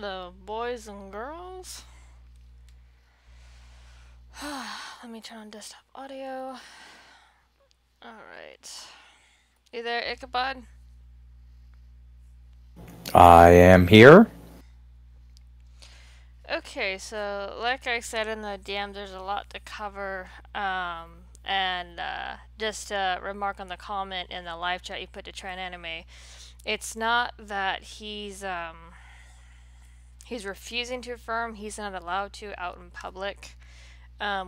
Hello, boys and girls. Let me turn on desktop audio. Alright. You there, Ichabod? I am here. Okay, so like I said in the DM, there's a lot to cover. And just a remark on the comment in the live chat you put to Tran Anime. It's not that he's refusing to affirm, he's not allowed to out in public.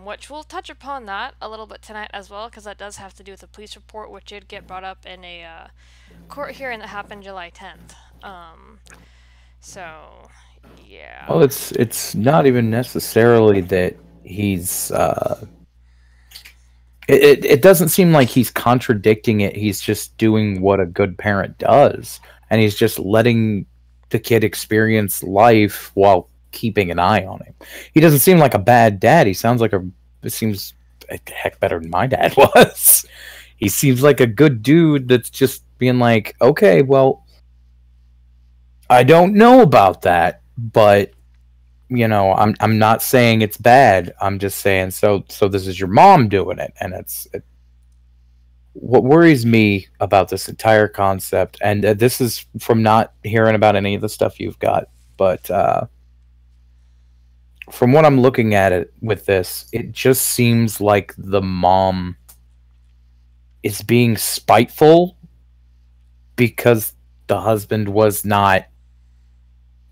Which we'll touch upon that a little bit tonight as well, because that does have to do with the police report, which did get brought up in a court hearing that happened July 10th. So, yeah. Well, it's not even necessarily that he's. It doesn't seem like he's contradicting it. He's just doing what a good parent does, and he's just letting the kid experience life while keeping an eye on him. He doesn't seem like a bad dad. He sounds like it seems a heck better than my dad was. He seems like a good dude that's just being like, okay, well, I don't know about that, but you know, I'm not saying it's bad. I'm just saying so this is your mom doing it, and what worries me about this entire concept, and this is from not hearing about any of the stuff you've got, but from what I'm looking at it with this, it just seems like the mom is being spiteful because the husband was not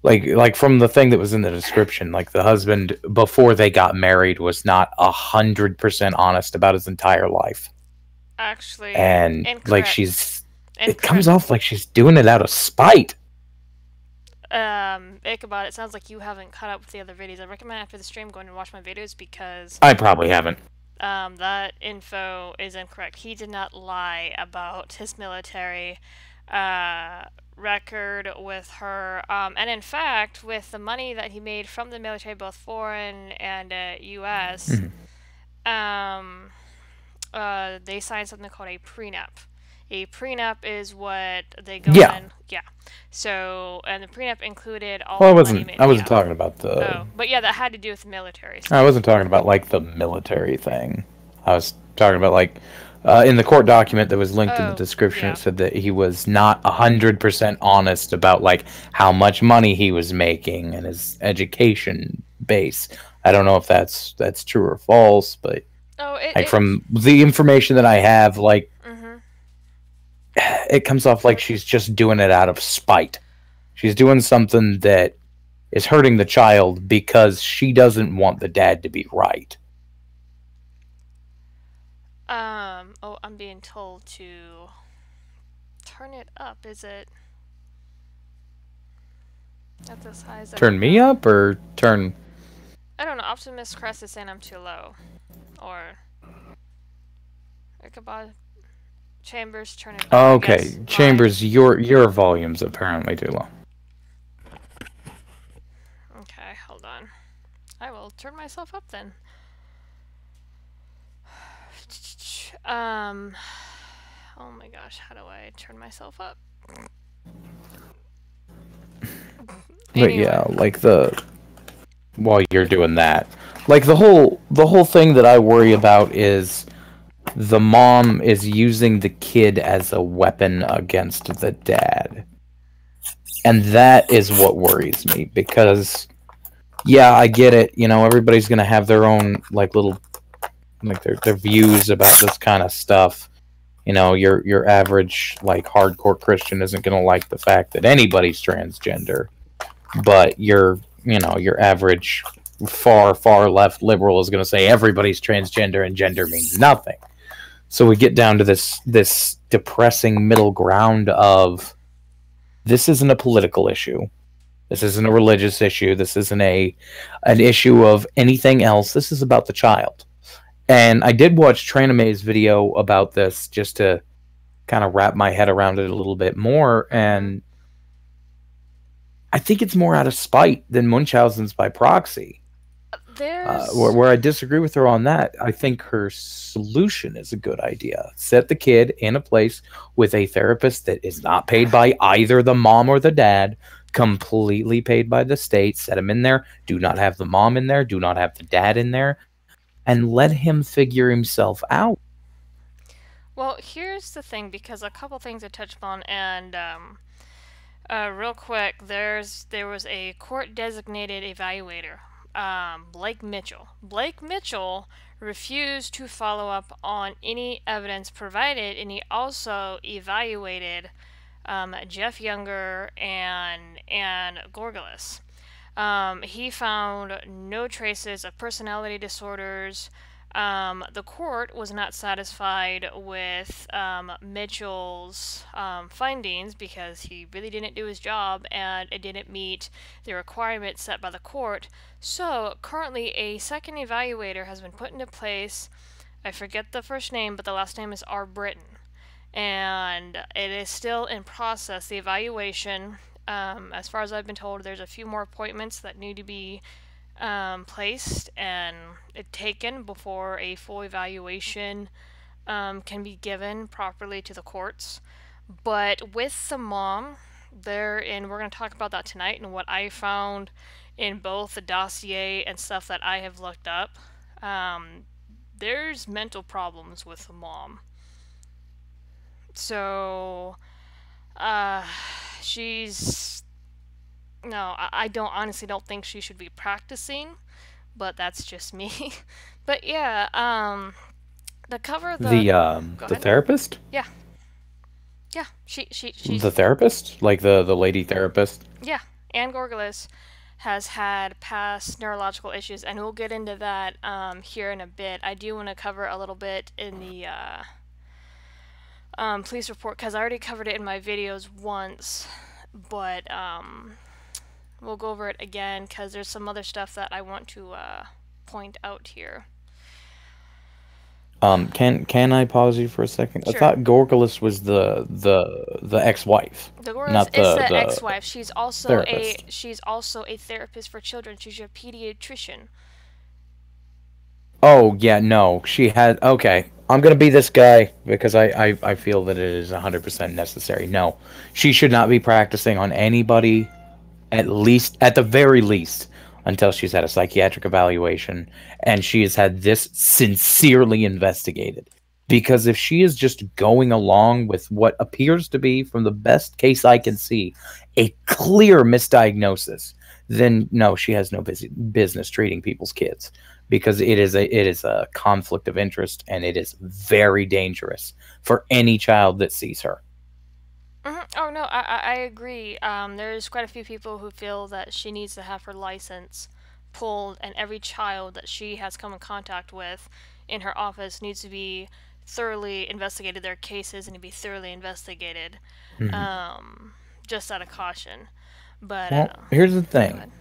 like from the thing that was in the description, like the husband before they got married was not 100% honest about his entire life. Actually, and incorrect. Like it comes off like she's doing it out of spite. Ichabod, it sounds like you haven't caught up with the other videos. I recommend after the stream going and watch my videos, because I probably haven't. That info is incorrect. He did not lie about his military record with her. And in fact, with the money that he made from the military, both foreign and U.S., they signed something called a prenup. A prenup is what they go in. Yeah. So, and the prenup included all the money made. I wasn't talking about the... Oh, but yeah, that had to do with the military stuff. I wasn't talking about, like, the military thing. I was talking about, like, in the court document that was linked in the description, it said that he was not 100% honest about, like, how much money he was making and his education base. I don't know if that's true or false, but... from the information that I have, like, it comes off like she's just doing it out of spite. She's doing something that is hurting the child because she doesn't want the dad to be right. Oh, I'm being told to turn it up. Is it at this high? Turn me up or turn... I don't know. Optimus Crest is saying I'm too low. Or Ichabod Chambers, turn it up. Okay, Chambers, your volume's apparently too low. Okay, hold on. I will turn myself up then. Oh my gosh, how do I turn myself up? But yeah, like while you're doing that, like the whole thing that I worry about is the mom is using the kid as a weapon against the dad. And that is what worries me, because yeah, I get it, you know, everybody's going to have their own like little like their views about this kind of stuff. You know, your average like hardcore Christian isn't going to like the fact that anybody's transgender. But your average far left liberal is going to say everybody's transgender and gender means nothing. So we get down to this depressing middle ground of this isn't a political issue. This isn't a religious issue. This isn't an issue of anything else. This is about the child. And I did watch Tranime's video about this just to kind of wrap my head around it a little bit more, and I think it's more out of spite than Munchausen's by proxy. Where I disagree with her on that, I think her solution is a good idea. Set the kid in a place with a therapist that is not paid by either the mom or the dad, completely paid by the state. Set him in there. Do not have the mom in there. Do not have the dad in there. And let him figure himself out. Well, here's the thing, because a couple things I touched on, and real quick, there was a court-designated evaluator, Blake Mitchell. Blake Mitchell refused to follow up on any evidence provided, and he also evaluated Jeff Younger and Gorgelis. He found no traces of personality disorders. The court was not satisfied with Mitchell's findings because he really didn't do his job and it didn't meet the requirements set by the court. So currently a second evaluator has been put into place. I forget the first name, but the last name is R. Britton. And it is still in process, the evaluation. As far as I've been told, there's a few more appointments that need to be placed and taken before a full evaluation can be given properly to the courts. But with the mom, and we're going to talk about that tonight, and what I found in both the dossier and stuff that I have looked up, there's mental problems with the mom. So, she's... No, I honestly don't think she should be practicing, but that's just me. But yeah, the cover of the... The therapist? Yeah. Yeah, she's... The therapist? Like the lady therapist? Yeah, Anne Gorgelis has had past neurological issues, and we'll get into that here in a bit. I do want to cover a little bit in the... police report, because I already covered it in my videos once, but we'll go over it again because there's some other stuff that I want to point out here. Can I pause you for a second? Sure. I thought Gorgelis was the ex-wife. The Gorgelis is the ex-wife. She's also a therapist for children. She's a pediatrician. Oh yeah, no, she had. Okay, I'm gonna be this guy because I feel that it is 100% necessary. No, she should not be practicing on anybody, at the very least, until she's had a psychiatric evaluation and she has had this sincerely investigated. Because if she is just going along with what appears to be, from the best case I can see, a clear misdiagnosis, then no, she has no business treating people's kids. Because it is a conflict of interest, and it is very dangerous for any child that sees her. Oh no, I agree. There's quite a few people who feel that she needs to have her license pulled, and every child that she has come in contact with in her office needs to be thoroughly investigated. Their cases need to be thoroughly investigated, just out of caution. But well, here's the thing.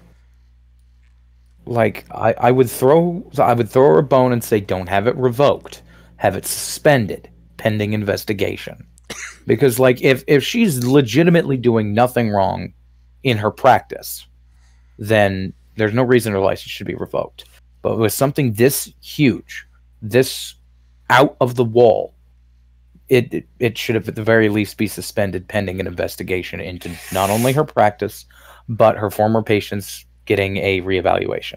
Like, I would throw her a bone and say, don't have it revoked, have it suspended pending investigation. Because like, if she's legitimately doing nothing wrong in her practice, then there's no reason her license should be revoked. But with something this huge, this out of the wall, it should have at the very least be suspended pending an investigation into not only her practice, but her former patients getting a reevaluation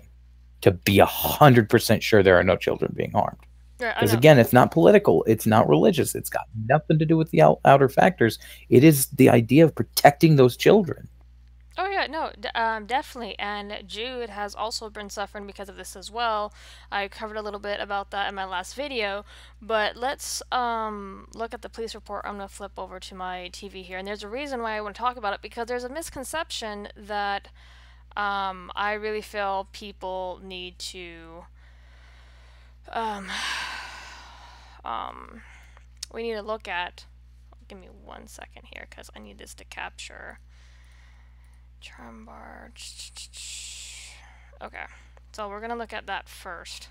to be 100% sure there are no children being harmed. Because again, it's not political, it's not religious, it's got nothing to do with the outer factors. It is the idea of protecting those children. Oh yeah, no, definitely. And Jude has also been suffering because of this as well. I covered a little bit about that in my last video, but let's look at the police report. I'm going to flip over to my TV here, and there's a reason why I want to talk about it, because there's a misconception that I really feel people need to we need to look at. Give me 1 second here, because I need this to capture. Charm bar. Okay, so we're gonna look at that first.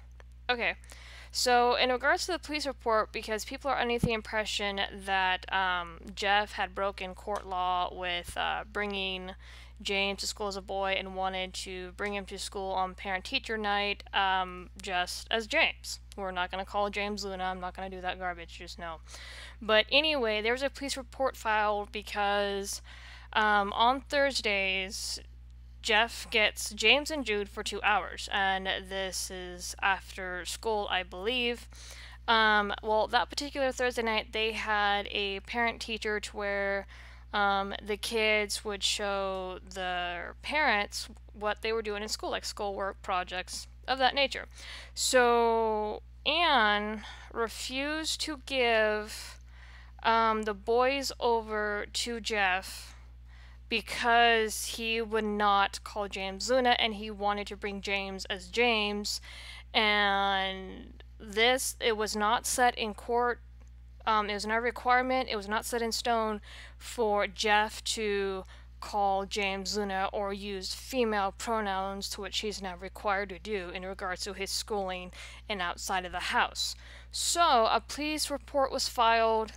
Okay, so in regards to the police report, because people are underneath the impression that Jeff had broken court law with bringing James to school as a boy and wanted to bring him to school on parent-teacher night just as James. We're not going to call James Luna. I'm not going to do that garbage, just no. But anyway, there was a police report filed because On Thursdays, Jeff gets James and Jude for 2 hours, and this is after school, I believe. Well, that particular Thursday night, they had a parent teacher to where the kids would show their parents what they were doing in school, like schoolwork, projects of that nature. So Anne refused to give the boys over to Jeff because he would not call James Luna and he wanted to bring James as James. And this, it was not set in court. It was not a requirement. It was not set in stone for Jeff to call James Luna or use female pronouns, to which he's now required to do in regards to his schooling and outside of the house. So a police report was filed.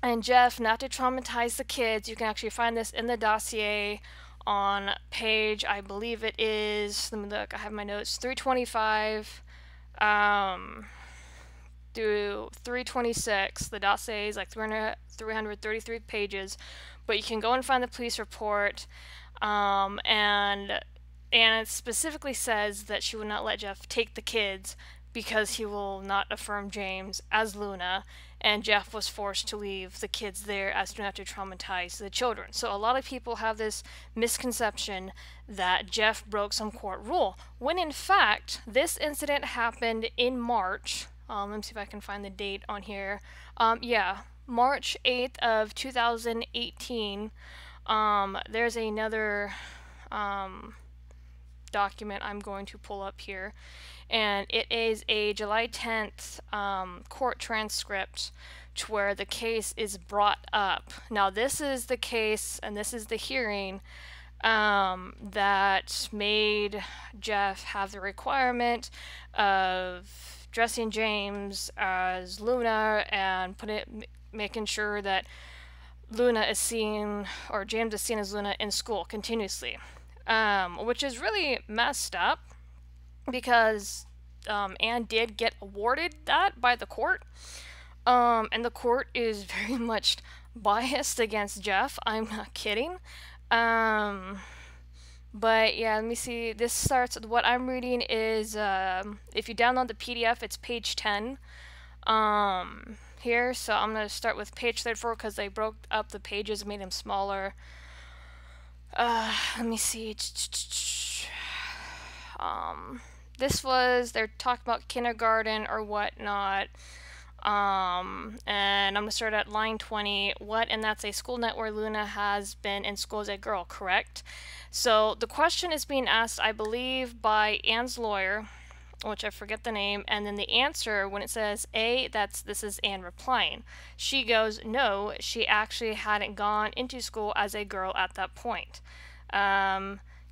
And Jeff, not to traumatize the kids, you can actually find this in the dossier on page, I believe it is, let me look, I have my notes, 325 through 326. The dossier is like 333 pages, but you can go and find the police report, and it specifically says that she would not let Jeff take the kids because he will not affirm James as Luna, and Jeff was forced to leave the kids there as to not to traumatize the children. So a lot of people have this misconception that Jeff broke some court rule, when in fact this incident happened in March. Let me see if I can find the date on here. Yeah, March 8th of 2018. There's another document I'm going to pull up here, and it is a July 10th court transcript to where the case is brought up. Now this is the case and this is the hearing that made Jeff have the requirement of dressing James as Luna and making sure that Luna is seen, or James is seen as Luna in school continuously, which is really messed up because Anne did get awarded that by the court, and the court is very much biased against Jeff. I'm not kidding. But yeah, let me see. This starts, what I'm reading is, if you download the PDF, it's page 10 here. So I'm going to start with page 34 because they broke up the pages, made them smaller. Let me see. They're talking about kindergarten or whatnot. And I'm going to start at line 20. And that's a school net where Luna has been in school as a girl, correct? So the question is being asked, I believe, by Anne's lawyer, which I forget the name, and then the answer, when it says A, this is Anne replying. She goes, no, she actually hadn't gone into school as a girl at that point.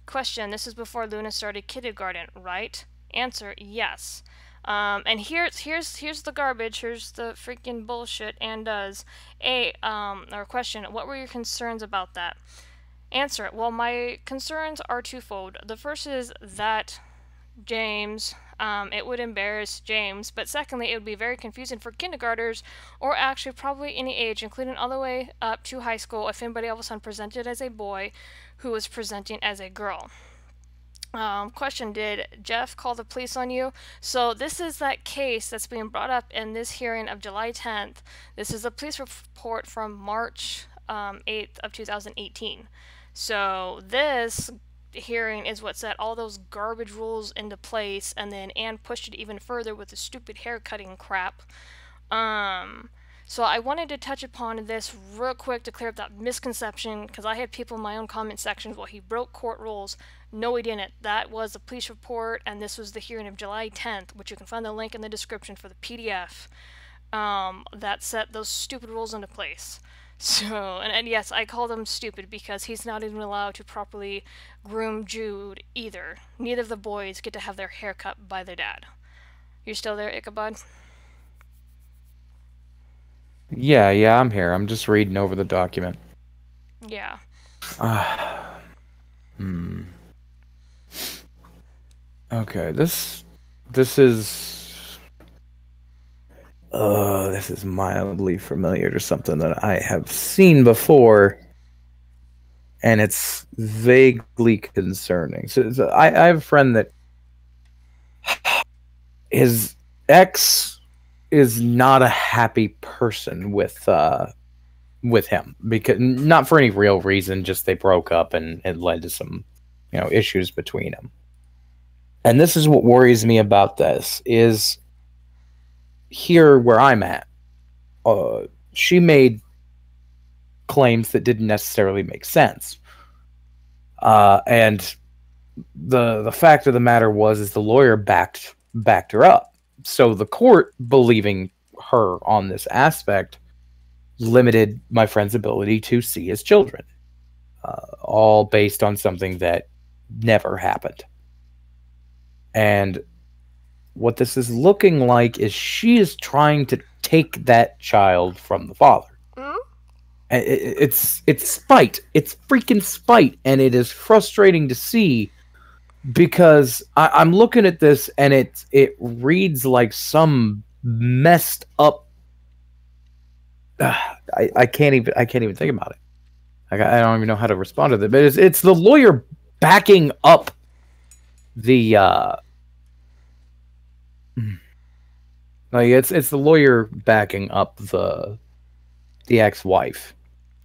Question, this is before Luna started kindergarten, right? Answer, yes. And here's the garbage. Here's the freaking bullshit Anne does. Or question, what were your concerns about that? Answer, well, my concerns are twofold. The first is that James, it would embarrass James, but secondly, it would be very confusing for kindergartners, or actually probably any age, including all the way up to high school, if anybody all of a sudden presented as a boy who was presenting as a girl. Question, did Jeff call the police on you? So this is that case that's being brought up in this hearing of July 10th. This is a police report from March 8th of 2018. So this hearing is what set all those garbage rules into place, and then Anne pushed it even further with the stupid hair cutting crap. So I wanted to touch upon this real quick to clear up that misconception, because I had people in my own comment sections, well, he broke court rules. No, he didn't. That was a police report, and this was the hearing of July 10th, which you can find the link in the description for the PDF, that set those stupid rules into place. So, and yes, I call them stupid because he's not even allowed to properly groom Jude either. Neither of the boys get to have their hair cut by their dad. You still there, Ichabod? Yeah, I'm here. I'm just reading over the document. Yeah. Okay, this is This is mildly familiar to something that I have seen before, and it's vaguely concerning. So I have a friend that his ex is not a happy person with him, because not for any real reason, just they broke up and it led to some issues between them. And this is what worries me about this is here where I'm at. She made claims that didn't necessarily make sense. And the fact of the matter is the lawyer backed her up. So the court, believing her on this aspect, limited my friend's ability to see his children, all based on something that never happened. And what this is looking like is she is trying to take that child from the father. It's spite. It's freaking spite, and it is frustrating to see, because I'm looking at this and it reads like some messed up. I can't even think about it. I don't even know how to respond to that. But it's the lawyer backing up the like it's the lawyer backing up the ex-wife.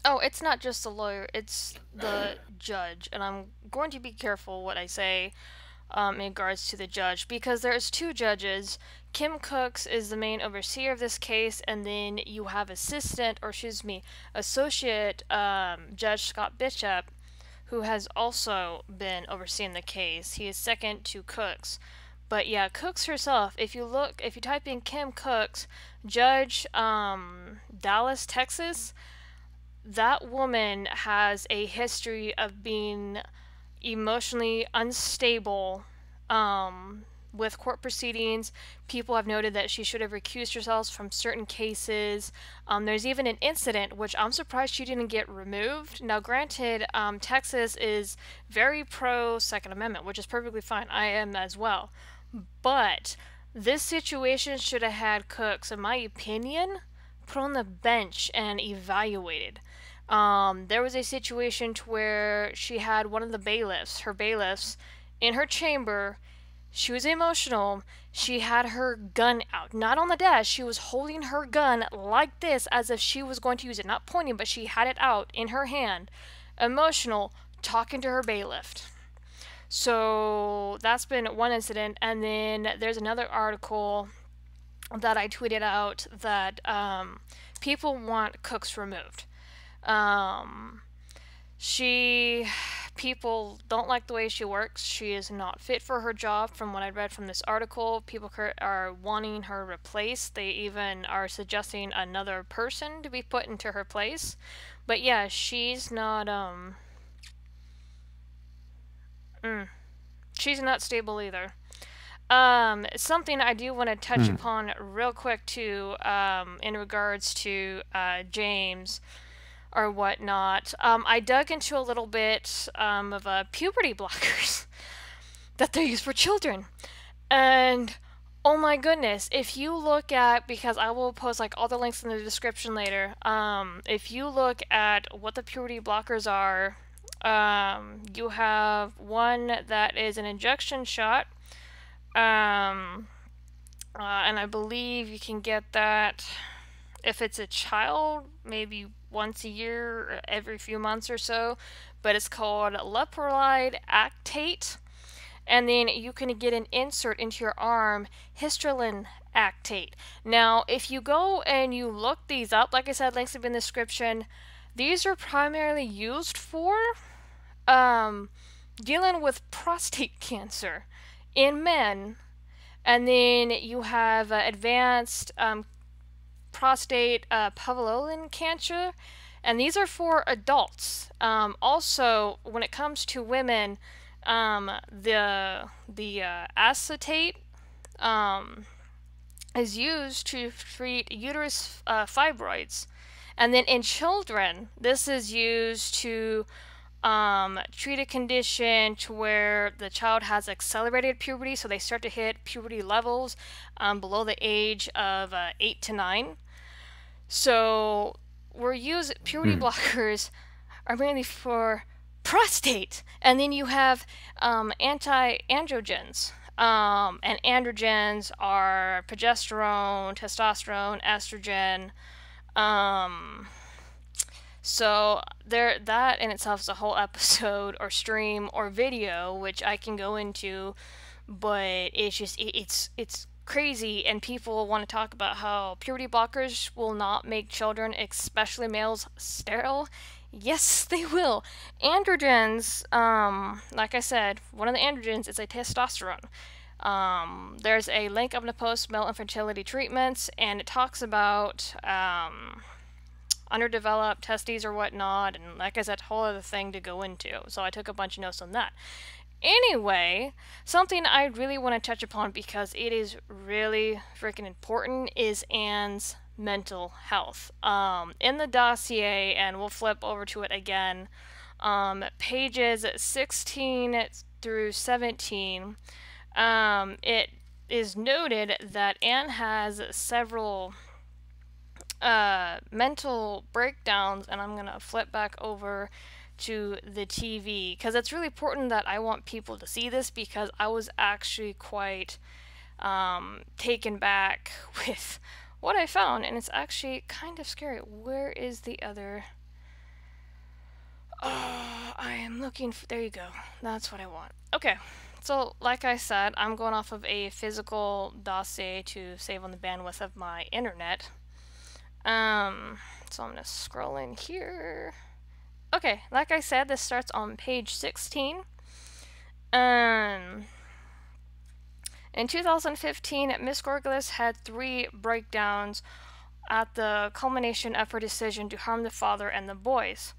Oh, it's not just the lawyer, it's the judge. And I'm going to be careful what I say in regards to the judge, because there's two judges. Kim Cooks is the main overseer of this case, and then you have associate Judge Scott Bishop, who has also been overseeing the case. He is second to Cooks. But yeah, Cooks herself, if you type in Kim Cooks, Judge Dallas, Texas, that woman has a history of being emotionally unstable with court proceedings. People have noted that she should have recused herself from certain cases. There's even an incident, which I'm surprised she didn't get removed. Now, granted, Texas is very pro Second Amendment, which is perfectly fine. I am as well. But this situation should have had Cooks, in my opinion, put on the bench and evaluated. There was a situation where she had one of her bailiffs, in her chamber. She was emotional. She had her gun out, not on the desk. She was holding her gun like this, as if she was going to use it, not pointing, but she had it out in her hand, emotional, talking to her bailiff. So that's been one incident. And then there's another article that I tweeted out that people want Cooks removed. People don't like the way she works. She is not fit for her job, from what I read from this article. People are wanting her replaced. They even are suggesting another person to be put into her place. But yeah, she's not she's not stable either. Something I do want to touch upon real quick too, in regards to James or whatnot. I dug into a little bit of puberty blockers that they use for children. And oh my goodness, if you look at, because I will post like all the links in the description later, if you look at what the puberty blockers are, you have one that is an injection shot, and I believe you can get that if it's a child, maybe once a year or every few months or so, but it's called leuprolide acetate. And then you can get an insert into your arm, histrelin acetate. Now, if you go and you look these up, like I said, links have been in the description. These are primarily used for dealing with prostate cancer in men. And then you have advanced prostate pavlolin cancer, and these are for adults. Also, when it comes to women, the acetate is used to treat uterus fibroids, and then in children, this is used to treat a condition to where the child has accelerated puberty, so they start to hit puberty levels below the age of 8 to 9. So we're using puberty blockers are mainly for prostate, and then you have anti-androgens. And androgens are progesterone, testosterone, estrogen. So that in itself is a whole episode or stream or video, which I can go into, but it's just it's crazy, and people want to talk about how puberty blockers will not make children, especially males, sterile. Yes, they will. Androgens, like I said, one of the androgens is a testosterone. There's a link up in the post, male infertility treatments, and it talks about underdeveloped testes or whatnot, and like I said, a whole other thing to go into. So I took a bunch of notes on that. Anyway, something I really want to touch upon because it is really freaking important is Anne's mental health. In the dossier, and we'll flip over to it again, pages 16 through 17, it is noted that Anne has several mental breakdowns, and I'm going to flip back over to the TV because it's really important that I want people to see this, because I was actually quite taken back with what I found, and it's actually kind of scary. Where is the other? I am looking for, there you go, that's what I want. Okay, so like I said, I'm going off of a physical dossier to save on the bandwidth of my internet. So I'm gonna scroll in here. Okay, like I said, this starts on page 16. In 2015, Miss Gorgeous had 3 breakdowns at the culmination of her decision to harm the father and the boys.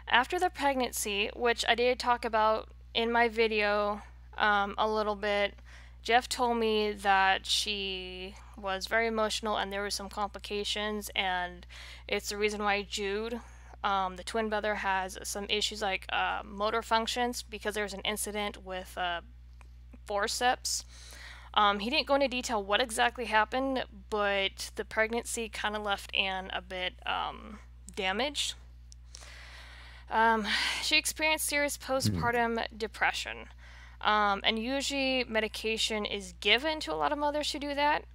After the pregnancy, which I did talk about in my video a little bit, Jeff told me that she was very emotional and there were some complications, and it's the reason why Jude, the twin brother, has some issues like motor functions, because there's an incident with forceps. He didn't go into detail what exactly happened, but the pregnancy kind of left Anne a bit damaged. She experienced serious postpartum depression. And usually medication is given to a lot of mothers to do that.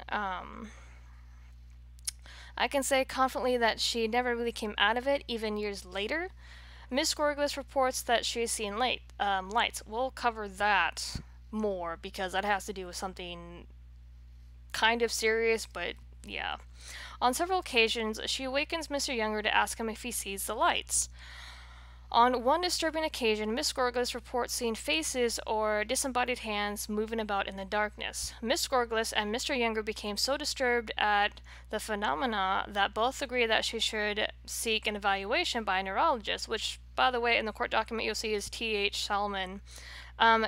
I can say confidently that she never really came out of it, even years later. Miss Gorgeous reports that she has seen lights. We'll cover that more because that has to do with something kind of serious, but yeah. On several occasions, she awakens Mr. Younger to ask him if he sees the lights. On one disturbing occasion, Miss Gorgeous reports seeing faces or disembodied hands moving about in the darkness. Miss Gorgeous and Mr. Younger became so disturbed at the phenomena that both agree that she should seek an evaluation by a neurologist, which, by the way, in the court document you'll see is T.H. Salmon.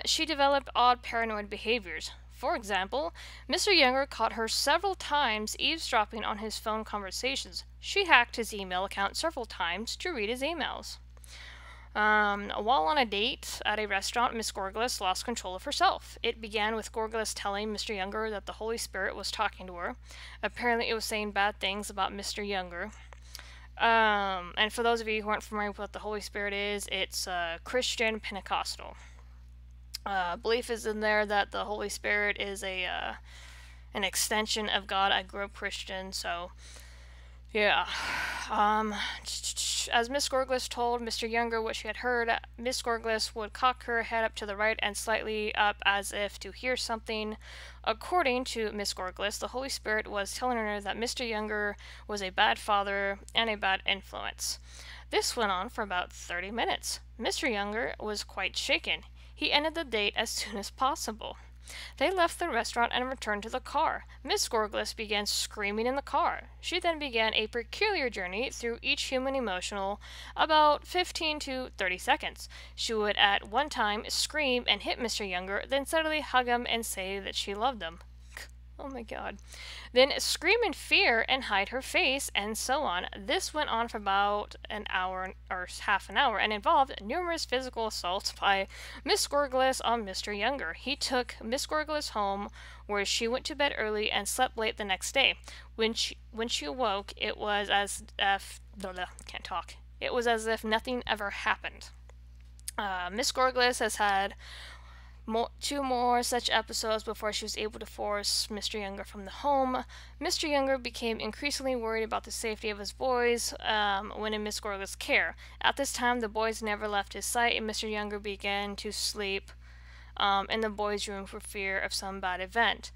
She developed odd paranoid behaviors. For example, Mr. Younger caught her several times eavesdropping on his phone conversations. She hacked his email account several times to read his emails. While on a date at a restaurant, Miss Gorgeous lost control of herself. It began with Gorgeous telling Mr. Younger that the Holy Spirit was talking to her. Apparently it was saying bad things about Mr. Younger. And for those of you who aren't familiar with what the Holy Spirit is, it's Christian Pentecostal. Belief is in there that the Holy Spirit is an extension of God. I grew up Christian, so yeah. As Miss Gorgeous told Mr. Younger what she had heard, Miss Gorgeous would cock her head up to the right and slightly up as if to hear something. According to Miss Gorgeous, the Holy Spirit was telling her that Mr. Younger was a bad father and a bad influence. This went on for about 30 minutes. Mr. Younger was quite shaken. He ended the date as soon as possible. They left the restaurant and returned to the car. Miss Gorgeous began screaming in the car. She then began a peculiar journey through each human emotional, about 15 to 30 seconds. She would at one time scream and hit Mr. Younger, then suddenly hug him and say that she loved him. Oh my god. Then scream in fear and hide her face, and so on. This went on for about an hour or half an hour and involved numerous physical assaults by Miss Gorglis on Mr. Younger. He took Miss Gorglis home, where she went to bed early and slept late the next day. When she awoke, it was as if can't talk. It was as if nothing ever happened. Miss Gorglis has had two more such episodes before she was able to force Mr. Younger from the home. Mr. Younger became increasingly worried about the safety of his boys when in Miss Gorga's care. At this time, the boys never left his sight, and Mr. Younger began to sleep in the boys' room for fear of some bad event.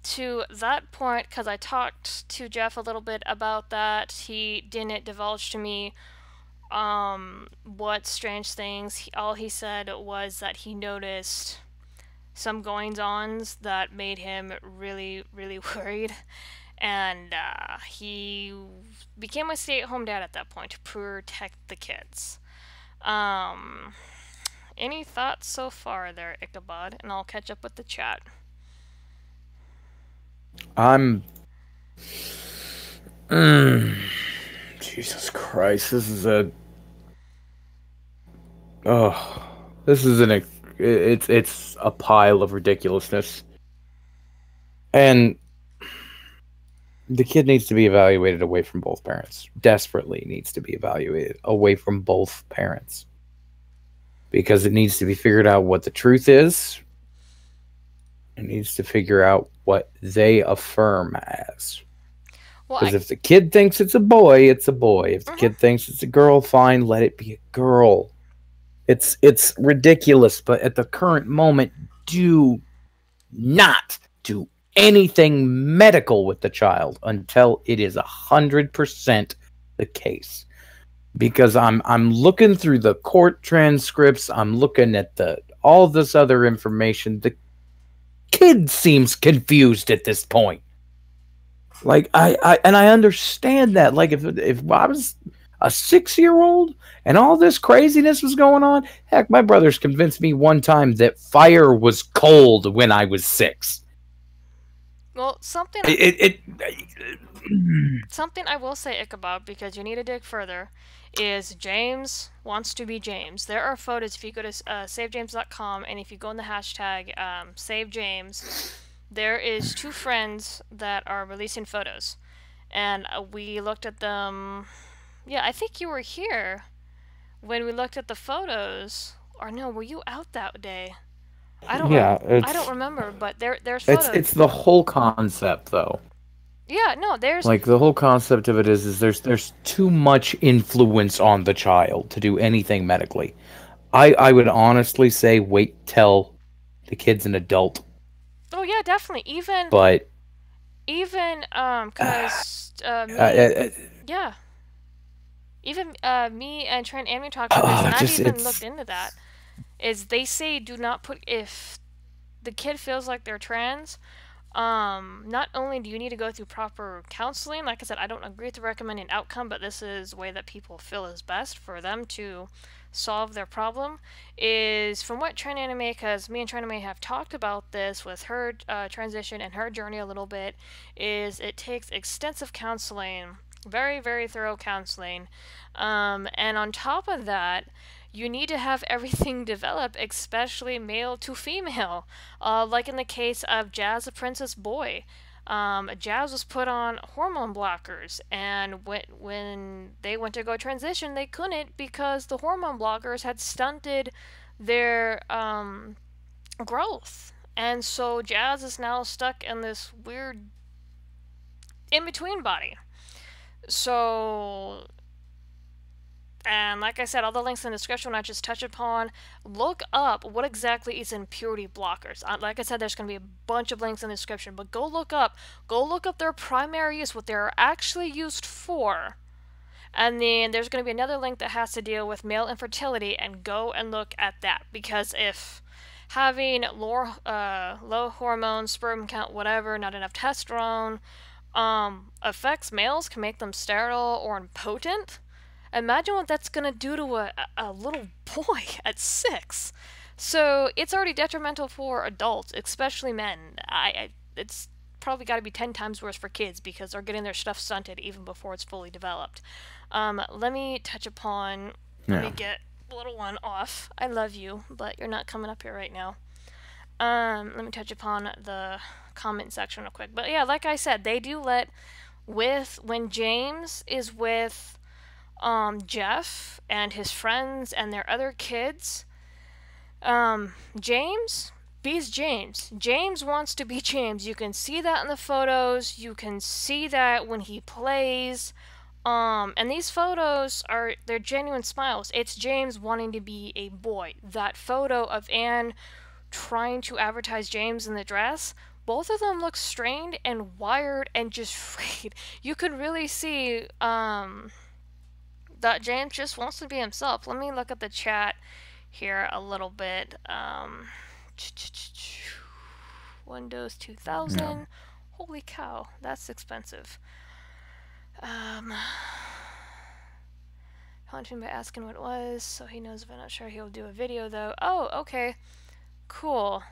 To that point, because I talked to Jeff a little bit about that, he didn't divulge to me what strange things. All he said was that he noticed some goings-ons that made him really, really worried, and he became a stay-at-home dad at that point to protect the kids. Any thoughts so far there, Ichabod? And I'll catch up with the chat. Jesus Christ, this is a... Oh, this is it's a pile of ridiculousness. And the kid needs to be evaluated away from both parents. Desperately needs to be evaluated away from both parents. Because it needs to be figured out what the truth is. It needs to figure out what they affirm as. Because if the kid thinks it's a boy, it's a boy. If the kid thinks it's a girl, fine, let it be a girl. It's ridiculous, but at the current moment, do not do anything medical with the child until it is 100% the case. Because I'm looking through the court transcripts, I'm looking at all this other information. The kid seems confused at this point. Like I understand that. Like if I was a 6-year-old and all this craziness was going on, heck, my brothers convinced me one time that fire was cold when I was 6. Well, something I will say, Ichabod, because you need to dig further, is James wants to be James. There are photos. If you go to savejames.com and if you go in the hashtag savejames, there is 2 friends that are releasing photos, and we looked at them. Yeah, I think you were here when we looked at the photos. Or no, were you out that day? I don't remember, but there's photos. It's the whole concept, though. Yeah, no, there's... Like, the whole concept of it is there's too much influence on the child to do anything medically. I would honestly say wait till the kid's an adult. Oh, yeah, definitely. Even, because, yeah. Even, me and Trent and me talked about this, and I've even looked into that, is they say do not put... If the kid feels like they're trans... not only do you need to go through proper counseling, like I said, I don't agree with the recommended outcome, but this is the way that people feel is best for them to solve their problem, is from what Trend Anime, because me and Trend Anime have talked about this with her transition and her journey a little bit, is it takes extensive counseling, very, very thorough counseling, and on top of that, you need to have everything develop, especially male to female. Like in the case of Jazz the Princess Boy. Jazz was put on hormone blockers, and when they went to go transition, they couldn't because the hormone blockers had stunted their growth. And so Jazz is now stuck in this weird in-between body. So... And like I said, all the links in the description I just touched upon, look up what exactly is in puberty blockers. Like I said, there's going to be a bunch of links in the description, but go look up their primary use, what they're actually used for. And then there's going to be another link that has to deal with male infertility, and go and look at that. Because if having low hormone, sperm count, whatever, not enough testosterone, affects males, can make them sterile or impotent, imagine what that's going to do to a little boy at 6. So it's already detrimental for adults, especially men. It's probably got to be 10 times worse for kids because they're getting their stuff stunted even before it's fully developed. Let me touch upon. Let me get the little one off. I love you, but you're not coming up here right now. Let me touch upon the comment section real quick. But yeah, like I said, they do let when James is with Jeff and his friends and their other kids. James be's James. James wants to be James. You can see that in the photos. You can see that when he plays. And these photos they're genuine smiles. It's James wanting to be a boy. That photo of Anne trying to advertise James in the dress, both of them look strained and wired and just frayed. You could really see that James just wants to be himself. Let me look at the chat here a little bit. Windows 2000. Holy cow, that's expensive. Haunting by asking what it was, so he knows if I'm not sure he'll do a video though. Oh, okay. Cool.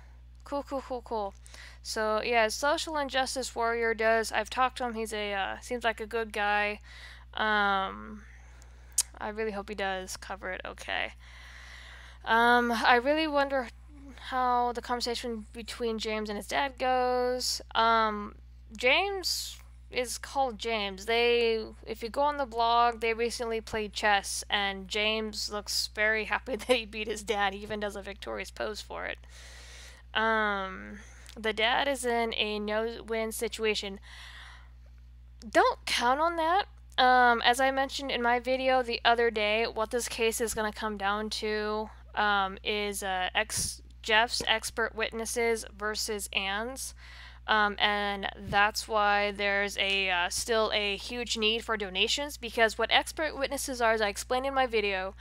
Cool. So yeah, social injustice warrior does. I've talked to him. He's seems like a good guy. I really hope he does cover it okay. I really wonder how the conversation between James and his dad goes. James is called James. If you go on the blog, they recently played chess, and James looks very happy that he beat his dad. He even does a victorious pose for it. The dad is in a no-win situation. Don't count on that. As I mentioned in my video the other day, what this case is going to come down to is Jeff's expert witnesses versus Anne's. And that's why there's still a huge need for donations, because what expert witnesses are, as I explained in my video,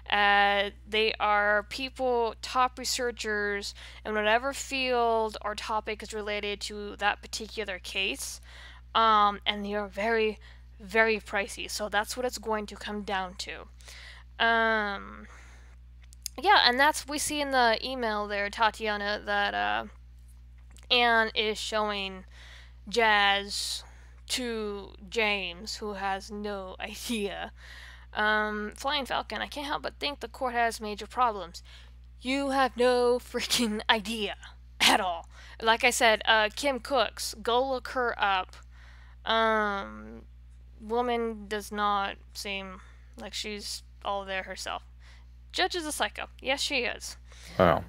they are people, top researchers in whatever field or topic is related to that particular case, and they are very, very pricey. So that's what it's going to come down to. Yeah, and we see in the email there, Tatiana, that Anne is showing Jazz to James, who has no idea. Flying Falcon, I can't help but think the court has major problems. You have no freaking idea at all. Like I said, Kim Cooks, go look her up. Woman does not seem like she's all there herself. Judge is a psycho. Yes, she is. Oh.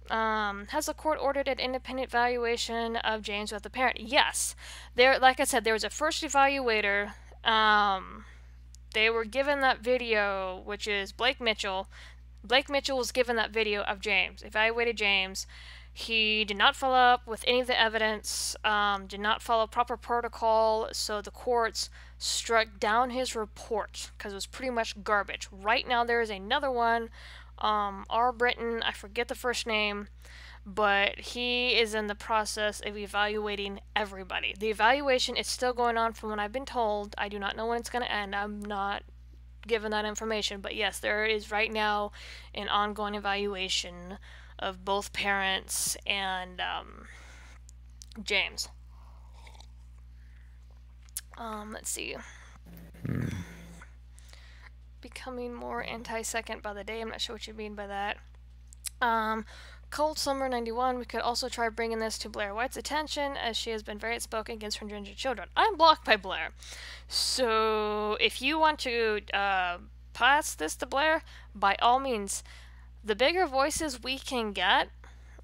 Has the court ordered an independent evaluation of James with the parent? Yes. Like I said, there was a first evaluator. They were given that video, which is Blake Mitchell. Blake Mitchell was given that video of James, evaluated James. He did not follow up with any of the evidence, did not follow proper protocol, so the courts struck down his report because it was pretty much garbage. Right now there is another one. R. Britton, I forget the first name, but he is in the process of evaluating everybody. The evaluation is still going on from what I've been told. I do not know when it's going to end. I'm not given that information, but yes, there is right now an ongoing evaluation of both parents and James. Let's see. Becoming more anti-second by the day. I'm not sure what you mean by that. Cold Summer 91, we could also try bringing this to Blair White's attention, as she has been very outspoken against transgender children. I'm blocked by Blair. So if you want to pass this to Blair, by all means, the bigger voices we can get,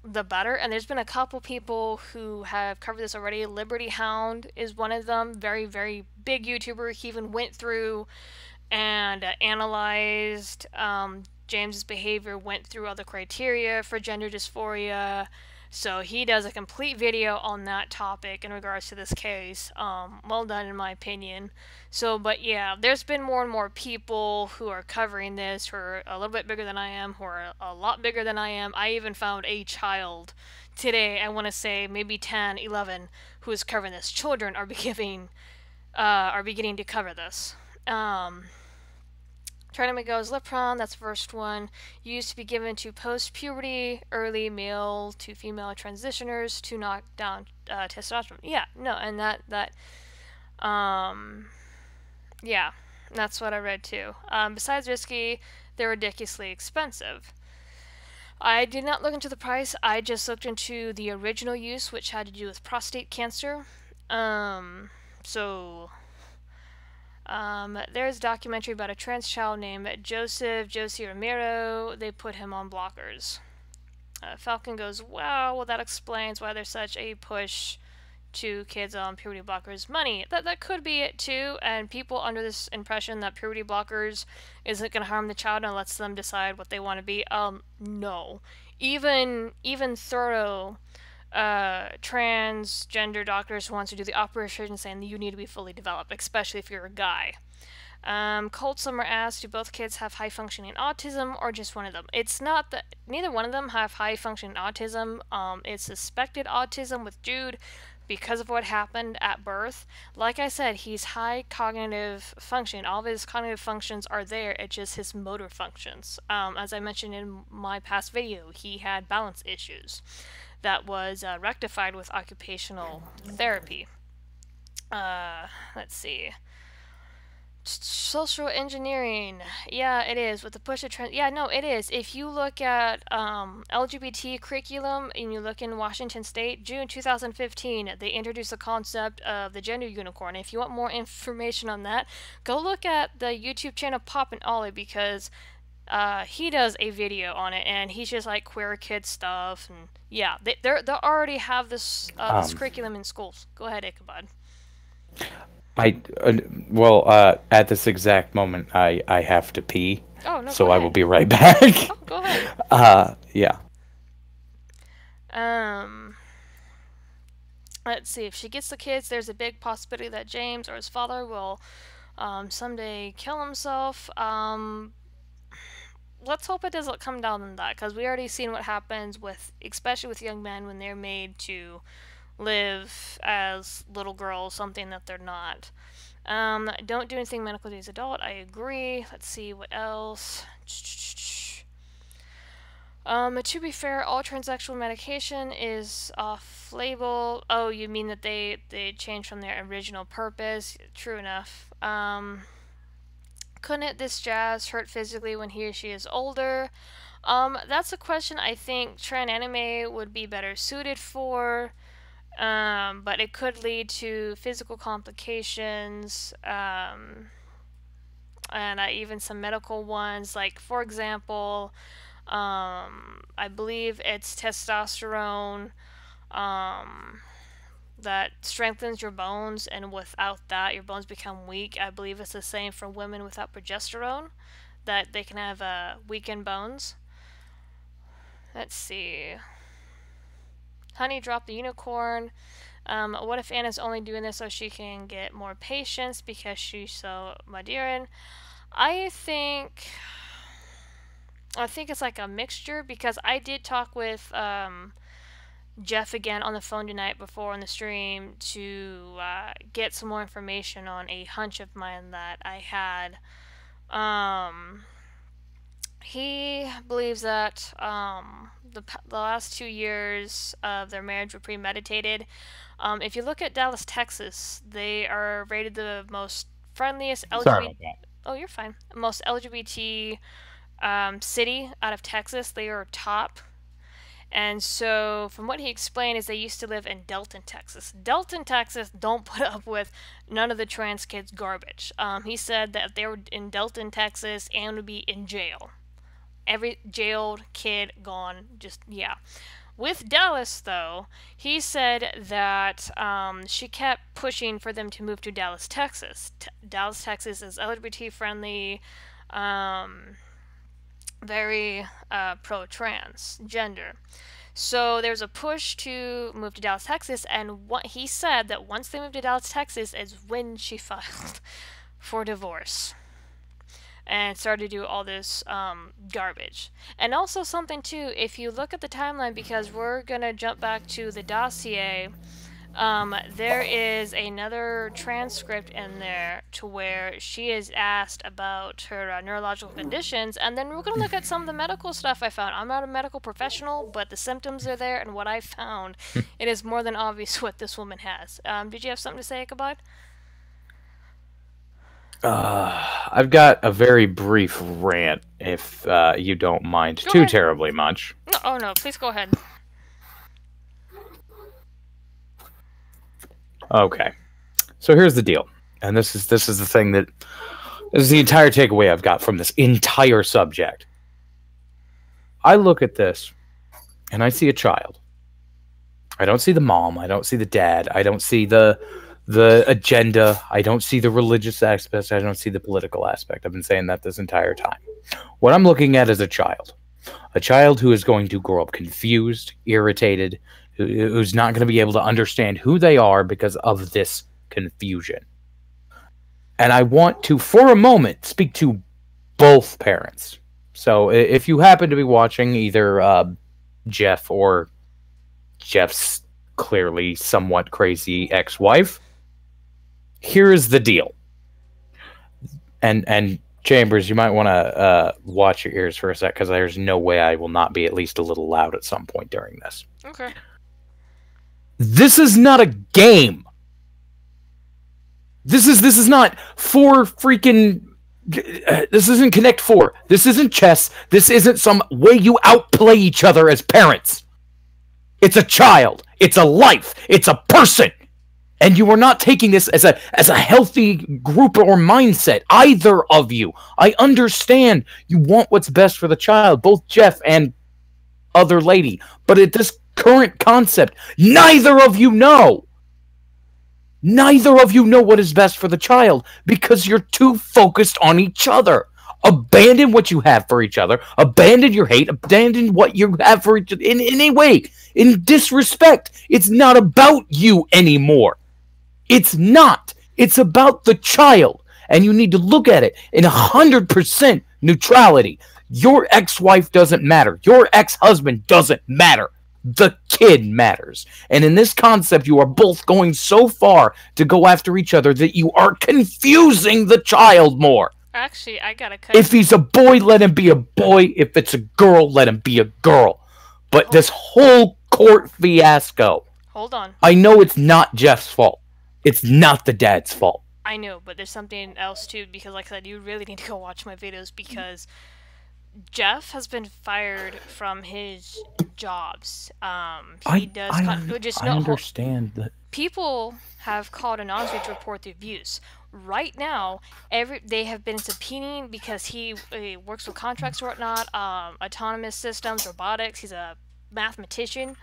the better. And there's been a couple people who have covered this already. Liberty Hound is one of them. Very, very big YouTuber. He even went through and analyzed James's behavior, went through all the criteria for gender dysphoria. So he does a complete video on that topic in regards to this case. Well done, in my opinion. So, but yeah, there's been more and more people who are covering this, who are a little bit bigger than I am, who are a lot bigger than I am. I even found a child today, I want to say maybe 10, 11, who is covering this. Children are beginning to cover this. Trinity goes, Lipron, that's the first one, used to be given to post-puberty, early male to female transitioners to knock down testosterone. Yeah, no, and yeah, that's what I read too. Besides risky, they're ridiculously expensive. I did not look into the price, I just looked into the original use, which had to do with prostate cancer. There's a documentary about a trans child named Josie Romero. They put him on blockers. Falcon goes, wow, well that explains why there's such a push to kids on puberty blockers money. That could be it too, and people under this impression that puberty blockers isn't going to harm the child and lets them decide what they want to be. No. Even thorough transgender doctors who wants to do the operation saying that you need to be fully developed, especially if you're a guy. Cold Summer asked, do both kids have high functioning autism or just one of them? It's not that neither one of them have high functioning autism. It's suspected autism with Jude because of what happened at birth. Like I said, he's high cognitive function. All of his cognitive functions are there. It's just his motor functions. As I mentioned in my past video, he had balance issues that was rectified with occupational therapy. Let's see. Social engineering. Yeah, it is. With the push of trans. Yeah, no, it is. If you look at LGBT curriculum and you look in Washington State, June 2015, they introduced the concept of the gender unicorn. If you want more information on that, go look at the YouTube channel Poppin' Ollie, because he does a video on it, and he's just like queer kid stuff, and yeah, they already have this this curriculum in schools. Go ahead, Ichabod. At this exact moment, I have to pee. Oh, no, so I will be right back. Oh, go ahead. Yeah. Let's see. If she gets the kids, there's a big possibility that James or his father will someday kill himself. Let's hope it doesn't come down to that, because we already seen what happens with, especially with young men, when they're made to live as little girls, something that they're not. Don't do anything medical to as adult. I agree. Let's see what else. To be fair, all transsexual medication is off-label. Oh, you mean that they changed from their original purpose? True enough. Couldn't this jazz hurt physically when he or she is older? That's a question I think trans anime would be better suited for. But it could lead to physical complications, and even some medical ones. Like, for example, I believe it's testosterone that strengthens your bones, and without that, your bones become weak. I believe it's the same for women without progesterone, that they can have weakened bones. Let's see. Honey dropped the unicorn. What if Anna's only doing this so she can get more patients because she's so Madiran? I think it's like a mixture, because I did talk with Jeff again on the phone tonight before on the stream to get some more information on a hunch of mine that I had. He believes that the last 2 years of their marriage were premeditated. If you look at Dallas, Texas, they are rated the most friendliest LGBT. Sorry about that. Oh, you're fine. Most LGBT city out of Texas. They are top. And so, from what he explained, is they used to live in Delton, Texas. Delton, Texas don't put up with none of the trans kids' garbage. He said that if they were in Delton, Texas, Anne would be in jail. Every jailed kid gone, just, yeah. With Dallas, though, he said that she kept pushing for them to move to Dallas, Texas. Dallas, Texas is LGBT-friendly, very pro-trans gender. So there's a push to move to Dallas, Texas, and what he said that once they moved to Dallas, Texas is when she filed for divorce and started to do all this garbage. And also something too, if you look at the timeline, because we're gonna jump back to the Dossier, There is another transcript in there to where she is asked about her neurological conditions, and then we're going to look at some of the medical stuff I found. I'm not a medical professional, but the symptoms are there, and what I found, it is more than obvious what this woman has. Did you have something to say, Ichabod? I've got a very brief rant, if you don't mind Go ahead. terribly much. No, oh no, please go ahead. Okay, so here's the deal, and this is the thing that is the entire takeaway I've got from this entire subject. I look at this, and I see a child. I don't see the mom. I don't see the dad. I don't see the agenda. I don't see the religious aspect. I don't see the political aspect. I've been saying that this entire time. What I'm looking at is a child who is going to grow up confused, irritated, who's not going to be able to understand who they are because of this confusion. And I want to, for a moment, speak to both parents. So if you happen to be watching either Jeff or Jeff's clearly somewhat crazy ex-wife, here is the deal. And Chambers, you might want to watch your ears for a sec, because there's no way I will not be at least a little loud at some point during this. Okay. This is not a game. This is not four freaking... this isn't Connect 4. This isn't chess. This isn't some way you outplay each other as parents. It's a child. It's a life. It's a person. And you are not taking this as a healthy group or mindset, either of you. I understand you want what's best for the child, both Jeff and other lady. But at this current concept, neither of you know. Neither of you know what is best for the child because you're too focused on each other. Abandon what you have for each other. Abandon your hate. Abandon what you have for each other in any way. In disrespect. It's not about you anymore. It's not. It's about the child. And you need to look at it in 100% neutrality. Your ex-wife doesn't matter. Your ex-husband doesn't matter. The kid matters. And in this concept, you are both going so far to go after each other that you are confusing the child more. Actually, I gotta cut. If he's a boy, let him be a boy. If it's a girl, let him be a girl. But this whole court fiasco... Hold on. I know it's not Jeff's fault. It's not the dad's fault. I know, but there's something else too, because like I said, you really need to go watch my videos, because Jeff has been fired from his jobs. I understand that. People have called anonymously to report the abuse. Right now, they have been subpoenaing because he works with contracts or whatnot, autonomous systems, robotics. He's a mathematician.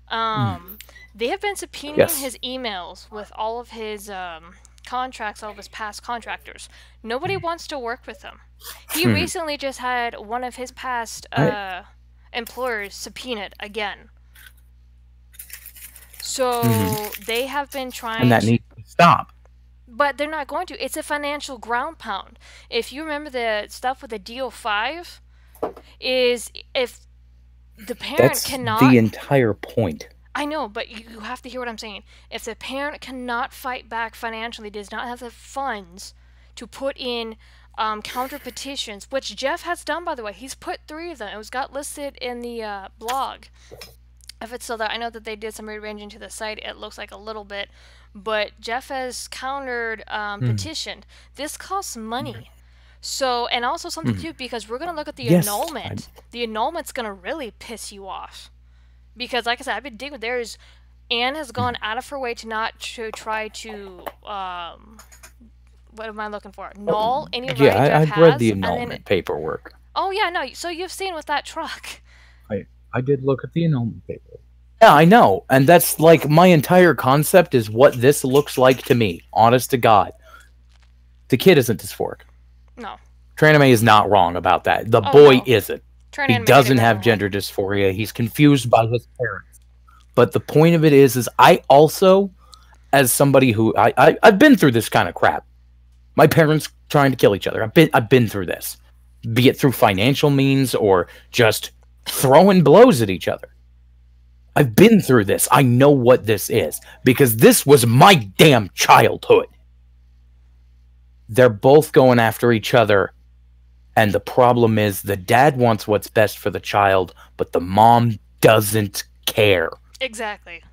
They have been subpoenaing his emails with all of his contracts, all of his past contractors. Nobody wants to work with him. He recently just had one of his past employers subpoenaed again. So they have been trying and that needs to stop. But they're not going to. It's a financial ground pound. If you remember the stuff with the DO5, is if the parent cannot... That's the entire point. I know, but you have to hear what I'm saying. If the parent cannot fight back financially, does not have the funds to put in counter petitions, which Jeff has done, by the way. He's put 3 of them. It was got listed in the blog. If it's still there, I know that they did some rearranging to the site. It looks like a little bit. But Jeff has countered petitioned. This costs money. So, and also something too, because we're going to look at the annulment. The annulment's going to really piss you off. Because, like I said, I've been digging. Anne has gone out of her way to not try to, what am I looking for? Null any right Jeff has. I've read the annulment paperwork. Oh, yeah, no. So you've seen with that truck. I did look at the annulment paperwork. Yeah, I know. And that's like my entire concept is what this looks like to me. Honest to God. The kid isn't dysphoric. No. Traname is not wrong about that. The boy isn't. He doesn't have gender dysphoria. He's confused by his parents. But the point of it is I also, as somebody who I've been through this kind of crap. My parents trying to kill each other. I've been through this, be it through financial means or just throwing blows at each other. I've been through this. I know what this is because this was my damn childhood. They're both going after each other. And the problem is the dad wants what's best for the child, but the mom doesn't care. Exactly.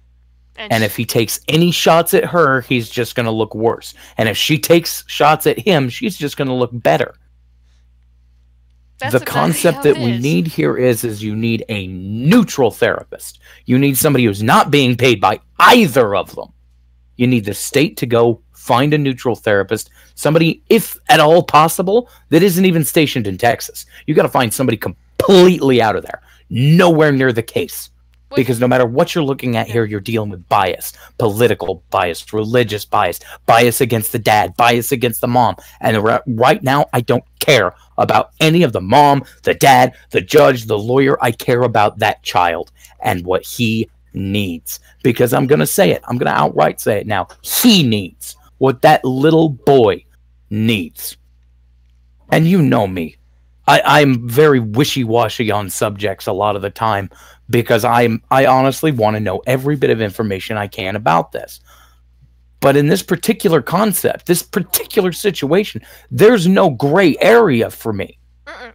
And if he takes any shots at her, he's just going to look worse. And if she takes shots at him, she's just going to look better. The concept that we need here is you need a neutral therapist. You need somebody who's not being paid by either of them. You need the state to go find a neutral therapist, somebody, if at all possible, that isn't even stationed in Texas. You got to find somebody completely out of there, nowhere near the case. Because no matter what you're looking at here, you're dealing with bias, political bias, religious bias, bias against the dad, bias against the mom. And right now, I don't care about any of the mom, the dad, the judge, the lawyer. I care about that child and what he needs. Because I'm going to say it. I'm going to outright say it now. He needs what that little boy needs. And you know me. I'm very wishy-washy on subjects a lot of the time because I honestly want to know every bit of information I can about this. But in this particular concept, this particular situation, there's no gray area for me.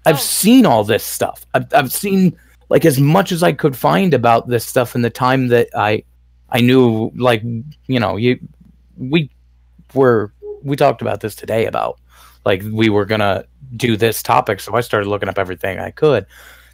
I've seen all this stuff. I've seen like as much as I could find about this stuff in the time that I knew, like, you know, we talked about this today about like we were gonna do this topic, so I started looking up everything I could.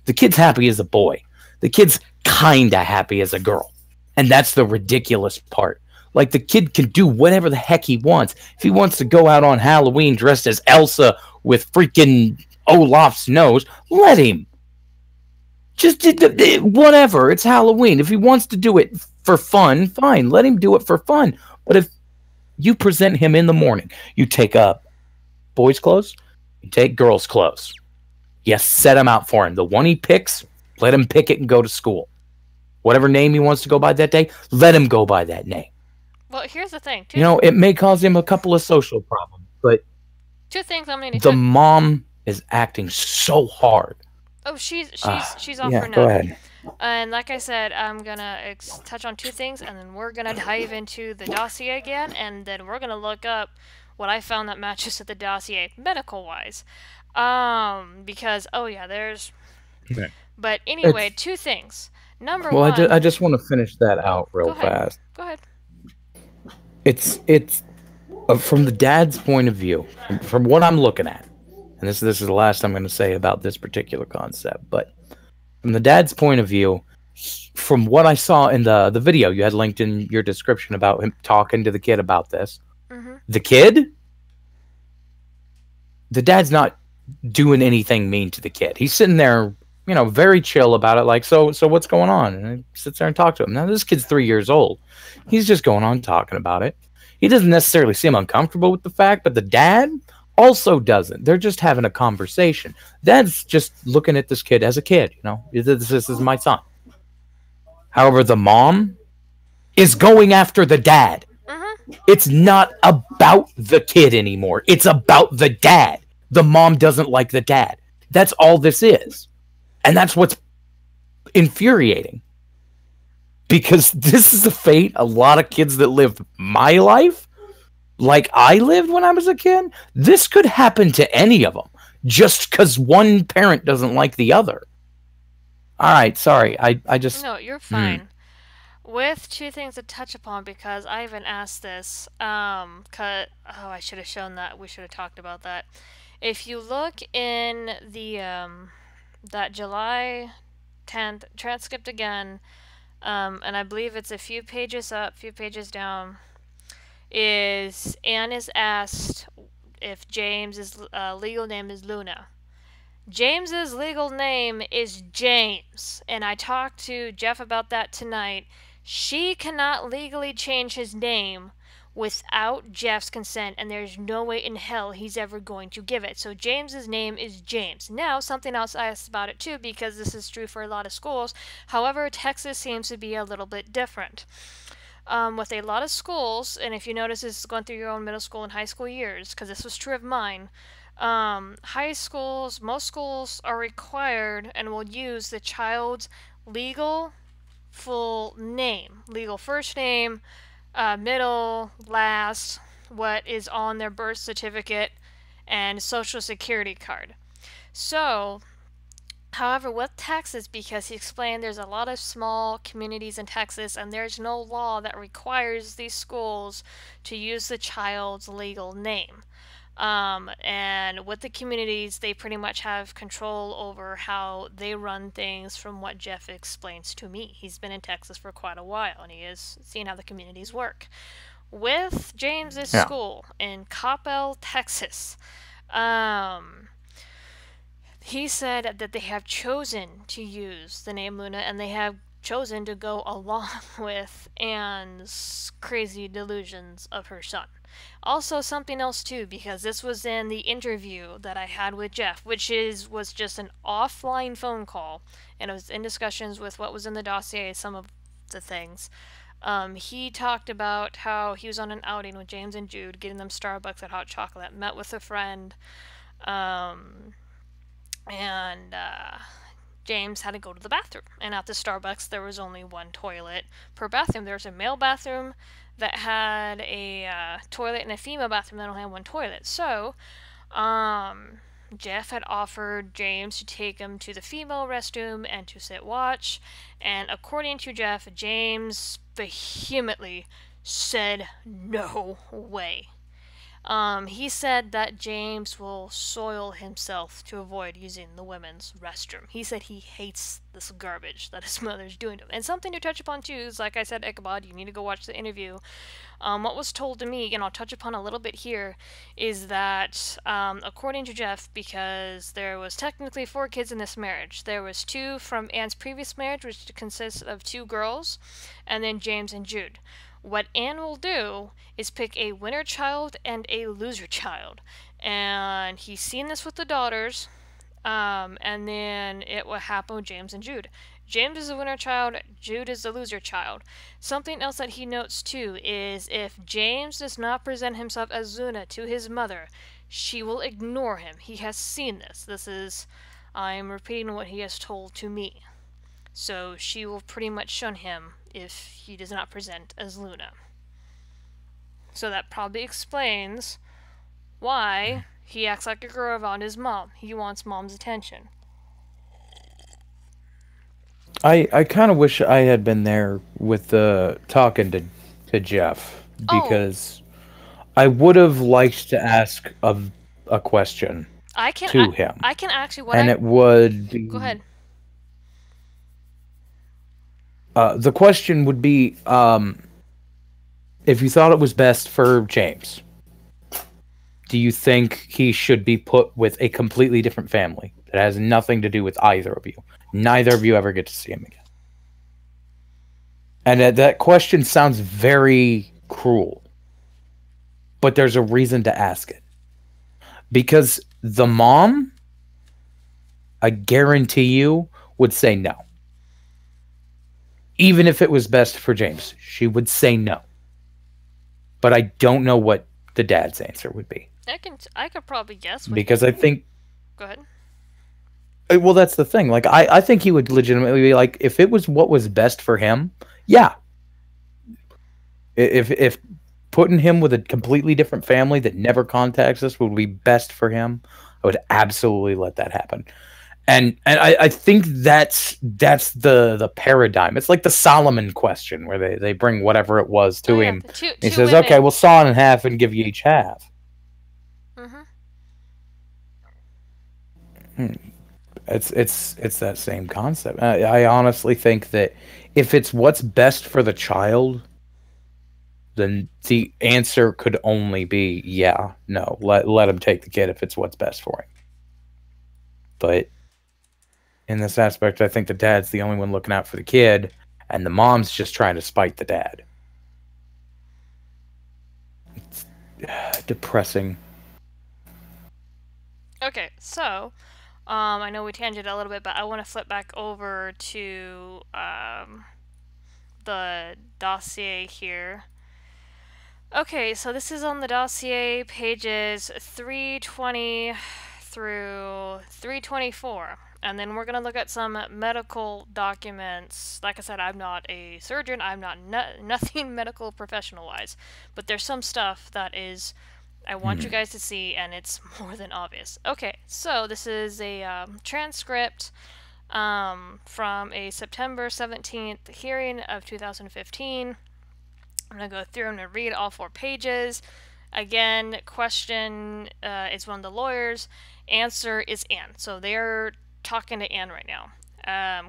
The kid's happy as a boy. The kid's kinda happy as a girl. And that's the ridiculous part. Like, the kid can do whatever the heck he wants. If he wants to go out on Halloween dressed as Elsa with freaking Olaf's nose, let him. Just whatever. It's Halloween. If he wants to do it for fun, fine. Let him do it for fun. But if you present him in the morning, you take up boys' clothes, you take girls' clothes. You set him out for him. The one he picks, let him pick it and go to school. Whatever name he wants to go by that day, let him go by that name. Well, here's the thing. You know, it may cause him a couple of social problems, but two things I'm going to the mom is acting so hard. Oh, she's off for now. Go ahead. And like I said, I'm going to touch on two things, and then we're going to dive into the dossier again, and then we're going to look up what I found that matches with the dossier, medical-wise. Because, oh yeah, there's... Okay. But anyway, two things. Number one... Well, I just want to finish that out real fast. Go ahead. It's from the dad's point of view, from what I'm looking at, and this is the last I'm going to say about this particular concept, but from the dad's point of view, from what I saw in the video you had linked in your description about him talking to the kid about this, the kid, the dad's not doing anything mean to the kid. He's sitting there, you know, very chill about it, like, so what's going on? And he sits there and talks to him. Now, this kid's 3 years old. He's just going on talking about it. He doesn't necessarily seem uncomfortable with the fact, but the dad also doesn't. They're just having a conversation. Dad's just looking at this kid as a kid, you know. This is my son. However, the mom is going after the dad. It's not about the kid anymore. It's about the dad. The mom doesn't like the dad. That's all this is. And that's what's infuriating. Because this is the fate a lot of kids that live my life, like I lived when I was a kid, this could happen to any of them, just because one parent doesn't like the other. All right, sorry. I just... No, you're fine. With two things to touch upon, because I even asked this, I should have shown that. We should have talked about that. If you look in the, that July 10th transcript again, and I believe it's a few pages up, few pages down, Anne is asked if James's legal name is Luna. James's legal name is James, and I talked to Jeff about that tonight. She cannot legally change his name without Jeff's consent, and there's no way in hell he's ever going to give it. So James's name is James. Now, something else I asked about it too, because this is true for a lot of schools. However, Texas seems to be a little bit different. With a lot of schools, and if you notice this is going through your own middle school and high school years, because this was true of mine, high schools, most schools are required and will use the child's legal full name, legal first name, middle, last, what is on their birth certificate, and social security card. So, however, with Texas, because he explained there's a lot of small communities in Texas and there's no law that requires these schools to use the child's legal name. And with the communities, they pretty much have control over how they run things, from what Jeff explains to me. He's been in Texas for quite a while and he has seen how the communities work. With James's school in Coppell, Texas, he said that they have chosen to use the name Luna, and they have chosen to go along with Anne's crazy delusions of her son. Also, something else too, because this was in the interview that I had with Jeff, which was just an offline phone call, and it was in discussions with what was in the dossier, some of the things. He talked about how he was on an outing with James and Jude, getting them Starbucks and hot chocolate, met with a friend, and James had to go to the bathroom. And at the Starbucks, there was only one toilet per bathroom. There was a male bathroom that had a toilet and a female bathroom that only had one toilet. So, Jeff had offered James to take him to the female restroom and to sit watch. And according to Jeff, James vehemently said no way. He said that James will soil himself to avoid using the women's restroom. He said he hates this garbage that his mother's doing to him. And something to touch upon too is, like I said, Ichabod, you need to go watch the interview. What was told to me, and I'll touch upon a little bit here, is that according to Jeff, because there was technically 4 kids in this marriage, there was 2 from Anne's previous marriage, which consists of 2 girls, and then James and Jude. What Anne will do is pick a winner child and a loser child. And he's seen this with the daughters, and then it will happen with James and Jude. James is the winner child, Jude is the loser child. Something else that he notes too is if James does not present himself as Luna to his mother, she will ignore him. He has seen this. I'm repeating what he has told to me. So she will pretty much shun him if he does not present as Luna. So that probably explains why he acts like a girl around his mom. He wants mom's attention. I kind of wish I had been there with talking to Jeff, because I would have liked to ask a question to him. I can actually... it would be... Go ahead. The question would be, if you thought it was best for James, do you think he should be put with a completely different family that has nothing to do with either of you? Neither of you ever get to see him again. And that question sounds very cruel, but there's a reason to ask it. Because the mom, I guarantee you, would say no. Even if it was best for James, she would say no. But I don't know what the dad's answer would be. I could probably guess. Because I think... Go ahead. Well, that's the thing. Like, I think he would legitimately be like, if it was what was best for him, yeah. If putting him with a completely different family that never contacts us would be best for him, I would absolutely let that happen. And I think that's the paradigm. It's like the Solomon question, where they bring whatever it was to him. He says, women. Okay, we'll saw it in half and give you each half. It's that same concept. I honestly think that if it's what's best for the child, then the answer could only be yeah, no, let him take the kid if it's what's best for him. But in this aspect, I think the dad's the only one looking out for the kid, and the mom's just trying to spite the dad. It's depressing. Okay, so I know we tangented a little bit, but I want to flip back over to the dossier here. Okay, so this is on the dossier, pages 320 through 324, and then we're going to look at some medical documents. Like I said, I'm not a surgeon. I'm not nothing medical professional-wise, but there's some stuff that is I want you guys to see, and it's more than obvious. Okay, so this is a transcript from a September 17th hearing of 2015. I'm going to go through and read all 4 pages. Again, question is one of the lawyers. Answer is Anne. So they're talking to Anne right now.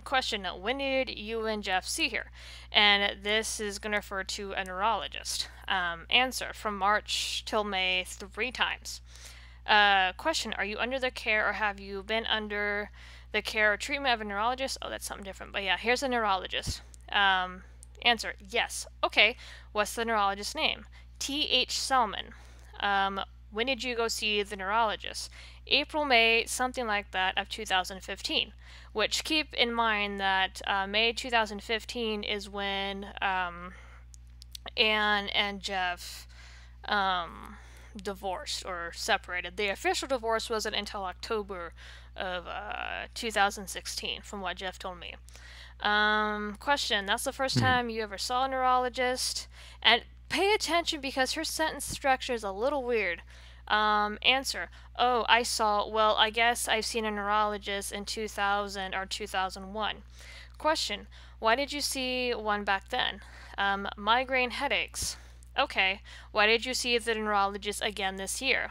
Question, when did you and Jeff see her? And this is going to refer to a neurologist. Answer, from March till May 3 times. Question, are you under the care or have you been under the care or treatment of a neurologist? Oh, that's something different. But yeah, here's a neurologist. Answer, yes. Okay, what's the neurologist's name? T.H. Salmon. When did you go see the neurologist? April, May, something like that, of 2015. Which, keep in mind that May 2015 is when Anne and Jeff divorced or separated. The official divorce wasn't until October of 2016, from what Jeff told me. Question, that's the first time you ever saw a neurologist? And pay attention because her sentence structure is a little weird. Answer, oh, well, I guess I've seen a neurologist in 2000 or 2001. Question, why did you see one back then? Migraine headaches. Okay, why did you see the neurologist again this year?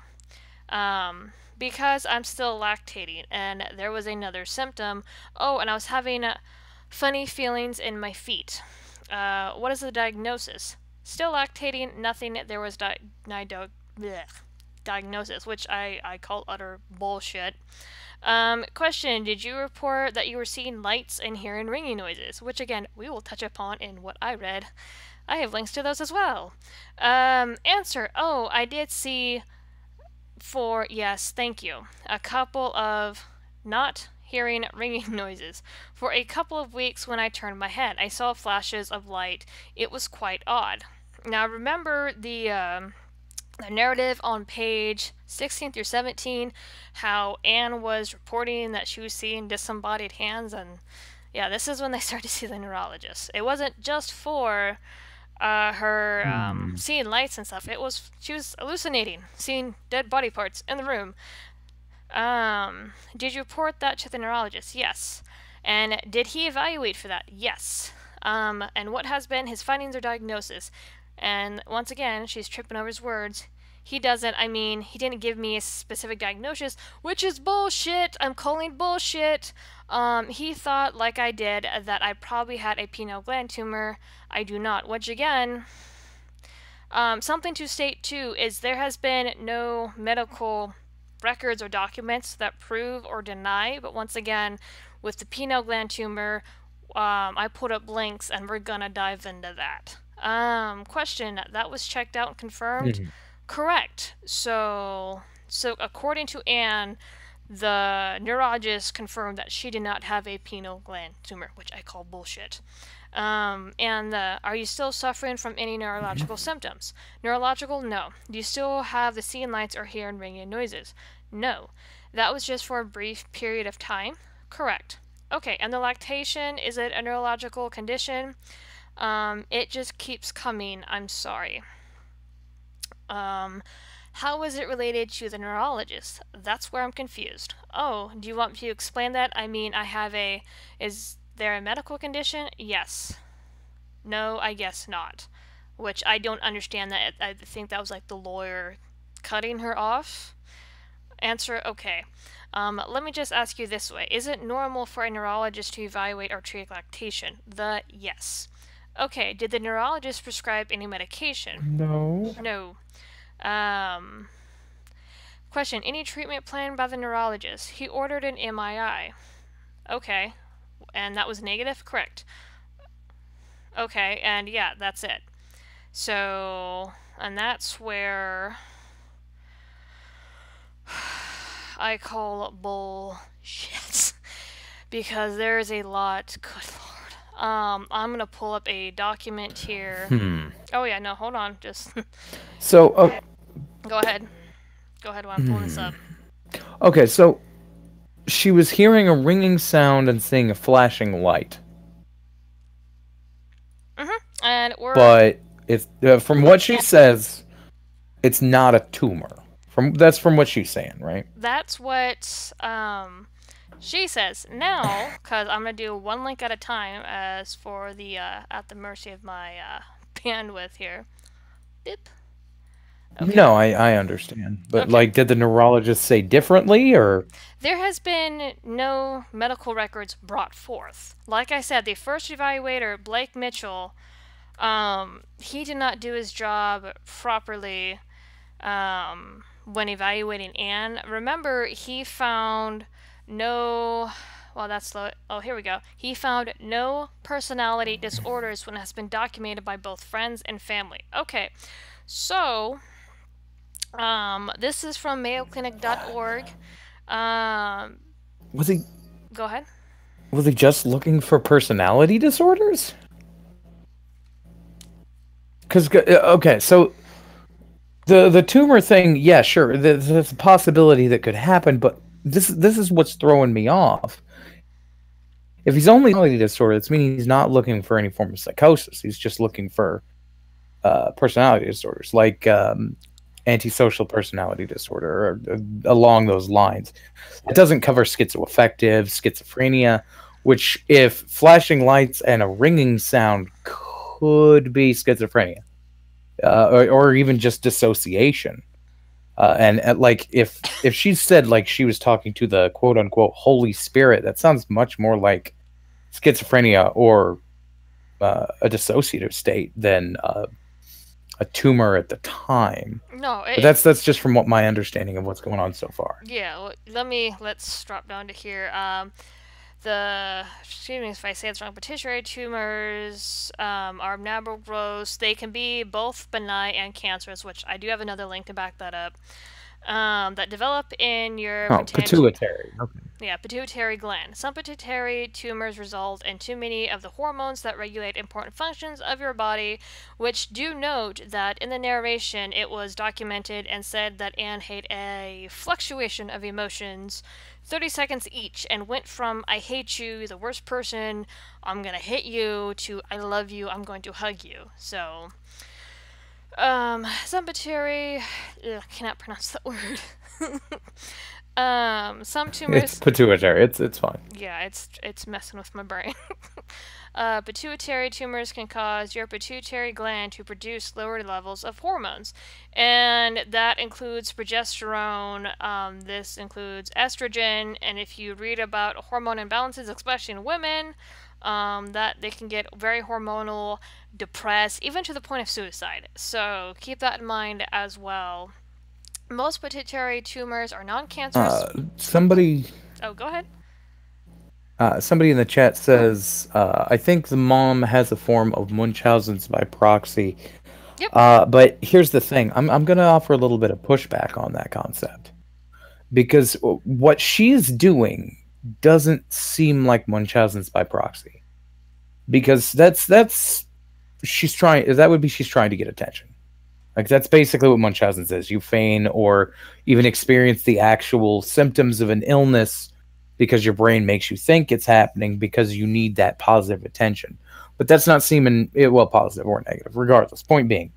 Because I'm still lactating, and there was another symptom. Oh, and I was having funny feelings in my feet. What is the diagnosis? Still lactating, nothing. There was diagnosis, which I call utter bullshit. Question, did you report that you were seeing lights and hearing ringing noises? Which, again, we will touch upon in what I read. I have links to those as well. Answer, oh, I did see yes, thank you, a couple of not hearing ringing noises. For a couple of weeks when I turned my head, I saw flashes of light. It was quite odd. Now, remember the narrative on page 16 through 17, how Anne was reporting that she was seeing disembodied hands, and yeah, this is when they started to see the neurologist. It wasn't just for her seeing lights and stuff. She was hallucinating, seeing dead body parts in the room. Did you report that to the neurologist? Yes. And did he evaluate for that? Yes. And what has been his findings or diagnosis? And once again, she's tripping over his words. He didn't give me a specific diagnosis, which is bullshit. I'm calling bullshit. He thought, like I did, that I probably had a pineal gland tumor. I do not. Which, again, something to state, too, is there has been no medical records or documents that prove or deny. But once again, with the pineal gland tumor, I put up links, and we're gonna dive into that. Question, that was checked out and confirmed? Correct. So according to Anne, the neurologist confirmed that she did not have a pineal gland tumor, which I call bullshit. Are you still suffering from any neurological symptoms? Neurological? No. Do you still have the seeing lights or hearing ringing noises? No. That was just for a brief period of time? Correct. Okay, and the lactation, is it a neurological condition? It just keeps coming. I'm sorry. How is it related to the neurologist? That's where I'm confused. Oh, do you want me to explain that? Is there a medical condition? Yes. No, I guess not. Which I don't understand that. I think that was like the lawyer cutting her off. Answer, okay. Let me just ask you this way. Is it normal for a neurologist to evaluate or treat lactation? Yes. Okay, did the neurologist prescribe any medication? No. No. Question, any treatment planned by the neurologist? He ordered an MRI. Okay. And that was negative? Correct. Okay, and yeah, that's it. So, and that's where I call bullshit. Because there's a lot. Good lord. I'm gonna pull up a document here. Oh yeah, no, hold on. Just so Go ahead while I'm pulling this up. Okay, so she was hearing a ringing sound and seeing a flashing light. And but it's from what she says, it's not a tumor. That's from what she's saying, right? That's what she says. Now, because I'm going to do one link at a time as for the at the mercy of my bandwidth here. Beep. Okay. No, I understand. But, like, did the neurologist say differently, or? There has been no medical records brought forth. Like I said, the first evaluator, Blake Mitchell, he did not do his job properly when evaluating Anne. Remember, he found no... Well, that's slow. Oh, here we go. He found no personality disorders when it has been documented by both friends and family. Okay, so... this is from mayoclinic.org. Was he... Go ahead. Was he just looking for personality disorders? Because, okay, so the tumor thing, yeah, sure, there's a possibility that could happen, but this is what's throwing me off. If he's only personality disorder, that's meaning he's not looking for any form of psychosis. He's just looking for personality disorders, like antisocial personality disorder, or along those lines. It doesn't cover schizoaffective, schizophrenia, which, if flashing lights and a ringing sound, could be schizophrenia, or even just dissociation. And like, if she said, like, she was talking to the quote unquote Holy Spirit, that sounds much more like schizophrenia or a dissociative state than a tumor at the time. No, but that's just from what my understanding of what's going on so far. Yeah, let's drop down to here. Excuse me if I say it's wrong, pituitary tumors are abnormal growths. They can be both benign and cancerous, which I do have another link to back that up. That develop in your pituitary. Okay. Yeah, pituitary gland. Some pituitary tumors result in too many of the hormones that regulate important functions of your body, which do note that in the narration it was documented and said that Anne had a fluctuation of emotions 30 seconds each and went from I hate you, the worst person, I'm gonna hit you, to I love you, I'm going to hug you. So some pituitary, cannot pronounce that word. Some tumors... It's pituitary. It's fine. Yeah, it's messing with my brain. Pituitary tumors can cause your pituitary gland to produce lower levels of hormones, and that includes progesterone. This includes estrogen, and if you read about hormone imbalances, especially in women, that they can get very hormonal, depressed, even to the point of suicide. So keep that in mind as well. Most pituitary tumors are non-cancerous. Somebody... Oh, go ahead. Somebody in the chat says, I think the mom has a form of Munchausen's by proxy. Yep. But here's the thing. I'm going to offer a little bit of pushback on that concept. Because what she's doing doesn't seem like Munchausen's by proxy. Because she's trying to get attention. Like, that's basically what Munchausen's is. You feign or even experience the actual symptoms of an illness because your brain makes you think it's happening because you need that positive attention. But that's not seeming, well, positive or negative, regardless. Point being,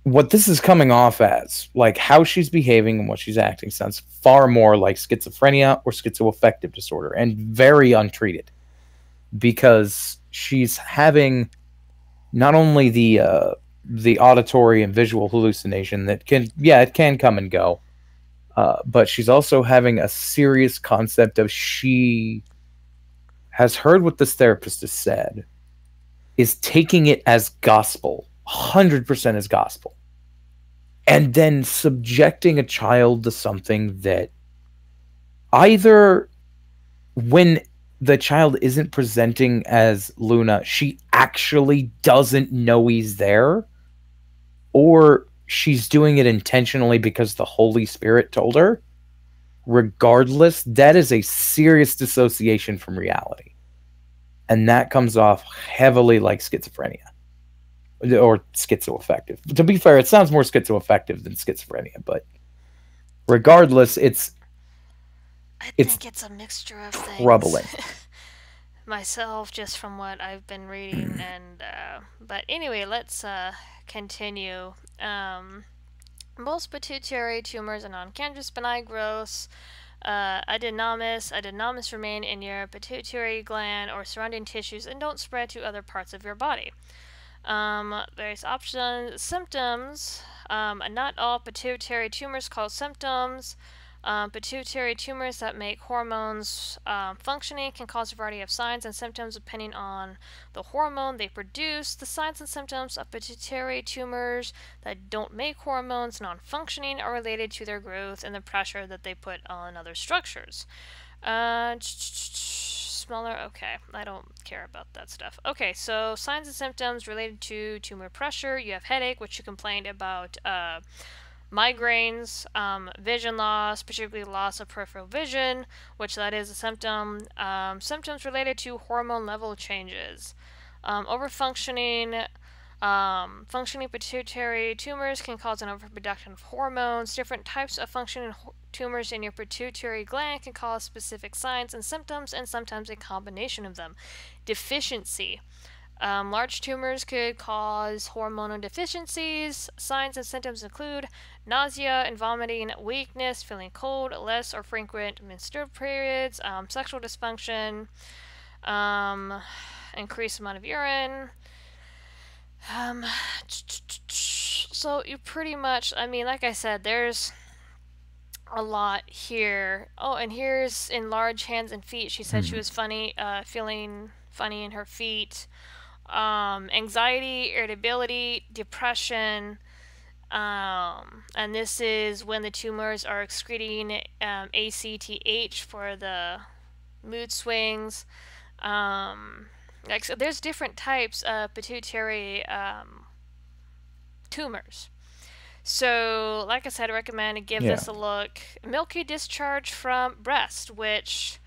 what this is coming off as, like how she's behaving and what she's acting, sounds far more like schizophrenia or schizoaffective disorder, and very untreated. Because she's having not only the auditory and visual hallucination that it can come and go, but she's also having a serious concept of, she has heard what this therapist has said, is taking it as gospel, 100% as gospel, and then subjecting a child to something that either, when the child isn't presenting as Luna, she actually doesn't know he's there, or she's doing it intentionally because the Holy Spirit told her. Regardless, that is a serious dissociation from reality. And that comes off heavily like schizophrenia. Or schizoaffective. To be fair, it sounds more schizoaffective than schizophrenia, but regardless, it's I It's think it's a mixture of things. troubling. Myself, just from what I've been reading, and but anyway, let's continue. Most pituitary tumors are non-cancerous benign growths. Adenomas remain in your pituitary gland or surrounding tissues and don't spread to other parts of your body. Various options, symptoms. Not all pituitary tumors cause symptoms. Pituitary tumors that make hormones functioning can cause a variety of signs and symptoms depending on the hormone they produce. The signs and symptoms of pituitary tumors that don't make hormones non-functioning are related to their growth and the pressure that they put on other structures. Smaller, okay, I don't care about that stuff. Okay, so signs and symptoms related to tumor pressure. You have headache, which you complained about. Migraines, vision loss, particularly loss of peripheral vision, which that is a symptom. Symptoms related to hormone level changes. Overfunctioning. Functioning pituitary tumors can cause an overproduction of hormones. Different types of functioning tumors in your pituitary gland can cause specific signs and symptoms, and sometimes a combination of them. Deficiency. Large tumors could cause hormonal deficiencies. Signs and symptoms include nausea and vomiting, weakness, feeling cold, less or frequent menstrual periods, sexual dysfunction, increased amount of urine. So you pretty much, I mean, like I said, there's a lot here. Oh, and here's enlarged hands and feet. She said she was feeling funny in her feet. Anxiety, irritability, depression, and this is when the tumors are excreting ACTH for the mood swings. So there's different types of pituitary tumors. So, like I said, I recommend to give this a look. Milky discharge from breast, which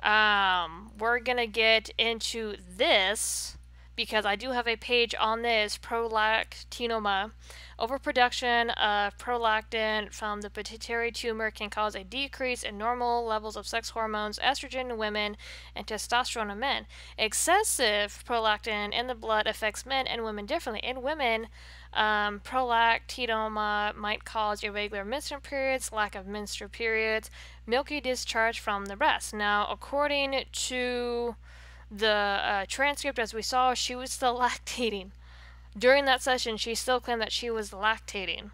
we're going to get into this because I do have a page on this, Prolactinoma. Overproduction of prolactin from the pituitary tumor can cause a decrease in normal levels of sex hormones, estrogen in women, and testosterone in men. Excessive prolactin in the blood affects men and women differently. In women, prolactinoma might cause irregular menstrual periods, lack of menstrual periods, milky discharge from the breast. Now, according to the transcript, as we saw, she was still lactating. During that session, she still claimed that she was lactating.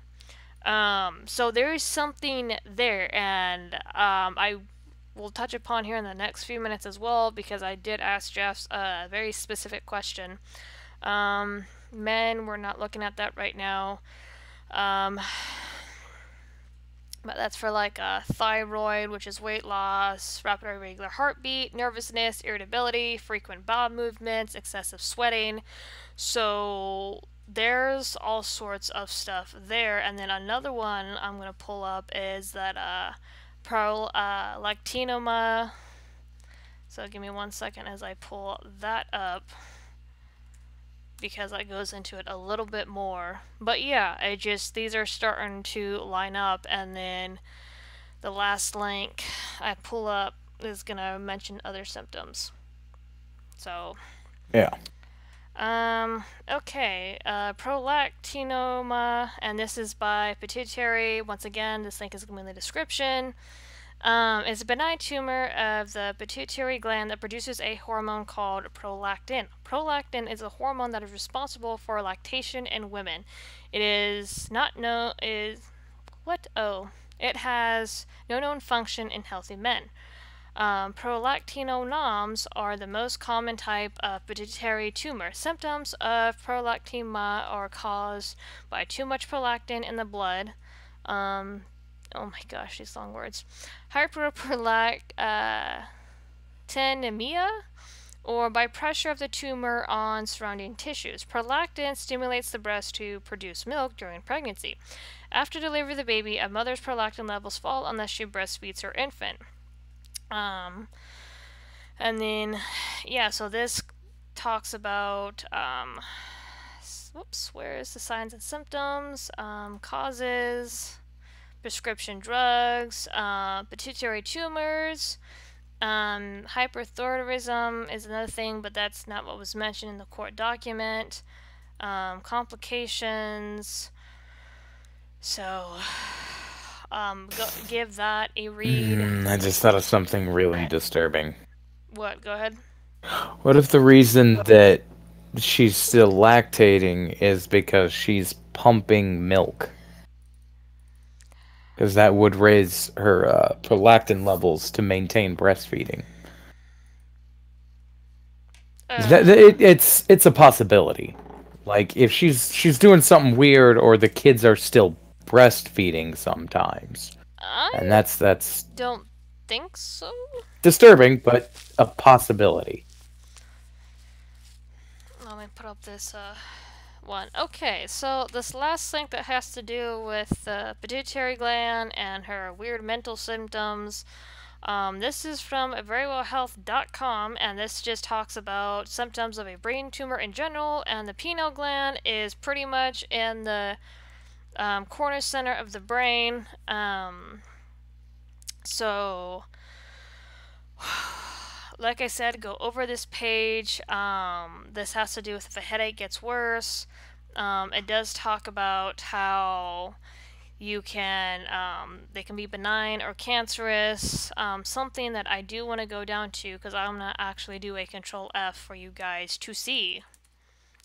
So there is something there, and I will touch upon here in the next few minutes as well, because I did ask Jeff a very specific question. Men, we're not looking at that right now. But that's for like thyroid, which is weight loss, rapid or irregular heartbeat, nervousness, irritability, frequent bowel movements, excessive sweating. So there's all sorts of stuff there. And then another one I'm going to pull up is that Prolactinoma. So give me 1 second as I pull that up, because that goes into it a little bit more. But yeah, these are starting to line up, and then the last link I pull up is gonna mention other symptoms. So yeah. Okay, Prolactinoma, and this is by pituitary. Once again, this link is going to be in the description. It's a benign tumor of the pituitary gland that produces a hormone called prolactin. Prolactin is a hormone that is responsible for lactation in women. It is not known It has no known function in healthy men. Prolactinomas are the most common type of pituitary tumor. Symptoms of prolactinoma are caused by too much prolactin in the blood. Oh my gosh, these long words. Hyperprolactinemia, or by pressure of the tumor on surrounding tissues. Prolactin stimulates the breast to produce milk during pregnancy. After delivery of the baby, a mother's prolactin levels fall unless she breastfeeds her infant. And then, yeah, so this talks about, where is the signs and symptoms, causes, prescription drugs, pituitary tumors, hyperthyroidism is another thing, but that's not what was mentioned in the court document. Complications. So, give that a read. I just thought of something really disturbing. What? Go ahead. What if the reason that she's still lactating is because she's pumping milk? Because that would raise her prolactin levels to maintain breastfeeding. It's a possibility. Like if she's doing something weird, or the kids are still breastfeeding sometimes, and that's don't think so. Disturbing, but a possibility. Let me put up this one. Okay, so this last link that has to do with the pituitary gland and her weird mental symptoms. This is from verywellhealth.com, and this just talks about symptoms of a brain tumor in general, and the pineal gland is pretty much in the corner center of the brain. So, like I said, go over this page. This has to do with if a headache gets worse. It does talk about how you can, they can be benign or cancerous. Something that I do want to go down to, because I'm going to actually do a Control F for you guys to see.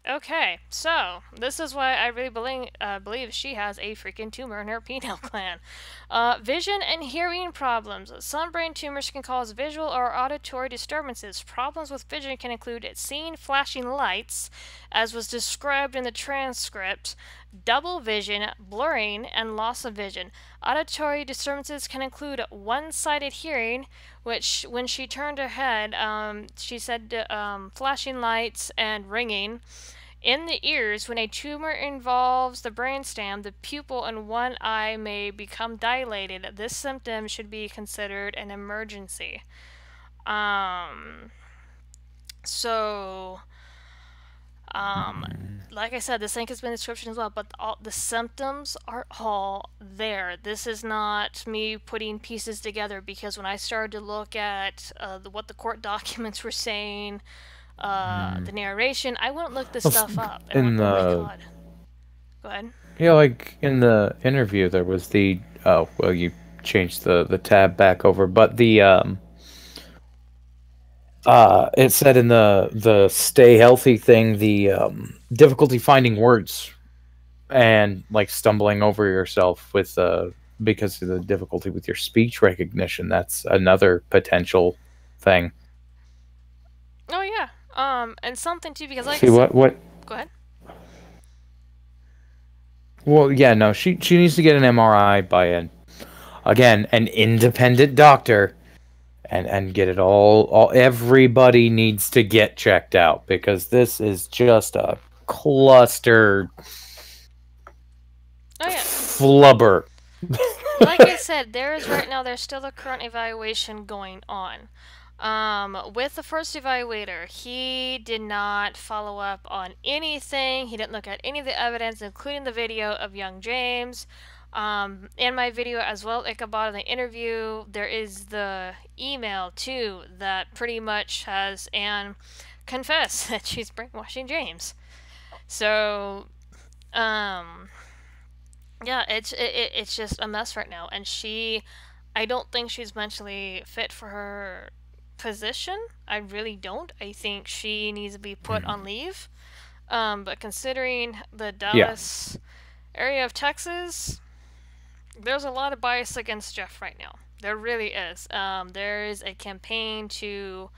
Okay, so this is why I really believe she has a freaking tumor in her pineal gland. Vision and hearing problems. Some brain tumors can cause visual or auditory disturbances. Problems with vision can include seeing flashing lights, as was described in the transcript, double vision, blurring, and loss of vision. Auditory disturbances can include one-sided hearing, which, when she turned her head, she said flashing lights and ringing. In the ears, when a tumor involves the brainstem, the pupil in one eye may become dilated. This symptom should be considered an emergency. Like I said, this link has been in the description as well, but all the symptoms are all there. This is not me putting pieces together, because when I started to look at what the court documents were saying, the narration, I wouldn't look this stuff up. And oh my god. Go ahead. Yeah, like in the interview, there was the you changed the tab back over, but the it said in the stay healthy thing, the difficulty finding words and like stumbling over yourself with because of the difficulty with your speech recognition. That's another potential thing. Oh yeah. And something too, because like see what go ahead. Well, yeah, no, she needs to get an MRI by an independent doctor, and get it all. Everybody needs to get checked out, because this is just a cluster. Oh yeah. Flubber. Like I said, there's still a current evaluation going on. With the first evaluator, he did not follow up on anything. He didn't look at any of the evidence, including the video of young James. In my video as well, Ichabod, in the interview, there is the email too that pretty much has Anne confess that she's brainwashing James. So, yeah, it's just a mess right now, and I don't think she's mentally fit for her position. I really don't. I think she needs to be put on leave. But considering the Dallas area of Texas, there's a lot of bias against Jeff right now. There really is. There is a campaign to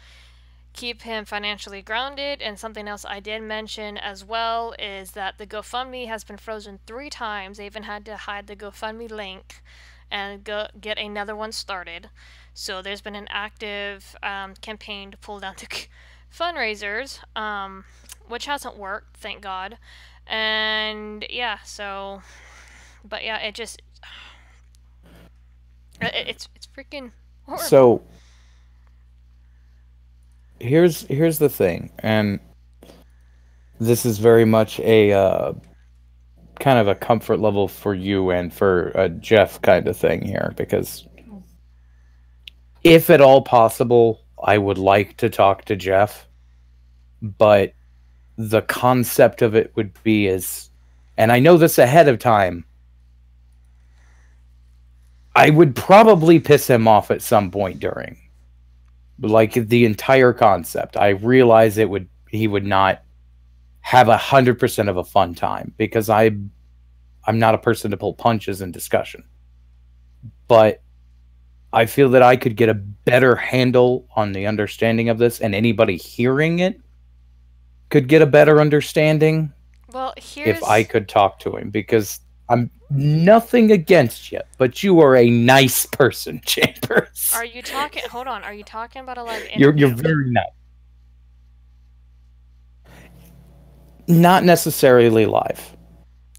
keep him financially grounded, and something else I did mention as well is that the GoFundMe has been frozen 3 times. They even had to hide the GoFundMe link and get another one started. So there's been an active campaign to pull down the fundraisers, which hasn't worked, thank God. And yeah, so, but yeah, it's freaking horrible. So here's the thing, and this is very much a kind of a comfort level for you and for a Jeff kind of thing here, because if at all possible, I would like to talk to Jeff, but the concept of it would be and I know this ahead of time, I would probably piss him off at some point during. Like, the entire concept. I realize he would not have 100% of a fun time, because I'm not a person to pull punches in discussion. But I feel that I could get a better handle on the understanding of this, and anybody hearing it could get a better understanding if I could talk to him, because I'm nothing against you, but you are a nice person, Chambers. Are you talking... Hold on. Are you talking about a live interview? You're very nice. Not necessarily live.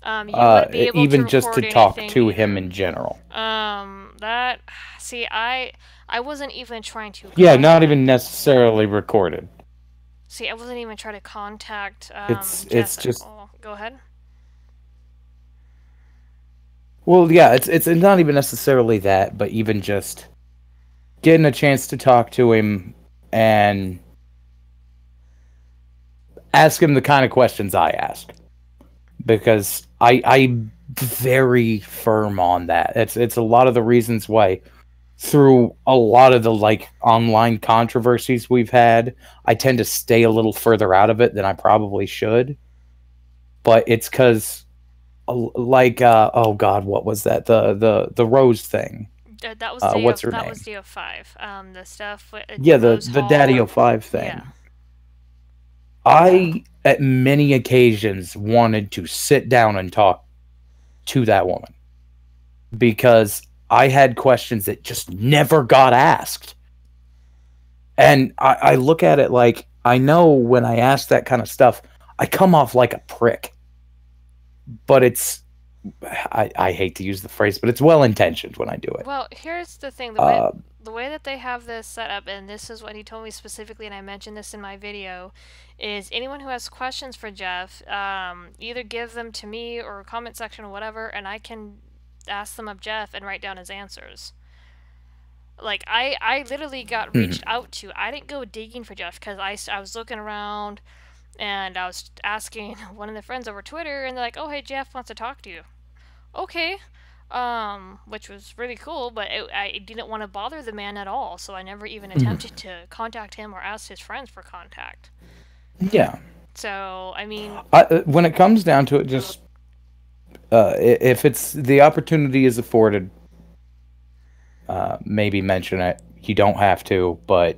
You wouldn't be able even to just to talk to him in general. See, I wasn't even trying to... Yeah, not even necessarily recorded. See, I wasn't even trying to contact it's Jeff just... Go ahead. Well, yeah, it's not even necessarily that, but even just getting a chance to talk to him and ask him the kind of questions I ask. Because I'm very firm on that. It's a lot of the reasons why, through a lot of the online controversies we've had, I tend to stay a little further out of it than I probably should. But it's because, oh god, what was that? The Rose thing. That was what's her name? That was DO5. The stuff. Yeah, the Daddy 05 thing. Yeah. I, at many occasions, wanted to sit down and talk to that woman, because I had questions that just never got asked. And I look at it like, I know when I ask that kind of stuff, I come off like a prick. But I hate to use the phrase, but it's well-intentioned when I do it. Well, here's the thing. The way that they have this set up, and this is what he told me specifically, and I mentioned this in my video, is anyone who has questions for Jeff, either give them to me or comment section or whatever, and I can ask them of Jeff and write down his answers. Like, I literally got reached out to. I didn't go digging for Jeff, because I was looking around, and I was asking one of the friends over Twitter, and they're like, oh, hey, Jeff wants to talk to you. Okay. Which was really cool, but I didn't want to bother the man at all, so I never even attempted to contact him or ask his friends for contact. Yeah. So, I mean... when it comes down to it, just... if it's the opportunity is afforded, maybe mention it. You don't have to, but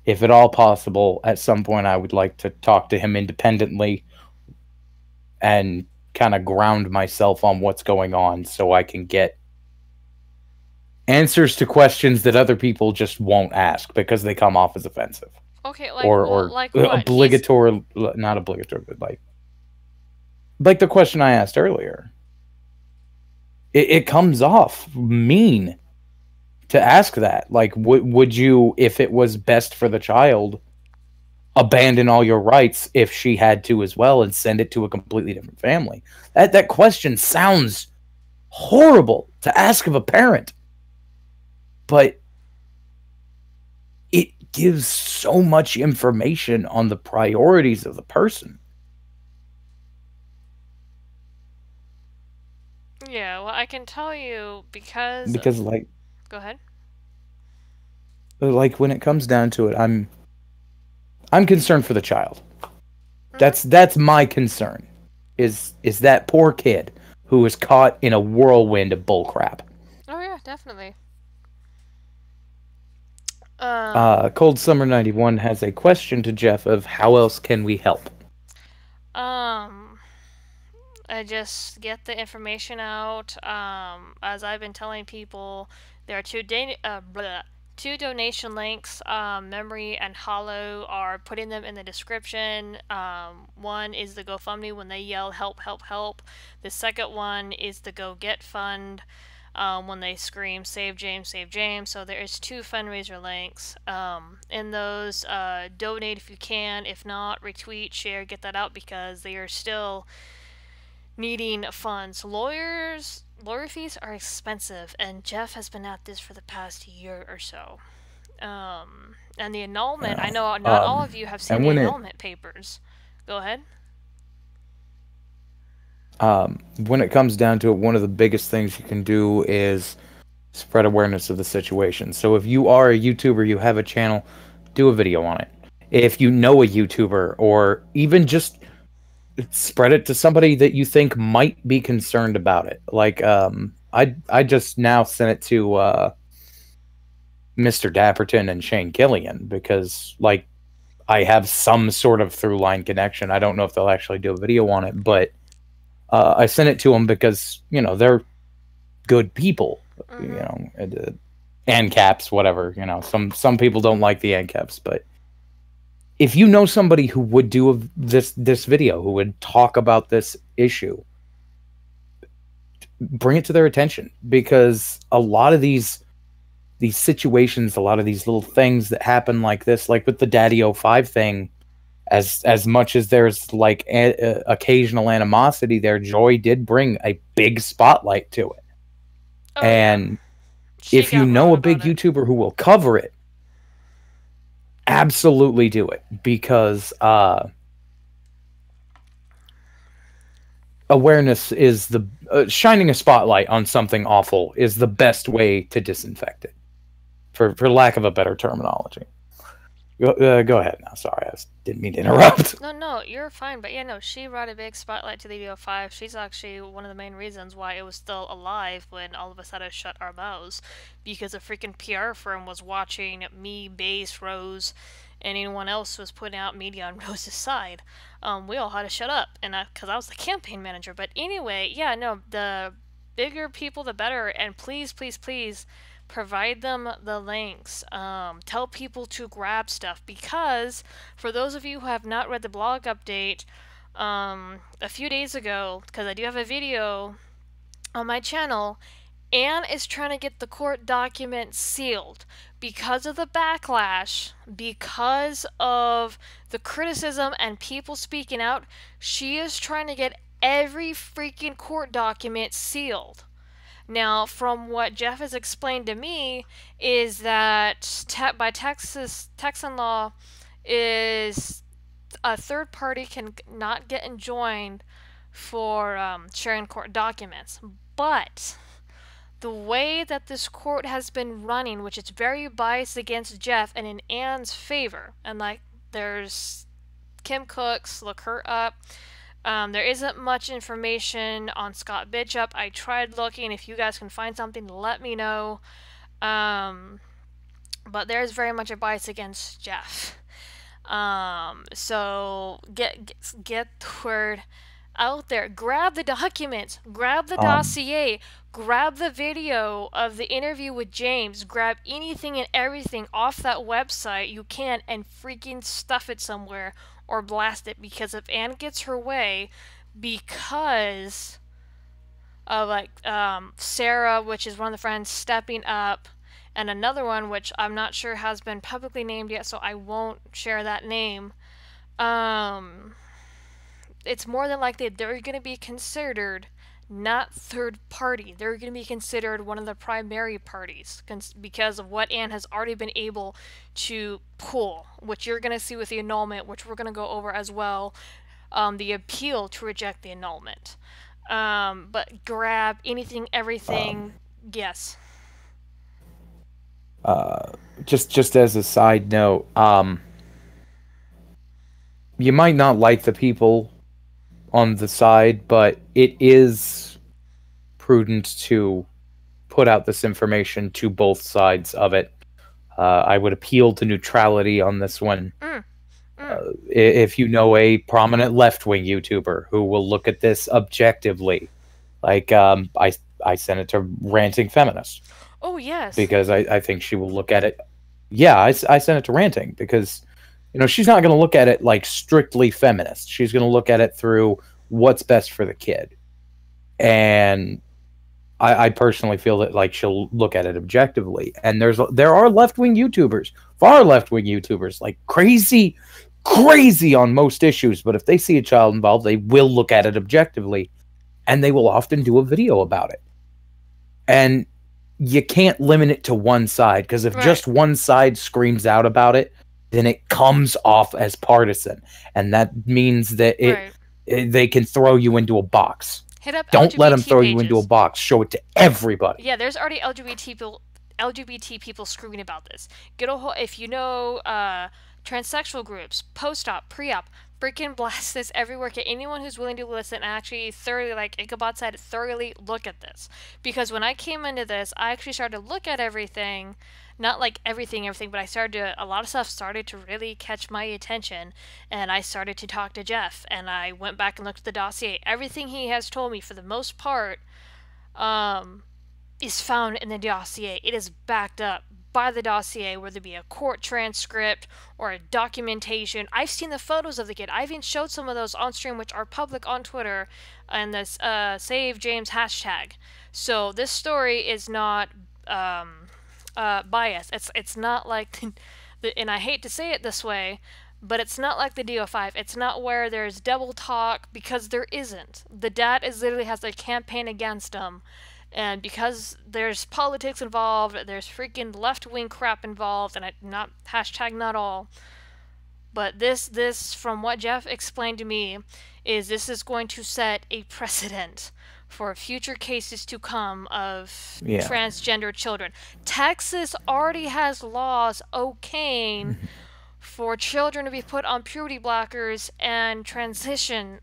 if at all possible, at some point I would like to talk to him independently and kind of ground myself on what's going on, so I can get answers to questions that other people just won't ask because they come off as offensive. Okay, like what? Obligatory, not obligatory, but like the question I asked earlier. It comes off mean to ask that. Like, would you, if it was best for the child, abandon all your rights if she had to as well and send it to a completely different family? That question sounds horrible to ask of a parent, but it gives so much information on the priorities of the person. Yeah, well, I can tell you because like... Go ahead. Like, when it comes down to it, I'm concerned for the child. That's my concern. Is that poor kid who is caught in a whirlwind of bullcrap. Oh yeah, definitely. Cold Summer 91 has a question to Jeff of how else can we help? I just get the information out. As I've been telling people, there are two donation links. Memory and Hollow are putting them in the description. One is the GoFundMe when they yell help, help, help. The second one is the GoGetFund when they scream save James, save James. So there is two fundraiser links. In those, donate if you can. If not, retweet, share, get that out, because they are still needing funds. Lawyer fees are expensive, and Jeff has been at this for the past year or so. And the annulment, I know not all of you have seen the annulment papers. Go ahead. When it comes down to it, one of the biggest things you can do is spread awareness of the situation. So if you are a YouTuber, you have a channel, do a video on it. If you know a YouTuber, or even just spread it to somebody that you think might be concerned about it. Like, I just now sent it to Mr. Dapperton and Shane Gillian, because, like, I have some sort of through line connection. I don't know if they'll actually do a video on it, but I sent it to them because, you know, they're good people. You know, ANCAPs, whatever. You know, some people don't like the ANCAPs, but if you know somebody who would do this video, who would talk about this issue, bring it to their attention, because a lot of these situations, a lot of these little things that happen like this, like with the Daddy 05 thing, as much as there's like occasional animosity there, Joy did bring a big spotlight to it. Oh, and yeah. If you know a big YouTuber who will cover it, absolutely do it, because awareness is the shining a spotlight on something awful is the best way to disinfect it, for lack of a better terminology. Go ahead now. Sorry, I didn't mean to interrupt. No, you're fine. But yeah, no, she brought a big spotlight to the DO5. She's actually one of the main reasons why it was still alive when all of us had to shut our mouths, because a freaking PR firm was watching me, Base, Rose, and anyone else was putting out media on Rose's side. We all had to shut up, and because I was the campaign manager. But anyway, yeah, no, the bigger people, the better. And please, please, please, provide them the links. Tell people to grab stuff, because for those of you who have not read the blog update, a few days ago, because I do have a video on my channel, Anne is trying to get the court documents sealed because of the backlash, because of the criticism and people speaking out. She is trying to get every freaking court document sealed. Now, from what Jeff has explained to me, is that by Texan law, is a third party can not get enjoined for sharing court documents. But the way that this court has been running, which is very biased against Jeff and in Anne's favor, and like there's Kim Cooks, look her up. There isn't much information on Scott Bishop. I tried looking. If you guys can find something, let me know. But there's very much a bias against Jeff. So get the word out there. Grab the documents. Grab the dossier. Grab the video of the interview with James. Grab anything and everything off that website you can and freaking stuff it somewhere. Or blast it, because if Anne gets her way, because of like Sarah, which is one of the friends, stepping up, and another one which I'm not sure has been publicly named yet, so I won't share that name. It's more than likely they're going to be considered not third party. They're going to be considered one of the primary parties because of what Anne has already been able to pull, which you're going to see with the annulment, which we're going to go over as well, the appeal to reject the annulment. But grab anything, everything, yes. Just as a side note, you might not like the people on the side, but it is prudent to put out this information to both sides of it. I would appeal to neutrality on this one. If you know a prominent left-wing YouTuber who will look at this objectively, like I sent it to Ranting Feminist. Oh, yes. Because I think she will look at it. Yeah, I sent it to Ranting because, you know, she's not going to look at it like strictly feminist. She's going to look at it through what's best for the kid. And I personally feel that like she'll look at it objectively. And there are left-wing YouTubers, far left-wing YouTubers, like crazy on most issues. But if they see a child involved, they will look at it objectively. and they will often do a video about it. And you can't limit it to one side, because if just one side screams out about it, then it comes off as partisan, and that means that they can throw you into a box. Hit up Don't LGBT let them throw pages. you into a box. Show it to everybody. Yeah, there's already LGBT people screaming about this. Get a whole, if you know transsexual groups, post-op, pre-op, freaking blast this everywhere. Get anyone who's willing to listen and actually thoroughly, like Ichabod said, thoroughly look at this. Because when I came into this, I actually started to look at everything, not like everything, but I started to, a lot of stuff started to really catch my attention, and I started to talk to Jeff, and I went back and looked at the dossier. Everything he has told me, for the most part, is found in the dossier. It is backed up by the dossier, whether it be a court transcript or a documentation. I've seen the photos of the kid. I've even showed some of those on stream, which are public on Twitter and this Save James hashtag. So this story is not biased. It's not like and I hate to say it this way, but it's not like the DO5. It's not where there's double talk, because there isn't. The dad literally has a campaign against him. And because there's politics involved, there's freaking left-wing crap involved, and not all. But this, from what Jeff explained to me, this is going to set a precedent for future cases to come of transgender children. Texas already has laws okaying for children to be put on puberty blockers and transition.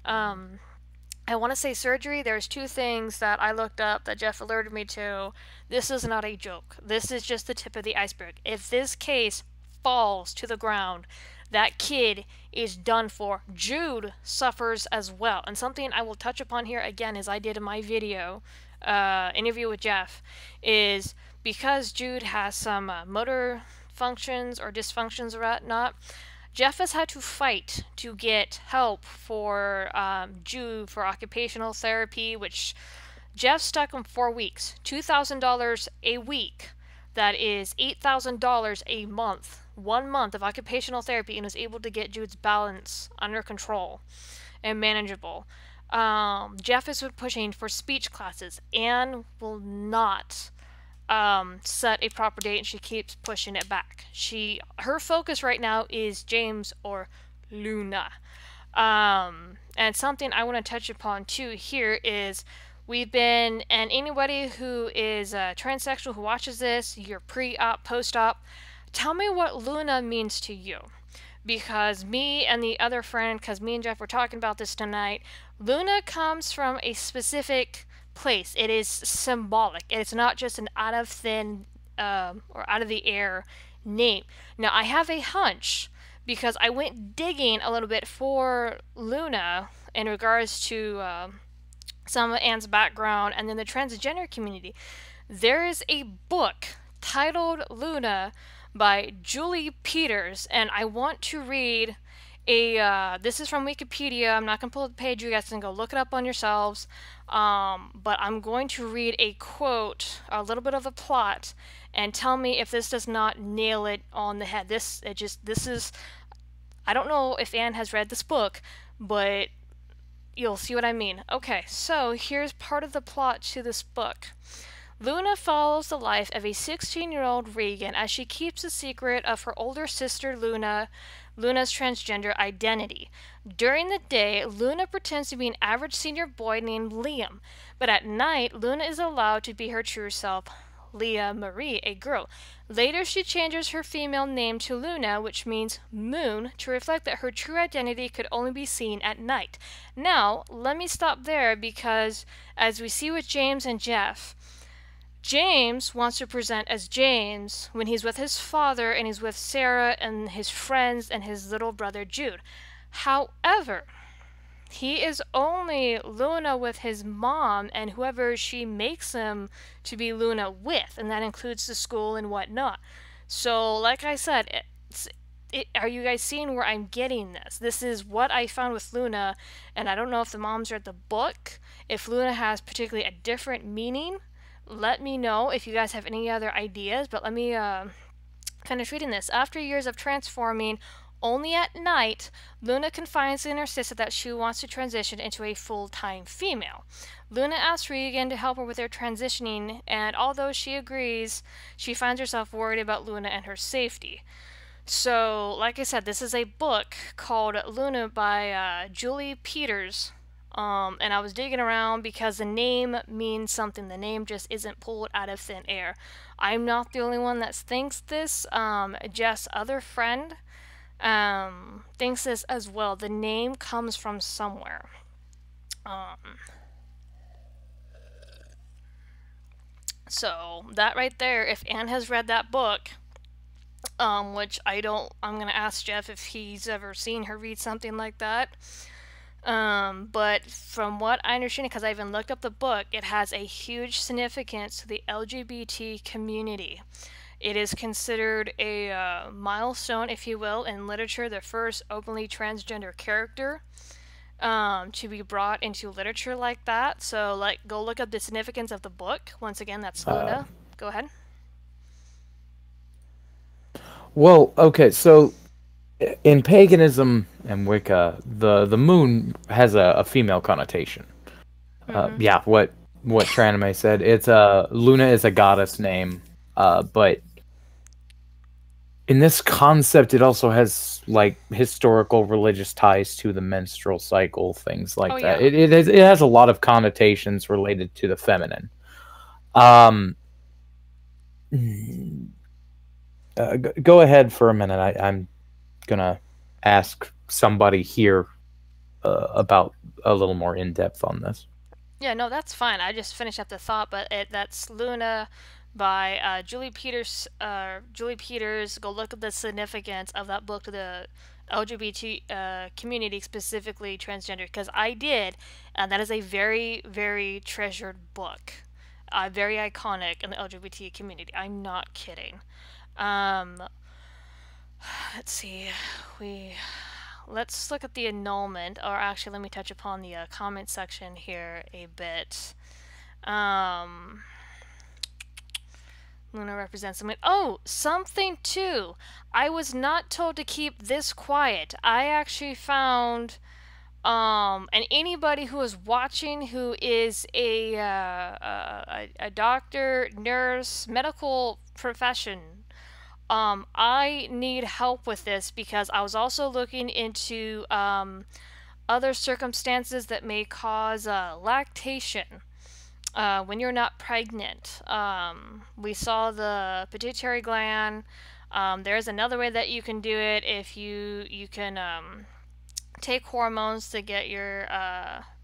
I want to say surgery. There's two things that I looked up that Jeff alerted me to. This is not a joke. This is just the tip of the iceberg. If this case falls to the ground, that kid is done for. Jude suffers as well. And something I will touch upon here again, as I did in my video interview with Jeff, is because Jude has some motor functions or dysfunctions or whatnot, Jeff has had to fight to get help for Jude for occupational therapy, which Jeff stuck him 4 weeks, $2,000 a week. That is $8,000 a month, 1 month of occupational therapy, and was able to get Jude's balance under control and manageable. Jeff has been pushing for speech classes. Anne will not set a proper date, and she keeps pushing it back. Her focus right now is James or Luna. And something I want to touch upon too here is and anybody who is transsexual who watches this, you're pre-op, post-op, tell me what Luna means to you. Because me and the other friend, because me and Jeff were talking about this tonight, Luna comes from a specific place. It is symbolic. It's not just an out of thin or out of the air name. Now I have a hunch, because I went digging a little bit for Luna in regards to some of Anne's background and then the transgender community. There is a book titled Luna by Julie Peters, and I want to read this is from Wikipedia. I'm not going to pull up the page. You guys can go look it up on yourselves. But I'm going to read a quote, a little bit of a plot, and tell me if this does not nail it on the head. This is, I don't know if Anne has read this book, but you'll see what I mean. Okay, so here's part of the plot to this book. Luna follows the life of a 16-year-old Regan as she keeps a secret of her older sister Luna's transgender identity. During the day, Luna pretends to be an average senior boy named Liam, but at night, Luna is allowed to be her true self, Leah Marie, a girl. Later, she changes her female name to Luna, which means moon, to reflect that her true identity could only be seen at night. Now, let me stop there, because as we see with James and Jeff, James wants to present as James when he's with his father and he's with Sarah and his friends and his little brother Jude. However, he is only Luna with his mom and whoever she makes him to be Luna with, and that includes the school and whatnot. So, like I said, are you guys seeing where I'm getting this? This is what I found with Luna, and I don't know if the moms read the book, if Luna has particularly a different meaning. Let me know if you guys have any other ideas, but let me finish reading this. After years of transforming, only at night, Luna confides in her sister that she wants to transition into a full-time female. Luna asks Regan to help her with their transitioning, and although she agrees, she finds herself worried about Luna and her safety. So, like I said, this is a book called Luna by Julie Peters. And I was digging around because the name means something. The name just isn't pulled out of thin air. I'm not the only one that thinks this. Jess' other friend thinks this as well. The name comes from somewhere. So that right there, if Anne has read that book, which I don't, I'm gonna ask Jeff if he's ever seen her read something like that. But from what I understand, because I even looked up the book, it has a huge significance to the LGBT community. It is considered a milestone, if you will, in literature, the first openly transgender character to be brought into literature like that. So, like, go look up the significance of the book. Once again, that's Luna. Go ahead. Well, okay, so in paganism and Wicca, the moon has a female connotation. Yeah, what Traname said. It's Luna is a goddess name, but in this concept, it also has like historical religious ties to the menstrual cycle, things like that. Yeah. It has a lot of connotations related to the feminine. Go ahead for a minute. I'm gonna ask somebody here about a little more in depth on this. Yeah, no, that's fine. I just finished up the thought, but that's Luna by Julie Peters. Julie Peters. Go look at the significance of that book to the LGBT community, specifically transgender, because I did, and that is a very, very treasured book. Very iconic in the LGBT community. I'm not kidding. Let's see. Let's look at the annulment, or actually let me touch upon the comment section here a bit. Luna represents something. Oh, something too. I was not told to keep this quiet. I actually found, and anybody who is watching who is a doctor, nurse, medical profession, I need help with this because I was also looking into other circumstances that may cause lactation when you're not pregnant. We saw the pituitary gland. There's another way that you can do it if you can take hormones to get your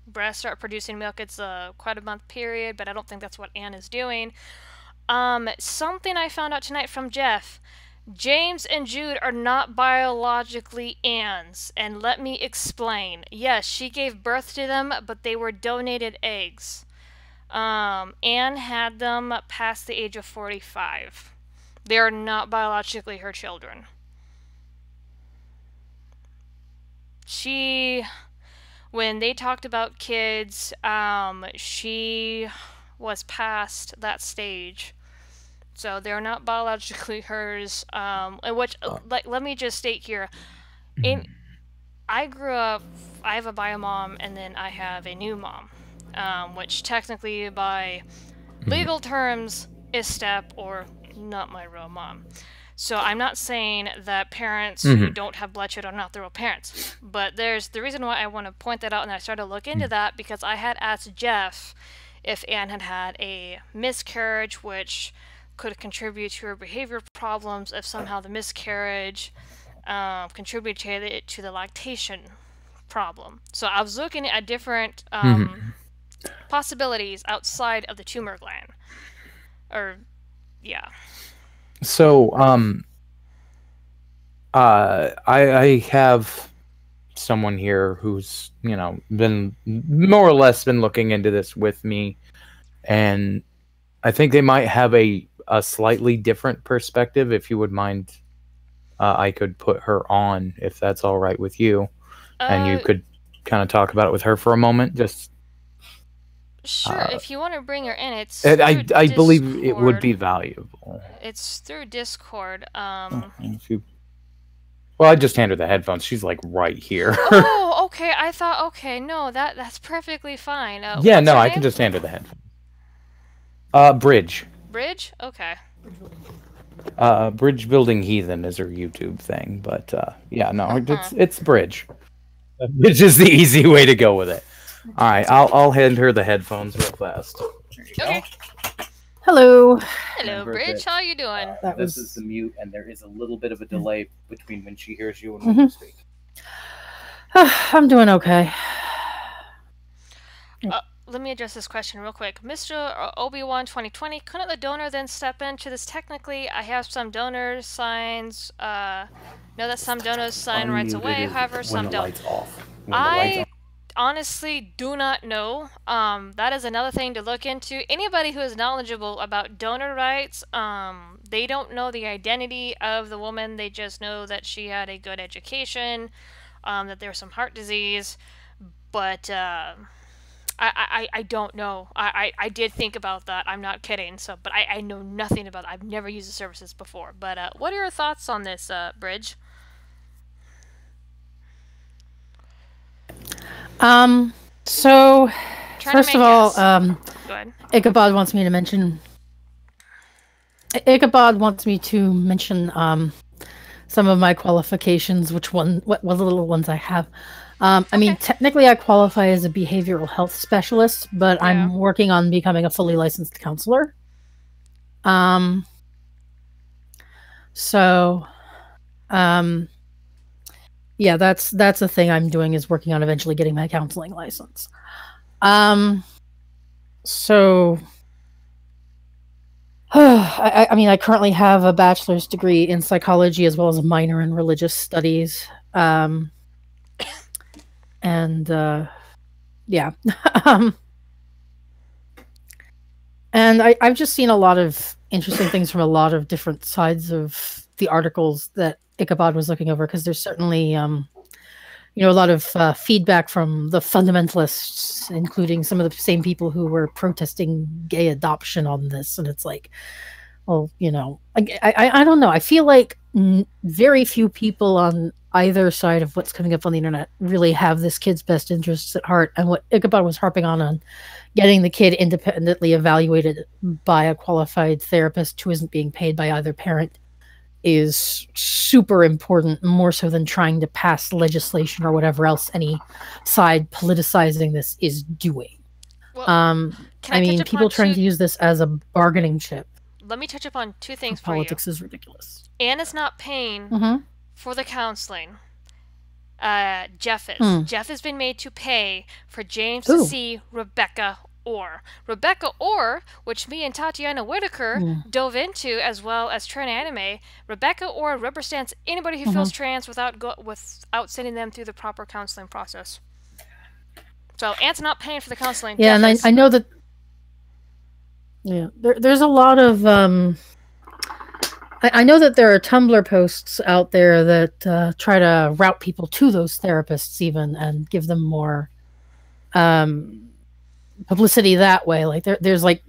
breast start producing milk. It's quite a month period, but I don't think that's what Anne is doing. Something I found out tonight from Jeff. James and Jude are not biologically Anne's, and let me explain. Yes, she gave birth to them, but they were donated eggs. Anne had them past the age of 45. They are not biologically her children. When they talked about kids, she was past that stage. So they're not biologically hers. Let me just state here. I grew up, I have a bio mom, and then I have a new mom, which technically by legal terms is step or not my real mom. So I'm not saying that parents who don't have bloodshed are not their real parents. But there's the reason why I want to point that out, and I started to look into that because I had asked Jeff if Anne had had a miscarriage, which could contribute to her behavior problems if somehow the miscarriage contributed to the lactation problem. So I was looking at different possibilities outside of the tumor gland. So I have someone here who's been more or less been looking into this with me, and I think they might have a slightly different perspective. If you would mind, I could put her on if that's all right with you, and you could kind of talk about it with her for a moment. Just sure, if you want to bring her in, it's. I believe it would be valuable. It's through Discord. Well, I just hand her the headphones. She's like right here. Oh, okay. I thought, okay, no, that's perfectly fine. Yeah, What's no, her I name? can just hand her the headphones. Bridge. Bridge? Okay. Bridge Building Heathen is her YouTube thing, but yeah, no, it's Bridge. Bridge is the easy way to go with it. All right, I'll hand her the headphones real fast. Okay. Hello. Hello, Bridge. How are you doing? This is the mute, and there is a little bit of a delay between when she hears you and when you speak. I'm doing okay. Let me address this question real quick. Mr. Obi-Wan 2020, couldn't the donor then step into this technically? I have some donors signs, know that some donors sign rights away, however, some don't. I honestly do not know. That is another thing to look into. Anybody who is knowledgeable about donor rights, they don't know the identity of the woman. They just know that she had a good education, that there was some heart disease, but I don't know. I did think about that. I'm not kidding. But I know nothing about it. I've never used the services before. But what are your thoughts on this, Bridge? So first of all, go ahead. Ichabod wants me to mention some of my qualifications, what little ones I have. I mean, technically I qualify as a behavioral health specialist, but I'm working on becoming a fully licensed counselor. Yeah, that's a thing I'm doing, is working on eventually getting my counseling license. I mean, I currently have a bachelor's degree in psychology as well as a minor in religious studies. Yeah. And I've just seen a lot of interesting things from a lot of different sides of the articles that Ichabod was looking over, because there's certainly, a lot of feedback from the fundamentalists, including some of the same people who were protesting gay adoption on this. And it's like, well, I don't know. I feel like very few people on either side of what's coming up on the internet really have this kid's best interests at heart. And what Ichabod was harping on getting the kid independently evaluated by a qualified therapist who isn't being paid by either parent is super important, more so than trying to pass legislation or whatever else any side politicizing this is doing. Well, I mean, people trying to use this as a bargaining chip. Let me touch upon two things for you. Politics is ridiculous. Anne is not paying for the counseling. Jeff is. Jeff has been made to pay for James to see Rebecca Orr. Rebecca Orr, which me and Tatiana Whitaker dove into, as well as Trans Anime. Rebecca Orr rubber stamps anybody who feels trans without sending them through the proper counseling process. So Anne's not paying for the counseling. Yeah, Jeff and I know that. Yeah, there's a lot of. I know that there are Tumblr posts out there that try to route people to those therapists, even, and give them more publicity that way. Like there's like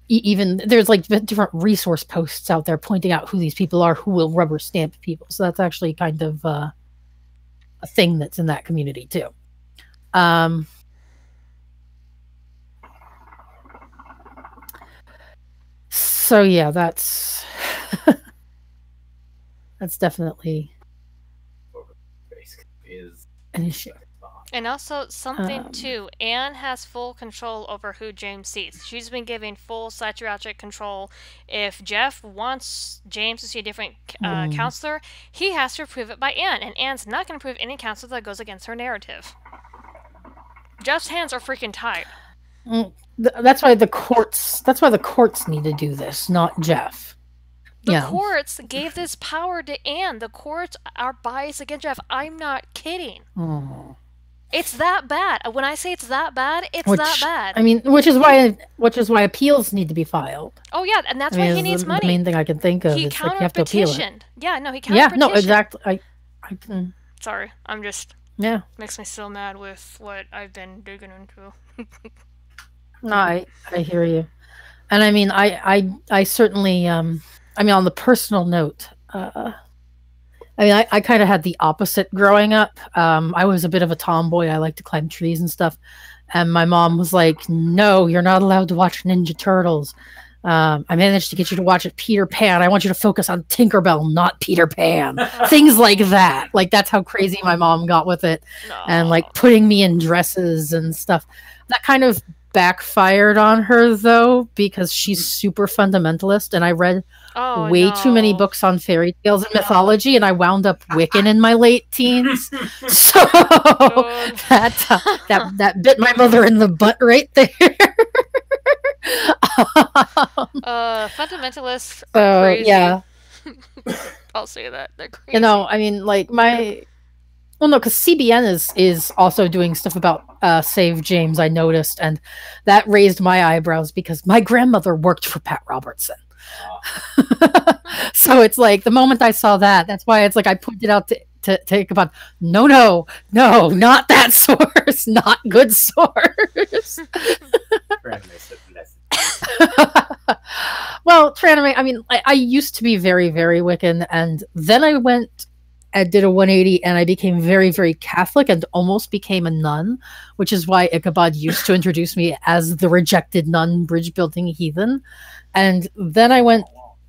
there's like different resource posts out there pointing out who these people are who will rubber stamp people. So that's actually kind of a thing that's in that community too. So yeah, that's definitely an issue. And also something too, Anne has full control over who James sees. She's been giving full psychiatric control. If Jeff wants James to see a different counselor, he has to approve it by Anne, and Anne's not going to approve any counselor that goes against her narrative. Jeff's hands are freaking tied. That's why the courts need to do this, not Jeff. The courts gave this power to Anne. The courts are biased against Jeff. I'm not kidding. It's that bad. When I say it's that bad, it's that bad. I mean, which is why appeals need to be filed. Oh yeah, and that's why he needs money. The main thing I can think of is like you have to appeal it. Yeah, no, he counter-petitioned. Yeah, no, exactly. I can. Sorry, I'm just. Makes me so mad with what I've been digging into. No, I hear you, and I mean, I certainly, I mean, on the personal note, I mean, I kind of had the opposite growing up. I was a bit of a tomboy. I like to climb trees and stuff. And my mom was like, no, you're not allowed to watch Ninja Turtles. I managed to get you to watch it, Peter Pan. I want you to focus on Tinkerbell, not Peter Pan. Things like that. Like, that's how crazy my mom got with it. No. And, like, putting me in dresses and stuff. That kind of backfired on her, though, because she's super fundamentalist. And I read way too many books on fairy tales and mythology, and I wound up Wiccan in my late teens. So that bit my mother in the butt right there. Fundamentalists are crazy. Yeah. I'll say that. They're crazy. You know, I mean, like, well, no, because CBN is also doing stuff about Save James, I noticed, and that raised my eyebrows because my grandmother worked for Pat Robertson. So it's like, the moment I saw that, that's why it's like I pointed out to Ichabod, no, not that source, not good source. Well, Tranime, I mean, I used to be very, very Wiccan, and then I went and did a 180, and I became very, very Catholic and almost became a nun, which is why Ichabod used to introduce me as the rejected nun, bridge-building heathen. And then I went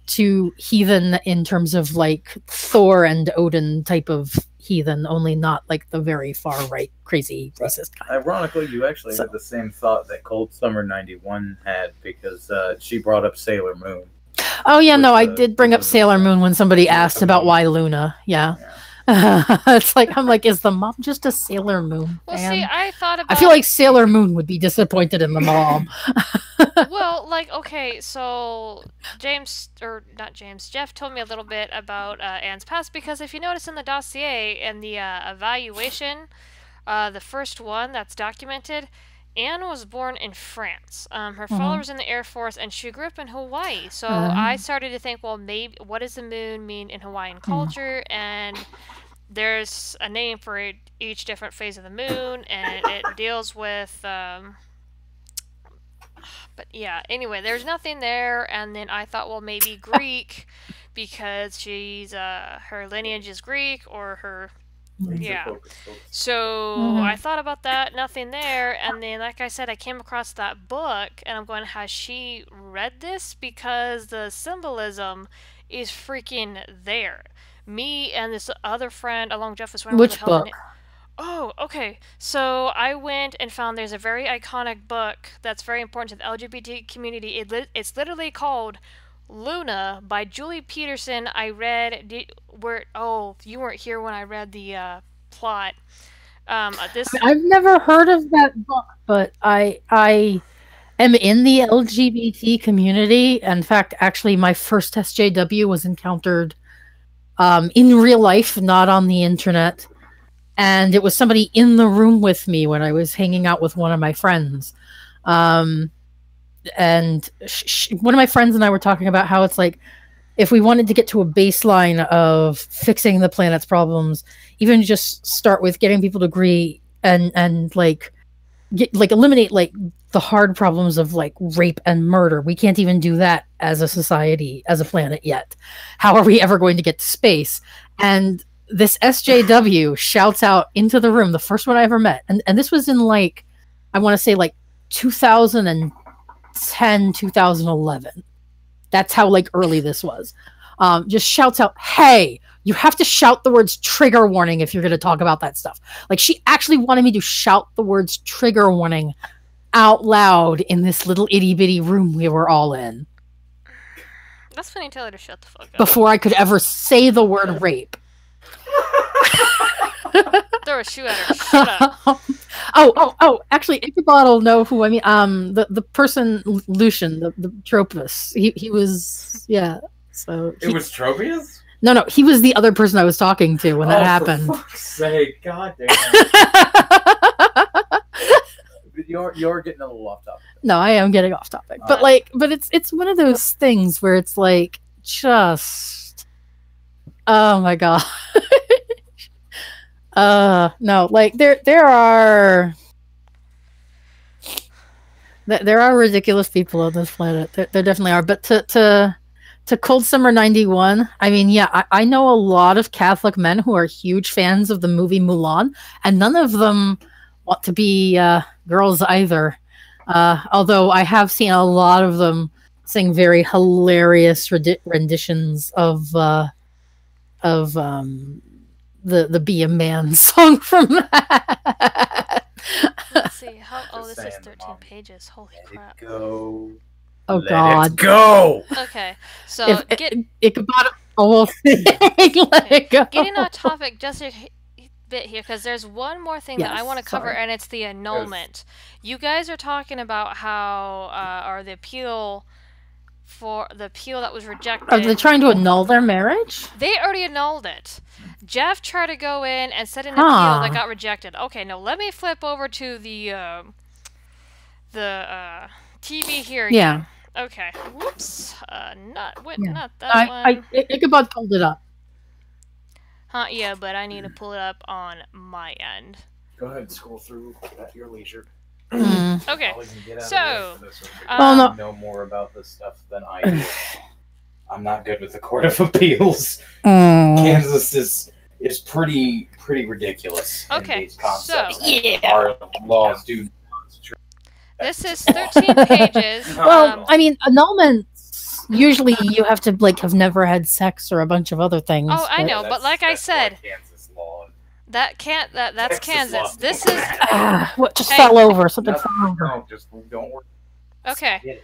to heathen in terms of, like, Thor and Odin type of heathen, only not, like, the very far-right, crazy, racist kind. Ironically, you actually had the same thought that Cold Summer 91 had, because she brought up Sailor Moon. Oh, yeah, no, I did bring up Sailor Moon when somebody asked about why Luna, yeah. It's like, I'm like, is the mom just a Sailor Moon fan? Well, see, I thought about... I feel like Sailor Moon would be disappointed in the mom. Well, like, okay, so Jeff told me a little bit about Anne's past, because if you notice in the dossier and the evaluation, the first one that's documented, Anne was born in France. Her father was in the Air Force, and she grew up in Hawaii. So I started to think, well, maybe what does the moon mean in Hawaiian culture? And there's a name for each different phase of the moon, and it deals with... But yeah, anyway, there's nothing there. And then I thought, well, maybe Greek, because she's her lineage is Greek, or her... Yeah. So I thought about that, nothing there, and then, like I said, I came across that book, and I'm going, has she read this? Because the symbolism is freaking there. Me and this other friend, along Jeff, went... Which book? Oh, okay. So I went and found there's a very iconic book that's very important to the LGBT community. It's literally called Luna by Julie Peterson. I read you weren't here when I read the plot. I've never heard of that book, but I am in the LGBT community. In fact, actually, my first SJW was encountered in real life, not on the internet, and it was somebody in the room with me when I was hanging out with one of my friends. And one of my friends and I were talking about how it's like, if we wanted to get to a baseline of fixing the planet's problems, even just start with getting people to agree and like eliminate like the hard problems of like rape and murder. We can't even do that as a society, as a planet yet. How are we ever going to get to space? And this SJW shouts out into the room, the first one I ever met. And this was in like, I want to say like 2010, 2011. That's how like early this was. Just shouts out, hey, you have to shout the words trigger warning if you're going to talk about that stuff. Like, she actually wanted me to shout the words trigger warning out loud in this little itty bitty room we were all in. That's when you tell her to shut the fuck up. Before I could ever say the word rape. Throw a shoe at her. Shut up. Oh, actually, Ichabod will know who I mean. The person, Lucian, the Tropius. He was, yeah. So it was Tropius? No, he was the other person I was talking to when that happened. For fuck's sake, goddamn. You're getting a little off topic. No, I am getting off topic. But it's one of those things where it's like, just, oh my god. No, like there are ridiculous people on this planet. There definitely are. But to to Cold Summer 91, I mean, yeah, I know a lot of Catholic men who are huge fans of the movie Mulan, and none of them want to be girls either. Although I have seen a lot of them sing very hilarious renditions of the Be a Man song from that. Let's see. This is 13 pages. Holy crap. Go. Oh, God. Let it go! Okay, so Ichabod almost let it go. Getting off topic just a bit here, because there's one more thing that I want to cover, and it's the annulment. You guys are talking about how, or the appeal that was rejected. Are they trying to annul their marriage? They already annulled it. Jeff tried to go in and set an appeal that got rejected. Okay, now let me flip over to the TV here. Yeah. Okay. Whoops. Not that one. Ichabod pulled it up. Yeah, but I need to pull it up on my end. Go ahead and scroll through at your leisure. Okay. So, no. Know more about this stuff than I do. I'm not good with the Court of Appeals. Kansas is pretty ridiculous. Okay. So our laws do. This is 13 pages. Well, I mean, annulments, usually you have to, have never had sex or a bunch of other things. Oh, I know, but like I said, that's Kansas. Law. This is... what just fell over? Something fell over. No, just don't worry. Okay.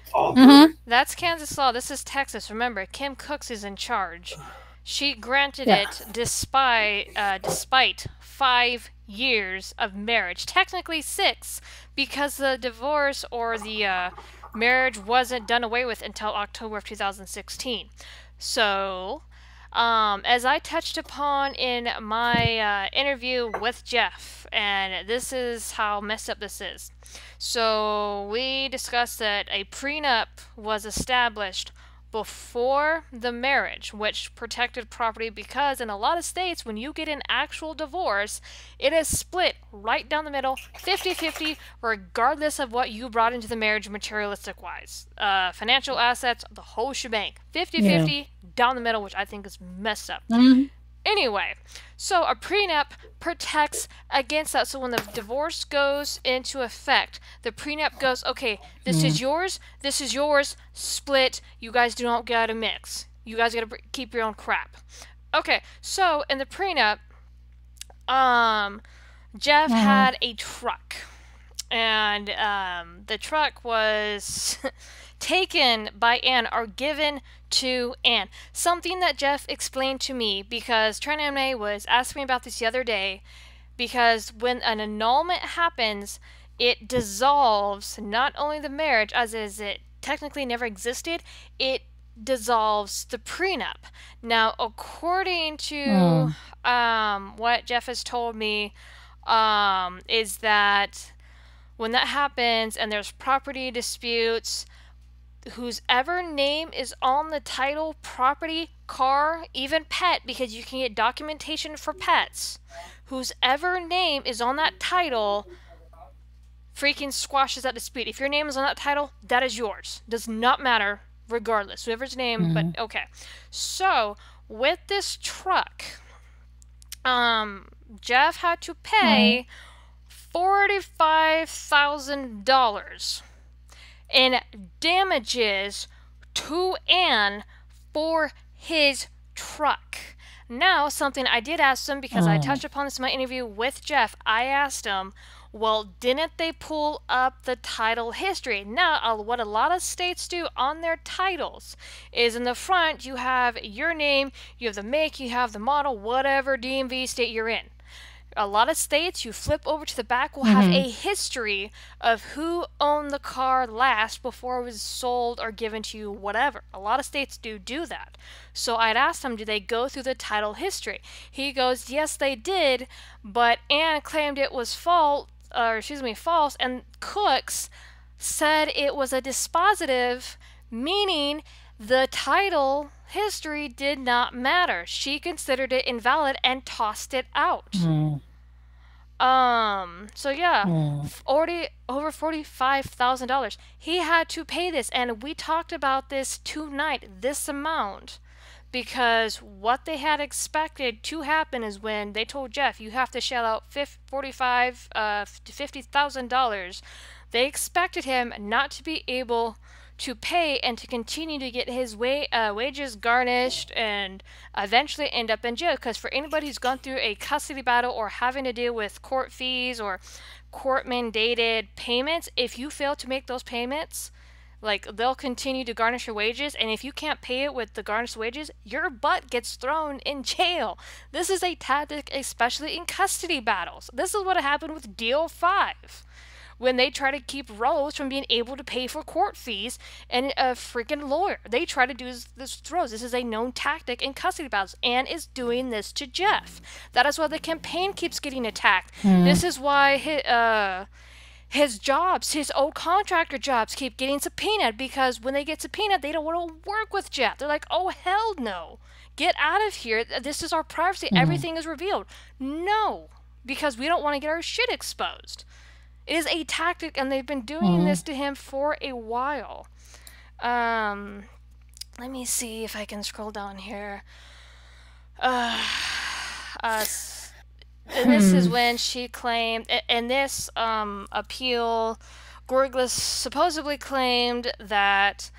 That's Kansas law. This is Texas. Remember, Kim Cooks is in charge. She granted it despite 5 years of marriage. Technically 6, because the divorce or the marriage wasn't done away with until October of 2016. So, as I touched upon in my interview with Jeff, and this is how messed up this is. So, we discussed that a prenup was established before the marriage, which protected property, because in a lot of states, when you get an actual divorce, it is split right down the middle, 50-50, regardless of what you brought into the marriage materialistic-wise. Financial assets, the whole shebang. 50-50, down the middle, which I think is messed up. Anyway, so a prenup protects against that. So when the divorce goes into effect, the prenup goes, okay, this is yours, split, you guys do not gotta mix. You guys gotta keep your own crap. Okay, so in the prenup, Jeff had a truck. And the truck was taken by Anne, or given to Anne. Something that Jeff explained to me, because Traname was asking me about this the other day, because when an annulment happens, it dissolves not only the marriage, as is it technically never existed, it dissolves the prenup. Now, according to what Jeff has told me, is that when that happens and there's property disputes, whosever name is on the title, property, car, even pet, because you can get documentation for pets, whosever name is on that title freaking squashes that dispute. If your name is on that title, that is yours. Does not matter, regardless. Whoever's name, but okay. So, with this truck, Jeff had to pay $45,000 in damages to Anne for his truck. Now, something I did ask him, because I touched upon this in my interview with Jeff, I asked him, well, didn't they pull up the title history? Now, what a lot of states do on their titles is in the front, you have your name, you have the make, you have the model, whatever DMV state you're in. A lot of states, you flip over to the back, will have a history of who owned the car last before it was sold or given to you, whatever. A lot of states do that. So I'd asked him, do they go through the title history? He goes, yes, they did, but Anne claimed it was false, and Cooks said it was a dispositive, meaning the title history did not matter. She considered it invalid and tossed it out. So yeah, already over $45,000. He had to pay this, and we talked about this tonight, this amount, because what they had expected to happen is when they told Jeff, you have to shell out to $50,000, they expected him not to be able to pay and to continue to get his wages garnished and eventually end up in jail. Because for anybody who's gone through a custody battle or having to deal with court fees or court mandated payments, if you fail to make those payments, like, they'll continue to garnish your wages, and if you can't pay it with the garnished wages, your butt gets thrown in jail. This is a tactic, especially in custody battles. This is what happened with Deal 5. When they try to keep Rose from being able to pay for court fees and a freaking lawyer. They try to do this to Rose. This is a known tactic in custody battles. Anne is doing this to Jeff. That is why the campaign keeps getting attacked. This is why his jobs, his old contractor jobs, keep getting subpoenaed, because when they get subpoenaed, they don't want to work with Jeff. They're like, oh, hell no. Get out of here. This is our privacy. Everything is revealed. No, because we don't want to get our shit exposed. It is a tactic, and they've been doing this to him for a while. Let me see if I can scroll down here. And this is when she claimed, in this appeal, Gorglis supposedly claimed that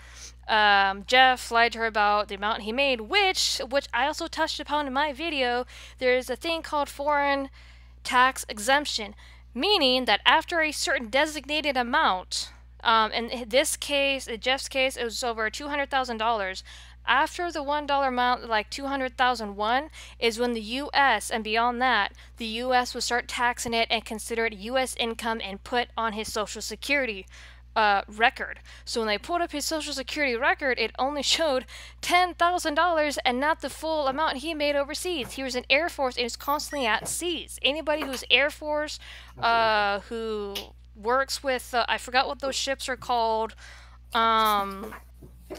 Jeff lied to her about the amount he made, which I also touched upon in my video. There's a thing called foreign tax exemption, meaning that after a certain designated amount, in this case, in Jeff's case, it was over $200,000. After the $1 amount, like 200,001, is when the U.S., and beyond that, the U.S. would start taxing it and consider it U.S. income and put on his Social Security record. So when they pulled up his Social Security record, it only showed $10,000 and not the full amount he made overseas. He was in Air Force and was constantly at seas. Anybody who's Air Force, who works with, I forgot what those ships are called,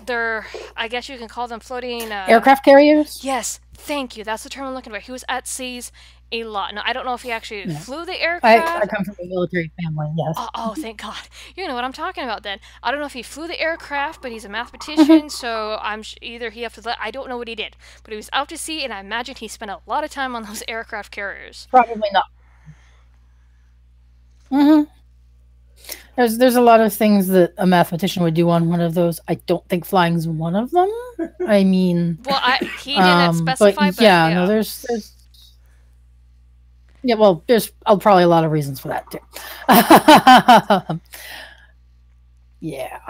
they're, I guess you can call them floating... aircraft carriers? Yes, thank you. That's the term I'm looking for. He was at seas a lot. Now, I don't know if he actually flew the aircraft. I come from a military family, yes. Oh, thank God. You know what I'm talking about then. I don't know if he flew the aircraft, but he's a mathematician, so I'm either he have to... I don't know what he did. But he was out to sea, and I imagine he spent a lot of time on those aircraft carriers. Probably not. There's a lot of things that a mathematician would do on one of those. I don't think flying's one of them. I mean... Well, he didn't specify, but yeah. No, there's... Yeah, well, there's probably a lot of reasons for that, too. Yeah.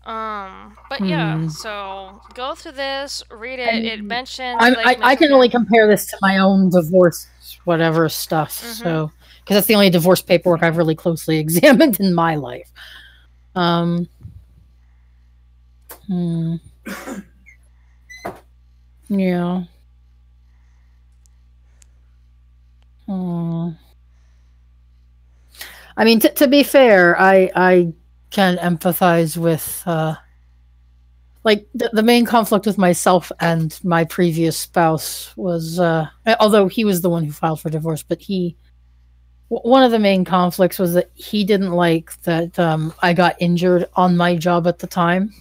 But yeah, so go through this, read it. It mentions... I can only compare this to my own divorce, whatever stuff, so... Because that's the only divorce paperwork I've really closely examined in my life. Yeah. I mean, to be fair, I can empathize with, like, the main conflict with myself and my previous spouse was, although he was the one who filed for divorce, but one of the main conflicts was that he didn't like that I got injured on my job at the time,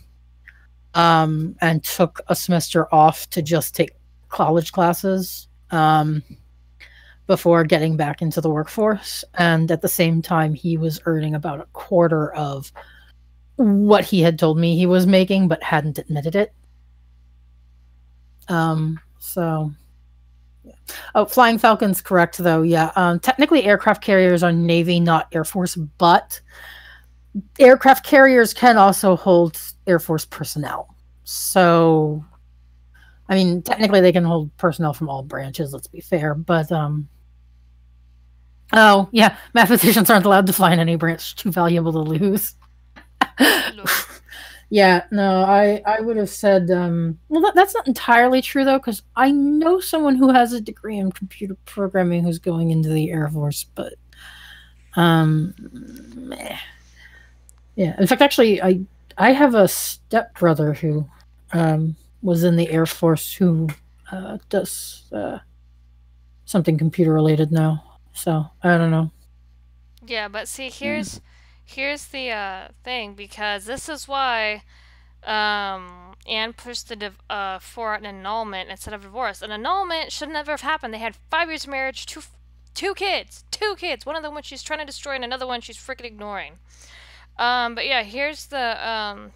and took a semester off to just take college classes before getting back into the workforce. And at the same time, he was earning about a quarter of what he had told me he was making, but hadn't admitted it. So... Oh, Flying Falcon's correct, though. Yeah. Technically, aircraft carriers are Navy, not Air Force, but aircraft carriers can also hold Air Force personnel. So, I mean, technically, they can hold personnel from all branches, let's be fair. But, oh, yeah, mathematicians aren't allowed to fly in any branch. Too valuable to lose. Yeah, no, I would have said, well, that's not entirely true, though, because I know someone who has a degree in computer programming who's going into the Air Force, but, meh. Yeah, in fact, actually, I have a stepbrother who was in the Air Force who does something computer related now. So I don't know. Yeah, but see, here's the thing, because this is why Anne pushed for an annulment instead of divorce. An annulment should never have happened. They had 5 years of marriage, two kids. One of them which she's trying to destroy, and another one she's freaking ignoring. But yeah, here's the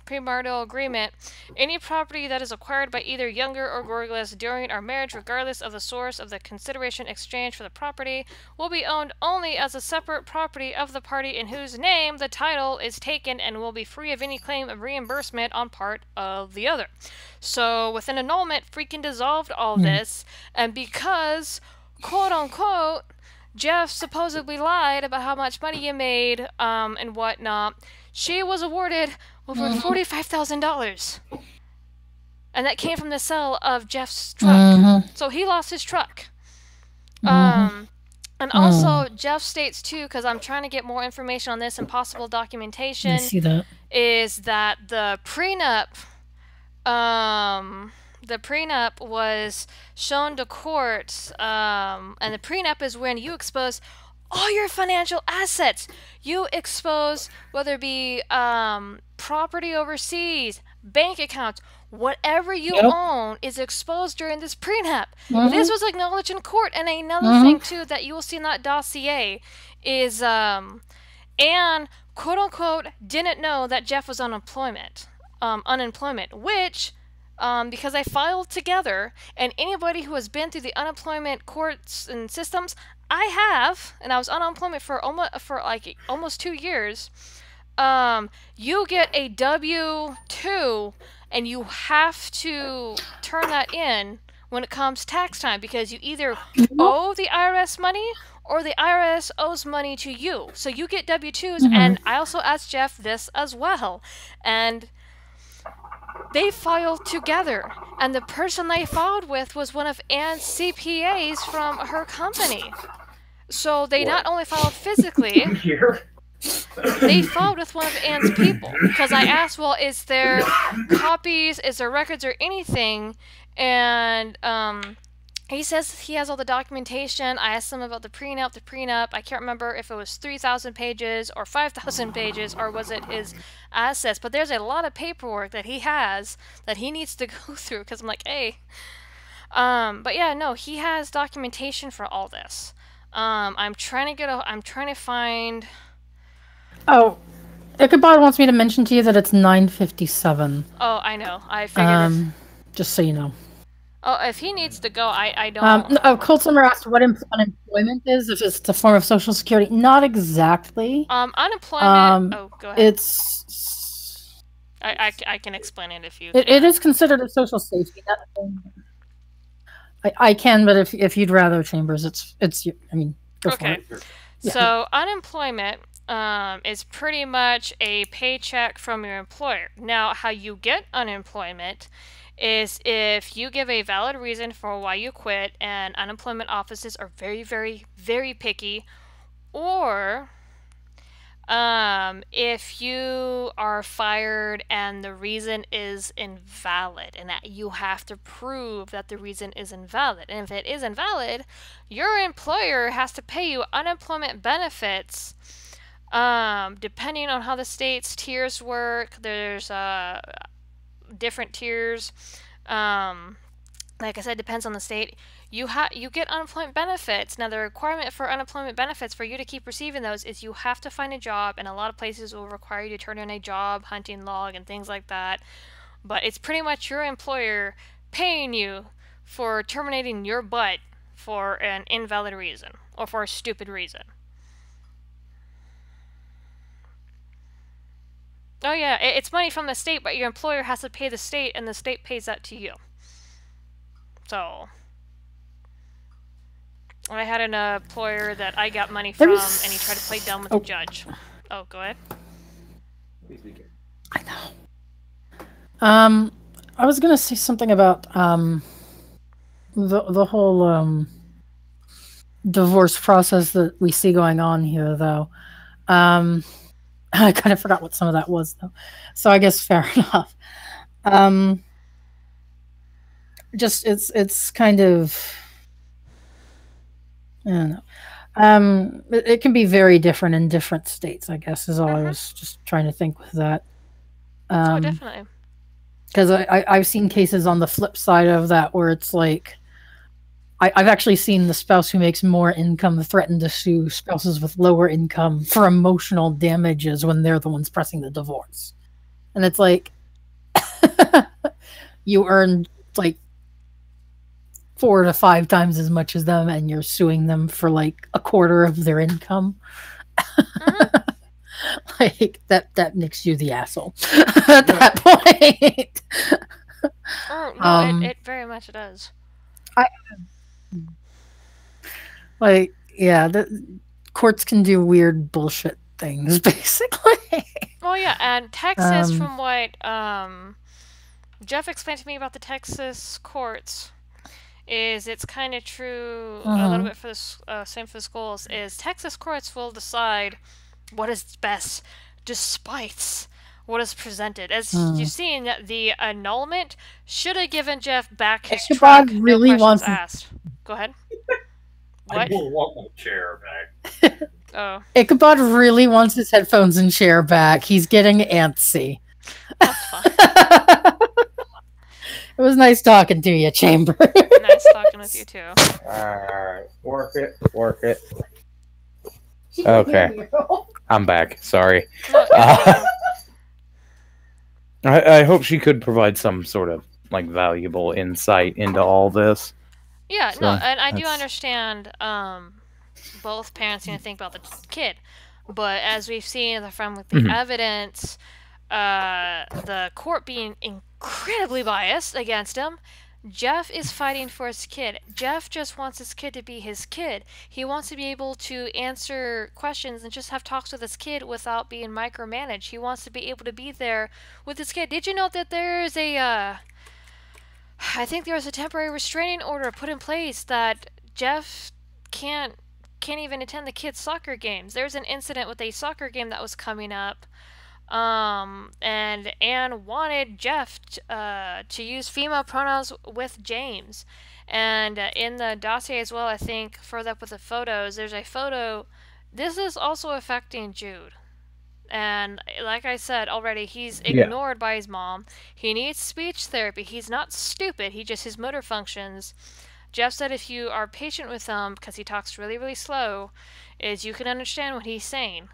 premarital agreement. Any property that is acquired by either Younger or Gorgas during our marriage, regardless of the source of the consideration exchanged for the property, will be owned only as a separate property of the party in whose name the title is taken, and will be free of any claim of reimbursement on part of the other. So with an annulment, freaking dissolved all this, and because, quote unquote, Jeff supposedly lied about how much money you made, and whatnot, she was awarded over $45,000. And that came from the sale of Jeff's truck. So he lost his truck. And also, Jeff states too, because I'm trying to get more information on this and possible documentation, I see that. is that the prenup was shown to court, and the prenup is when you expose all your financial assets. You expose whether it be property overseas, bank accounts, whatever you own is exposed during this prenup. This was acknowledged in court. And another thing too that you will see in that dossier is Anne, quote unquote, didn't know that Jeff was unemployment, which because I filed together, and anybody who has been through the unemployment courts and systems, I have, and I was unemployment for almost 2 years. You get a W-2, and you have to turn that in when it comes tax time, because you either owe the IRS money or the IRS owes money to you. So you get W-2s, and I also asked Jeff this as well, and they filed together, and the person they filed with was one of Anne's CPAs from her company. So they not only filed physically, they filed with one of Anne's people. Because I asked, well, is there copies, is there records or anything? And he says he has all the documentation. I asked him about the prenup. I can't remember if it was 3,000 pages or 5,000 pages, or was it his assets. But there's a lot of paperwork that he has that he needs to go through, because I'm like, hey. But yeah, no, he has documentation for all this. I'm trying to find... Oh, Ichabod wants me to mention to you that it's 9:57. Oh, I know. I figured. Just so you know. Oh, if he needs to go, I don't... Cold Summer asked what unemployment is, if it's a form of Social Security. Not exactly. Unemployment... oh, go ahead. It's... I can explain it if you... It is considered a social safety net. I can, but if you'd rather, Chambers, it's I mean, go for it. Yeah. So unemployment is pretty much a paycheck from your employer. Now, how you get unemployment is if you give a valid reason for why you quit, and unemployment offices are very, very, very picky, or if you are fired and the reason is invalid, and that you have to prove that the reason is invalid. And if it is invalid, your employer has to pay you unemployment benefits. Depending on how the state's tiers work, there's different tiers. Like I said, depends on the state. You get unemployment benefits. Now, the requirement for unemployment benefits for you to keep receiving those is you have to find a job, and a lot of places will require you to turn in a job hunting log and things like that. But it's pretty much your employer paying you for terminating your butt for an invalid reason or for a stupid reason. Oh yeah, it's money from the state, but your employer has to pay the state, and the state pays that to you. So, I had an employer that I got money from, and he tried to play dumb with the judge. Oh, go ahead. I know. I was gonna say something about the whole divorce process that we see going on here, though. I kind of forgot what some of that was, though. So I guess fair enough. Just it's kind of Yeah. It can be very different in different states, I guess, is all I was just trying to think with that. Oh, definitely. Because I've seen cases on the flip side of that where it's like, I've actually seen the spouse who makes more income threaten to sue spouses with lower income for emotional damages when they're the ones pressing the divorce. And it's like, you earn like 4 to 5 times as much as them, and you're suing them for like a quarter of their income. Like that makes you the asshole at that point. Oh, no, it very much does. The courts can do weird bullshit things, basically. Well, yeah, and Texas, from what Jeff explained to me about the Texas courts, is it's kind of true a little bit for the same for the schools. Is Texas courts will decide what is best, despite what is presented. As you've seen, the annulment should have given Jeff back his truck. Really no questions asked. Go ahead. What? I will want my chair back. Oh. Ichabod really wants his headphones and chair back. He's getting antsy. That's fine. It was nice talking to you, Chamber. Nice talking with you, too. Alright, work it. Okay. I'm back, sorry. I hope she could provide some sort of, like, valuable insight into all this. Yeah, so, no, and I do understand both parents need to think about the kid. But as we've seen from the evidence, the court being incredibly biased against him, Jeff is fighting for his kid. Jeff just wants his kid to be his kid. He wants to be able to answer questions and just have talks with his kid without being micromanaged. He wants to be able to be there with his kid. Did you know that there's a I think there was a temporary restraining order put in place that Jeff can't even attend the kids' soccer games. There's an incident with a soccer game that was coming up, and Anne wanted Jeff to use female pronouns with James. And in the dossier as well, I think, further up with the photos, there's a photo. This is also affecting Jude. And like I said already, he's ignored by his mom. He needs speech therapy. He's not stupid. his motor functions. Jeff said if you are patient with him, because he talks really, really slow, is you can understand what he's saying.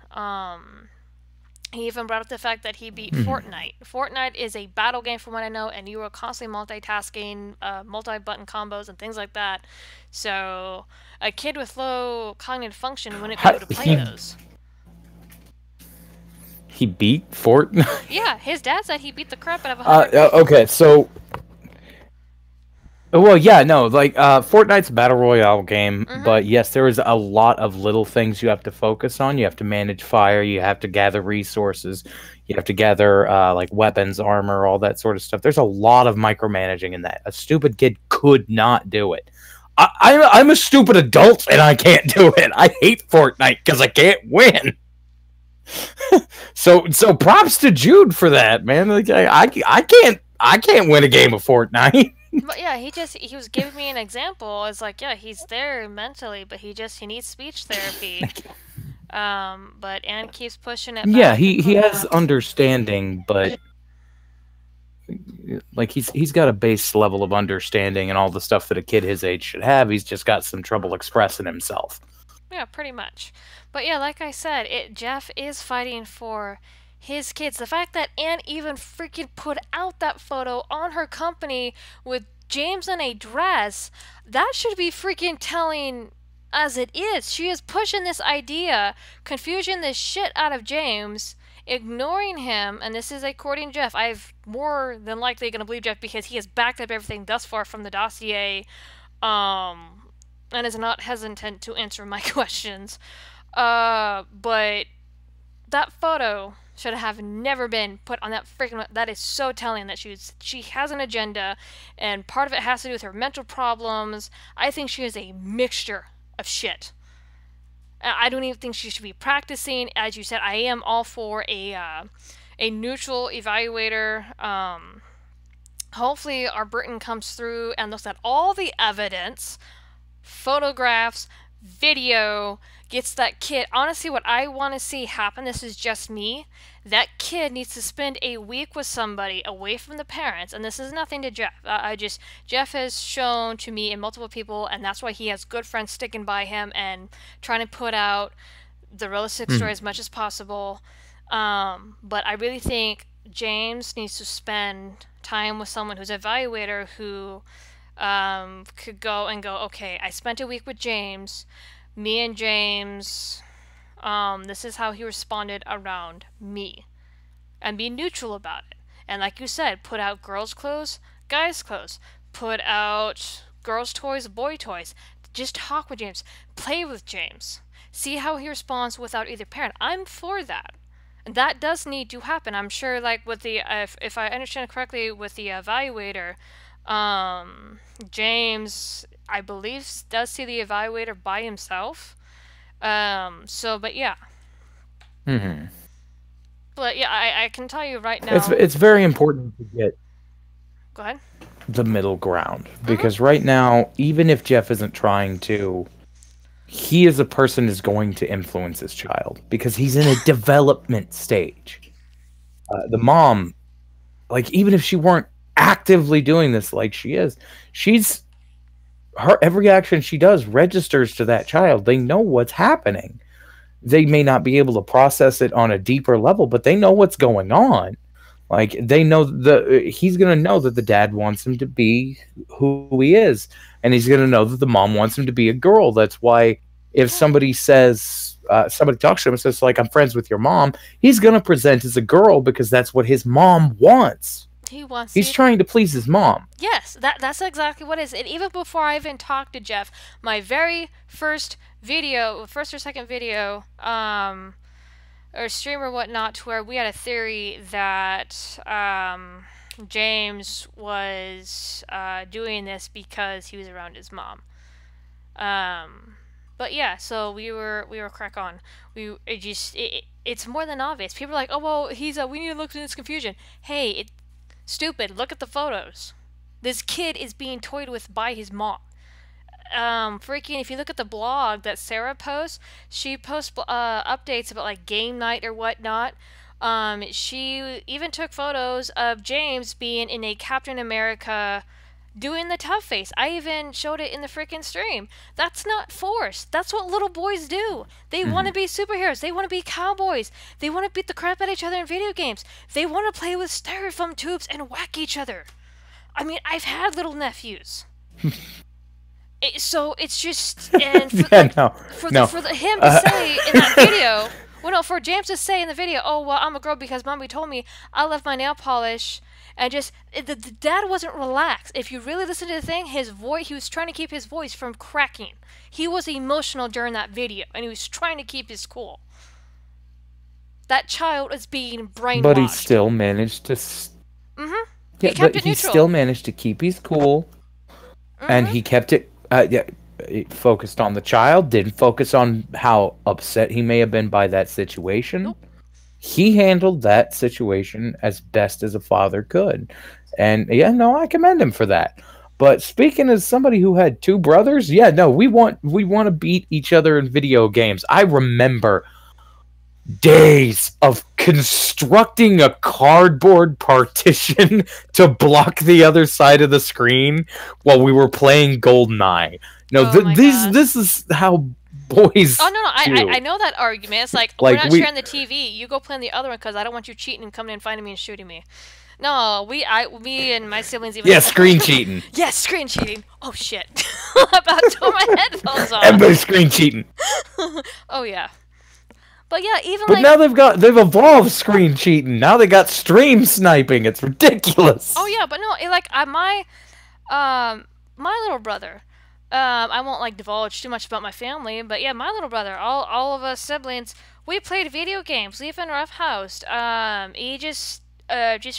He even brought up the fact that he beat Fortnite. Fortnite is a battle game from what I know, and you are constantly multitasking, multi-button combos and things like that. So a kid with low cognitive function wouldn't be able to play those. He beat Fortnite? Yeah, his dad said he beat the crap out of 100 okay, so... Well, yeah, no, like, Fortnite's a battle royale game, but yes, there is a lot of little things you have to focus on. You have to manage fire, you have to gather resources, you have to gather, like, weapons, armor, all that sort of stuff. There's a lot of micromanaging in that. A stupid kid could not do it. I'm a stupid adult, and I can't do it. I hate Fortnite, because I can't win. So props to Jude for that, man. Like, I can't win a game of Fortnite. But yeah, he was giving me an example. It's like, yeah, he's there mentally, but he needs speech therapy. But Anne keeps pushing it back. Yeah, he has understanding, but like he's got a base level of understanding and all the stuff that a kid his age should have. He's just got some trouble expressing himself. Yeah, pretty much. But yeah, like I said, Jeff is fighting for his kids. The fact that Anne even freaking put out that photo on her company with James in a dress, that should be freaking telling as it is. She is pushing this idea, confusing the shit out of James, ignoring him, and this is according to Jeff. I've more than likely going to believe Jeff because he has backed up everything thus far from the dossier, and is not hesitant to answer my questions. But that photo should have never been put on that freaking... That is so telling that she has an agenda, and part of it has to do with her mental problems. I think she is a mixture of shit. I don't even think she should be practicing. As you said, I am all for a neutral evaluator. Hopefully our Britain comes through and looks at all the evidence, photographs, video gets that kid, honestly, what I want to see happen, this is just me, that kid needs to spend a week with somebody away from the parents, and this is nothing to Jeff. Jeff has shown to me and multiple people, and that's why he has good friends sticking by him and trying to put out the realistic story as much as possible. But I really think James needs to spend time with someone who's an evaluator who could go and go, okay, I spent a week with James. Me and James, this is how he responded around me. And be neutral about it. And like you said, put out girls' clothes, guys' clothes. Put out girls' toys, boy toys. Just talk with James. Play with James. See how he responds without either parent. I'm for that. And that does need to happen. I'm sure, like, with the, if I understand correctly, with the evaluator, James, I believe, does see the evaluator by himself. But yeah. Mm-hmm. But yeah, I can tell you right now. It's very important to get. Go ahead. The middle ground, because right now, even if Jeff isn't trying to, he as a person is going to influence his child because he's in a development stage. The mom, like, even if she weren't actively doing this like she is, her every action she does registers to that child. They know what's happening. They may not be able to process it on a deeper level, but they know what's going on. Like, they know he's going to know that the dad wants him to be who he is. And he's going to know that the mom wants him to be a girl. That's why if somebody says, somebody talks to him and says, like, I'm friends with your mom, he's going to present as a girl because that's what his mom wants. He's trying to please his mom. Yes, that's exactly what it is. And even before I even talked to Jeff, my very first video, first or second video, or stream or whatnot, to where we had a theory that James was doing this because he was around his mom. But yeah, so we were crack on. It's more than obvious. People are like, oh well, we need to look into this confusion. Hey, stupid, look at the photos. This kid is being toyed with by his mom. Freaking, if you look at the blog that Sarah posts, she posts updates about like game night or whatnot. She even took photos of James being in a Captain America doing the tough face. I even showed it in the freaking stream. That's not forced. That's what little boys do. They want to be superheroes. They want to be cowboys. They want to beat the crap out of each other in video games. They want to play with styrofoam tubes and whack each other. I mean, I've had little nephews. So it's just, and for, him to say in that video, well, no, for James to say in the video, oh, well, I'm a girl because mommy told me I left my nail polish, and just, the dad wasn't relaxed. If you really listen to the thing, his voice, he was trying to keep his voice from cracking. He was emotional during that video, and he was trying to keep his cool. That child is being brainwashed. But he still managed to... He still managed to keep his cool, and he kept it... it focused on the child, didn't focus on how upset he may have been by that situation. Nope. He handled that situation as best as a father could. And yeah, no, I commend him for that. But speaking as somebody who had two brothers, yeah, no, we want to beat each other in video games. I remember days of constructing a cardboard partition to block the other side of the screen while we were playing GoldenEye. No, this is how boys. Oh no, I know that argument. It's like we're not sharing the TV. You go play on the other one because I don't want you cheating and coming and finding me and shooting me. No, me and my siblings even. Yeah, screen cheating. Yes, screen cheating. Oh shit! I about tore my headphones off. Everybody's screen cheating. Oh yeah. But yeah, even but now they've evolved screen cheating. Now they got stream sniping. It's ridiculous. Oh yeah, but no, my little brother. I won't like divulge too much about my family, but yeah, my little brother, all of us siblings, we played video games. We even roughhoused. He just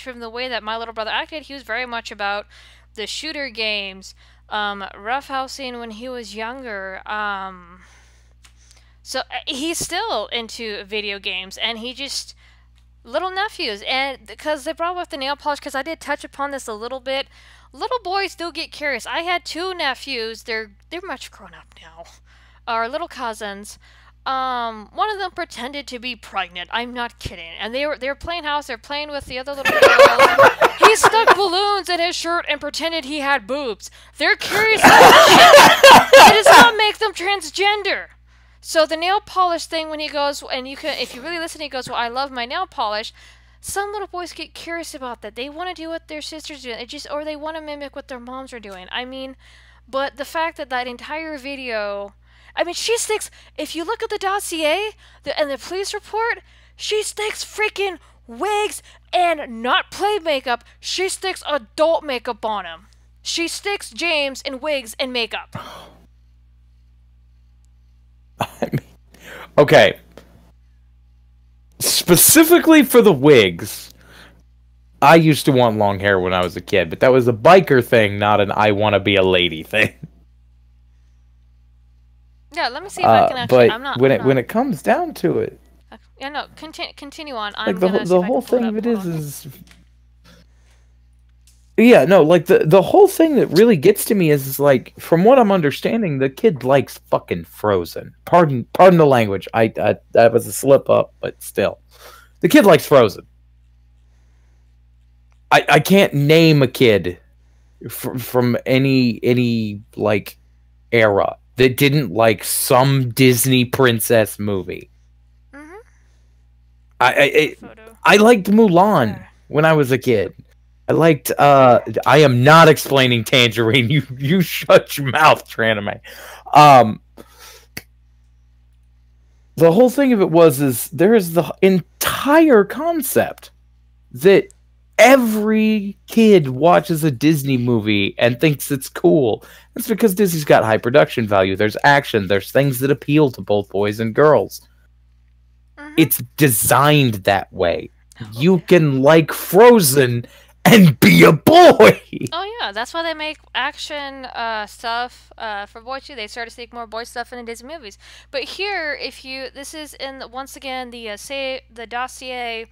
from the way that my little brother acted, he was very much about the shooter games, roughhousing when he was younger. So he's still into video games, and he just little nephews, and because they brought up the nail polish, because I did touch upon this a little bit. Little boys do get curious. I had two nephews. They're much grown up now. our little cousins. One of them pretended to be pregnant. I'm not kidding. And they were playing house. They're playing with the other little girls. He stuck balloons in his shirt and pretended he had boobs. They're curious about shit. It does not make them transgender. So the nail polish thing, when he goes, and you can, if you really listen, he goes, "Well, I love my nail polish." Some little boys get curious about that. They want to do what their sisters do. Or they want to mimic what their moms are doing. I mean, but the fact that that entire video, I mean, she sticks, if you look at the dossier and the police report, she sticks freaking wigs and not play makeup. She sticks adult makeup on him. She sticks James in wigs and makeup. I mean, okay. Specifically for the wigs, I used to want long hair when I was a kid, but that was a biker thing, not an I want to be a lady thing. Yeah, let me see if I can actually. But when it comes down to it, yeah, no, continue on. Like the whole thing of it is yeah, no, like the whole thing that really gets to me is like, from what I'm understanding, the kid likes fucking Frozen. Pardon the language. I that was a slip up, but still, the kid likes Frozen. I can't name a kid from any like era that didn't like some Disney princess movie. Mm-hmm. I liked Mulan when I was a kid. I liked I am not explaining Tangerine. You shut your mouth, Tranime. The whole thing of it is there is the entire concept that every kid watches a Disney movie and thinks it's cool. That's because Disney's got high production value. There's action. There's things that appeal to both boys and girls. Mm-hmm. It's designed that way. You can like Frozen and be a boy. Oh yeah, that's why they make action stuff for boys too. They started to make more boy stuff in the Disney movies. But here, this is in once again the dossier,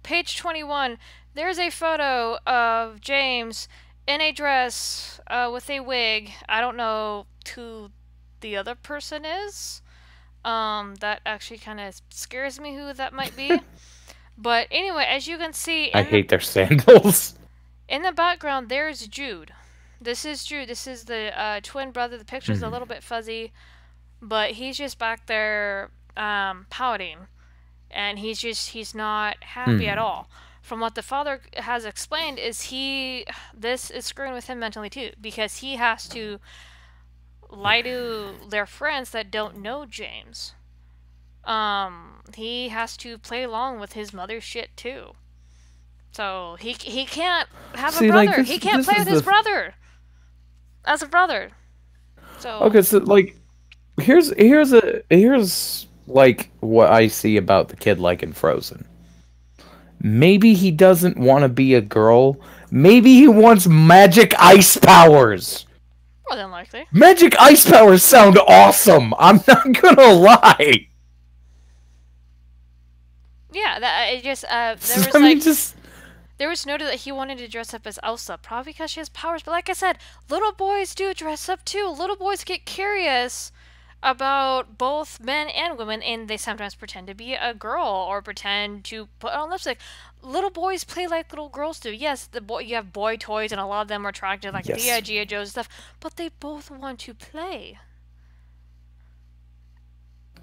page 21. There's a photo of James in a dress with a wig. I don't know who the other person is. That actually kind of scares me who that might be. But anyway, as you can see, I hate their sandals. In the background, there's Jude. This is Jude. This is the twin brother. The picture's a little bit fuzzy, but he's just back there pouting, and he's not happy at all. From what the father has explained, this is screwing with him mentally too, because he has to lie to their friends that don't know James. He has to play along with his mother's shit too. So he can't have a brother. Like he can't play with his brother as a brother. So okay, so like here's like what I see about the kid liking Frozen. Maybe he doesn't want to be a girl. Maybe he wants magic ice powers. More than likely. Magic ice powers sound awesome. I'm not gonna lie. Yeah, there was noted that he wanted to dress up as Elsa, probably because she has powers. But like I said, little boys do dress up too. Little boys get curious about both men and women, and they sometimes pretend to be a girl or pretend to put on lipstick. Little boys play like little girls do. Yes, you have boy toys, and a lot of them are attractive, like the G.I. Joes and stuff. But they both want to play.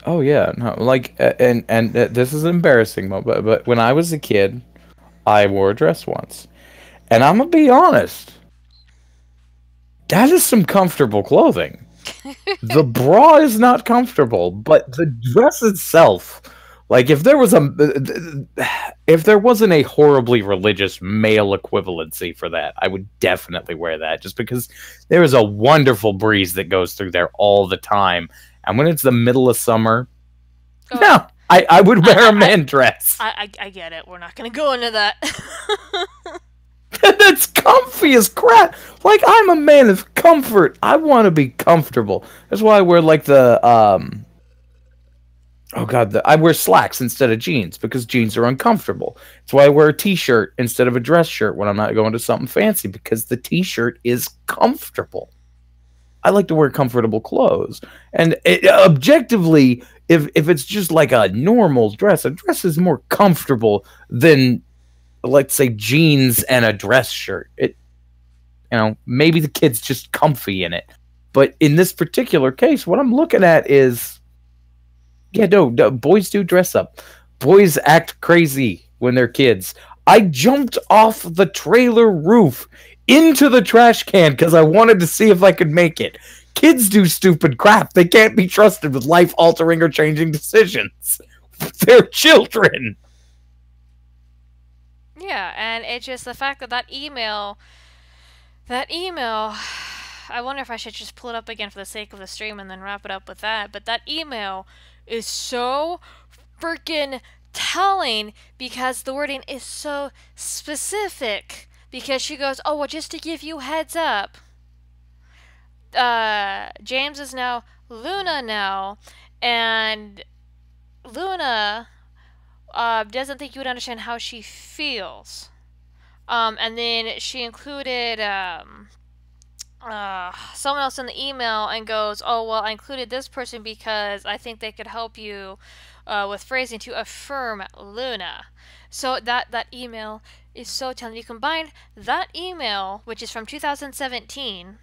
Oh yeah, no, like and this is an embarrassing moment, but when I was a kid, I wore a dress once, and I'm gonna be honest, that is some comfortable clothing. The bra is not comfortable, but the dress itself, like if there wasn't a horribly religious male equivalency for that, I would definitely wear that, just because there is a wonderful breeze that goes through there all the time. And when it's the middle of summer, no, I would wear a man dress. I get it. We're not going to go into that. That's comfy as crap. Like, I'm a man of comfort. I want to be comfortable. That's why I wear, like, I wear slacks instead of jeans, because jeans are uncomfortable. That's why I wear a t-shirt instead of a dress shirt when I'm not going to something fancy, because the t-shirt is comfortable. I like to wear comfortable clothes. And objectively, if it's just like a normal dress, a dress is more comfortable than, let's say, jeans and a dress shirt. Maybe the kid's just comfy in it. But in this particular case, what I'm looking at is, yeah, no, boys do dress up. Boys act crazy when they're kids. I jumped off the trailer roof into the trash can because I wanted to see if I could make it. Kids do stupid crap. They can't be trusted with life-altering or changing decisions. They're children. Yeah, and it's just the fact that that email, I wonder if I should just pull it up again for the sake of the stream and then wrap it up with that, but that email is so freaking telling because the wording is so specific. Because she goes, oh, well, just to give you heads up, James is now Luna now, and Luna doesn't think you would understand how she feels. And then she included someone else in the email and goes, oh, well, I included this person because I think they could help you with phrasing to affirm Luna. So that email is so telling. You combine that email, which is from 2017,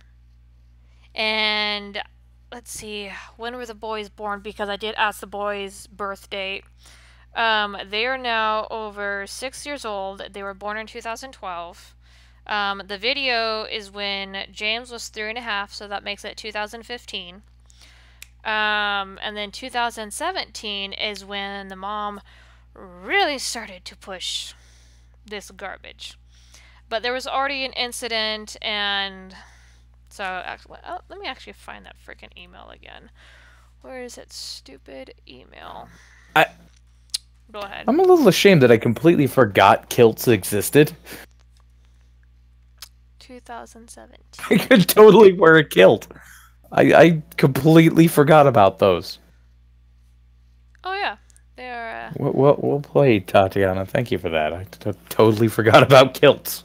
and let's see, when were the boys born? Because I did ask the boys' birth date. They are now over 6 years old. They were born in 2012. The video is when James was 3.5, so that makes it 2015. And then 2017 is when the mom really started to push this garbage. But there was already an incident, and so actually, let me actually find that freaking email again. Where is that stupid email? Go ahead. I'm a little ashamed that I completely forgot kilts existed. 2017. I could totally wear a kilt. I completely forgot about those. Oh yeah, they're. We'll play, Tatiana. Thank you for that. I totally forgot about kilts.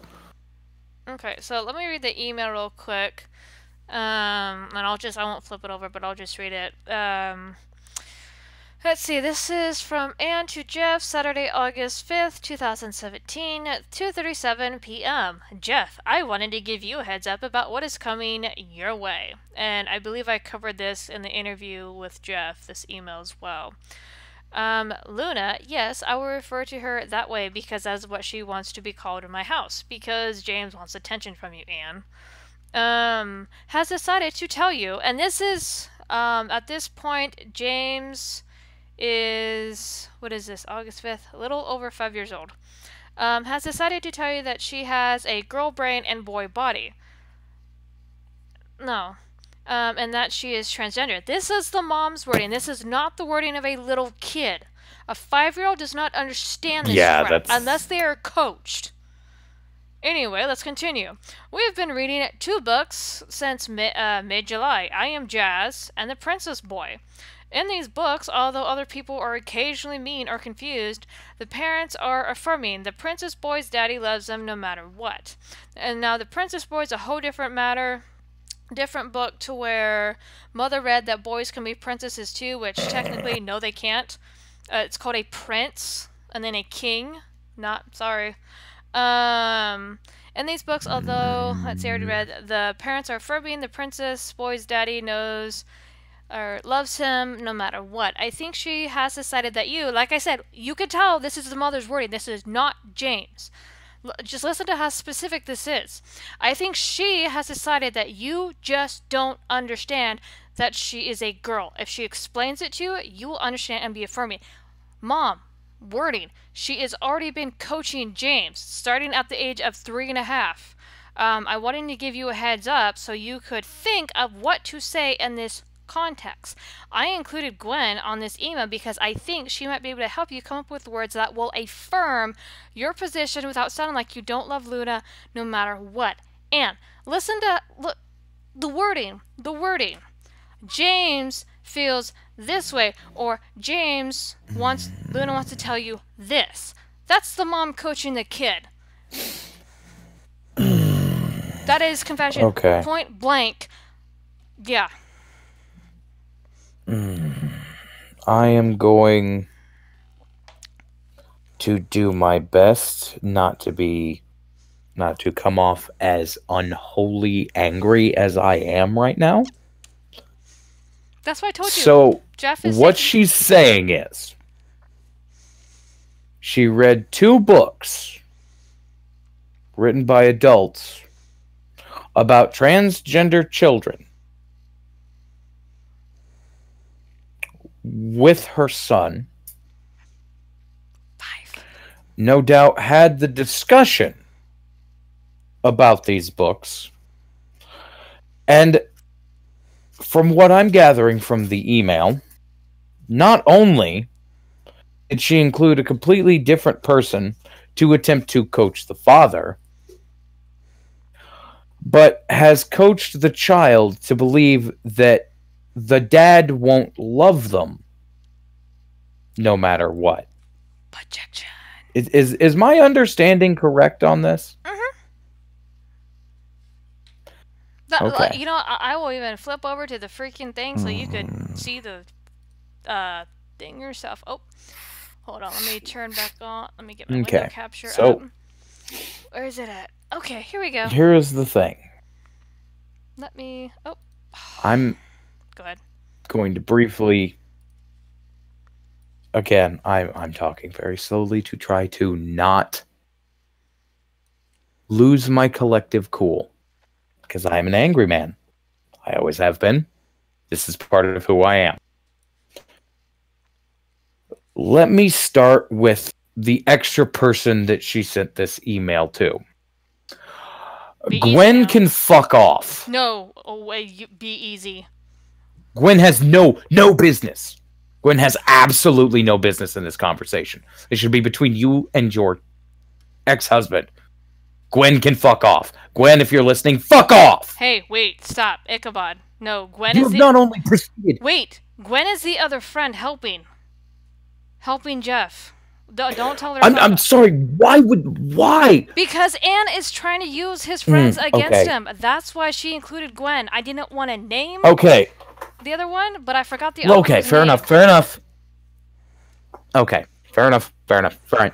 Okay, so let me read the email real quick. And I won't flip it over, but I'll just read it. Let's see, this is from Ann to Jeff, Saturday, August 5th, 2017, at 2:37 p.m. Jeff, I wanted to give you a heads up about what is coming your way. And I believe I covered this in the interview with Jeff, this email as well. Luna, yes, I will refer to her that way because that's what she wants to be called in my house. Because James wants attention from you, Anne. Has decided to tell you, and this is, at this point, James is, what is this, August 5th? A little over 5 years old. Has decided to tell you that she has a girl brain and boy body. No. And that she is transgender. This is the mom's wording. This is not the wording of a little kid. A 5-year-old does not understand this crap unless they are coached. Anyway, let's continue. We have been reading 2 books since mid-July. I Am Jazz and The Princess Boy. In these books, although other people are occasionally mean or confused, the parents are affirming the princess boy's daddy loves them no matter what. And now the princess boy's a whole different matter, different book to where mother read that boys can be princesses too, which technically, no they can't. It's called a prince, and then a king. In these books, although, let's see, I already read, the parents are affirming the princess boy's daddy knows or loves him no matter what. I think she has decided that like I said, you could tell this is the mother's wording. This is not James. Just listen to how specific this is. I think she has decided that you just don't understand that she is a girl. If she explains it to you, you will understand and be affirming. Mom, wording. She has already been coaching James, starting at the age of 3.5. I wanted to give you a heads up so you could think of what to say in this context. I included Gwen on this email because I think she might be able to help you come up with words that will affirm your position without sounding like you don't love Luna no matter what. And listen to the wording. James feels this way, or Luna wants to tell you this. That's the mom coaching the kid. That is confession. Okay. Point blank. Yeah. I am going to do my best not to come off as unholy angry as I am right now. That's why I told you. So, Jeff is what she's saying is, she read 2 books written by adults about transgender children with her son. 5. No doubt had the discussion about these books. And from what I'm gathering from the email, not only did she include a completely different person to attempt to coach the father, but has coached the child to believe that the dad won't love them no matter what. Projection. Is my understanding correct on this? Okay. You know, I will even flip over to the freaking thing so you could see the thing yourself. Oh, hold on. Let me turn back on. Let me get my window capture up. Where is it at? Okay, here we go. Here is the thing. Let me... Oh. I'm... Go ahead. Going to briefly... Again, I'm talking very slowly to try to not lose my collective cool. Because I am an angry man. I always have been. This is part of who I am. Let me start with the extra person that she sent this email to. Gwen can fuck off. No, be easy. Gwen has no business. Gwen has absolutely no business in this conversation. It should be between you and your ex-husband. Gwen can fuck off. Gwen, if you're listening, fuck off! Hey, wait, stop. Ichabod. No, Gwen you is the... not only proceeded... Wait, Gwen is the other friend helping Jeff. Don't tell her. I'm sorry. Why? Because Anne is trying to use his friends against him. That's why she included Gwen. I didn't want to name the other one, but I forgot the other one. Fair enough. Okay, fair enough.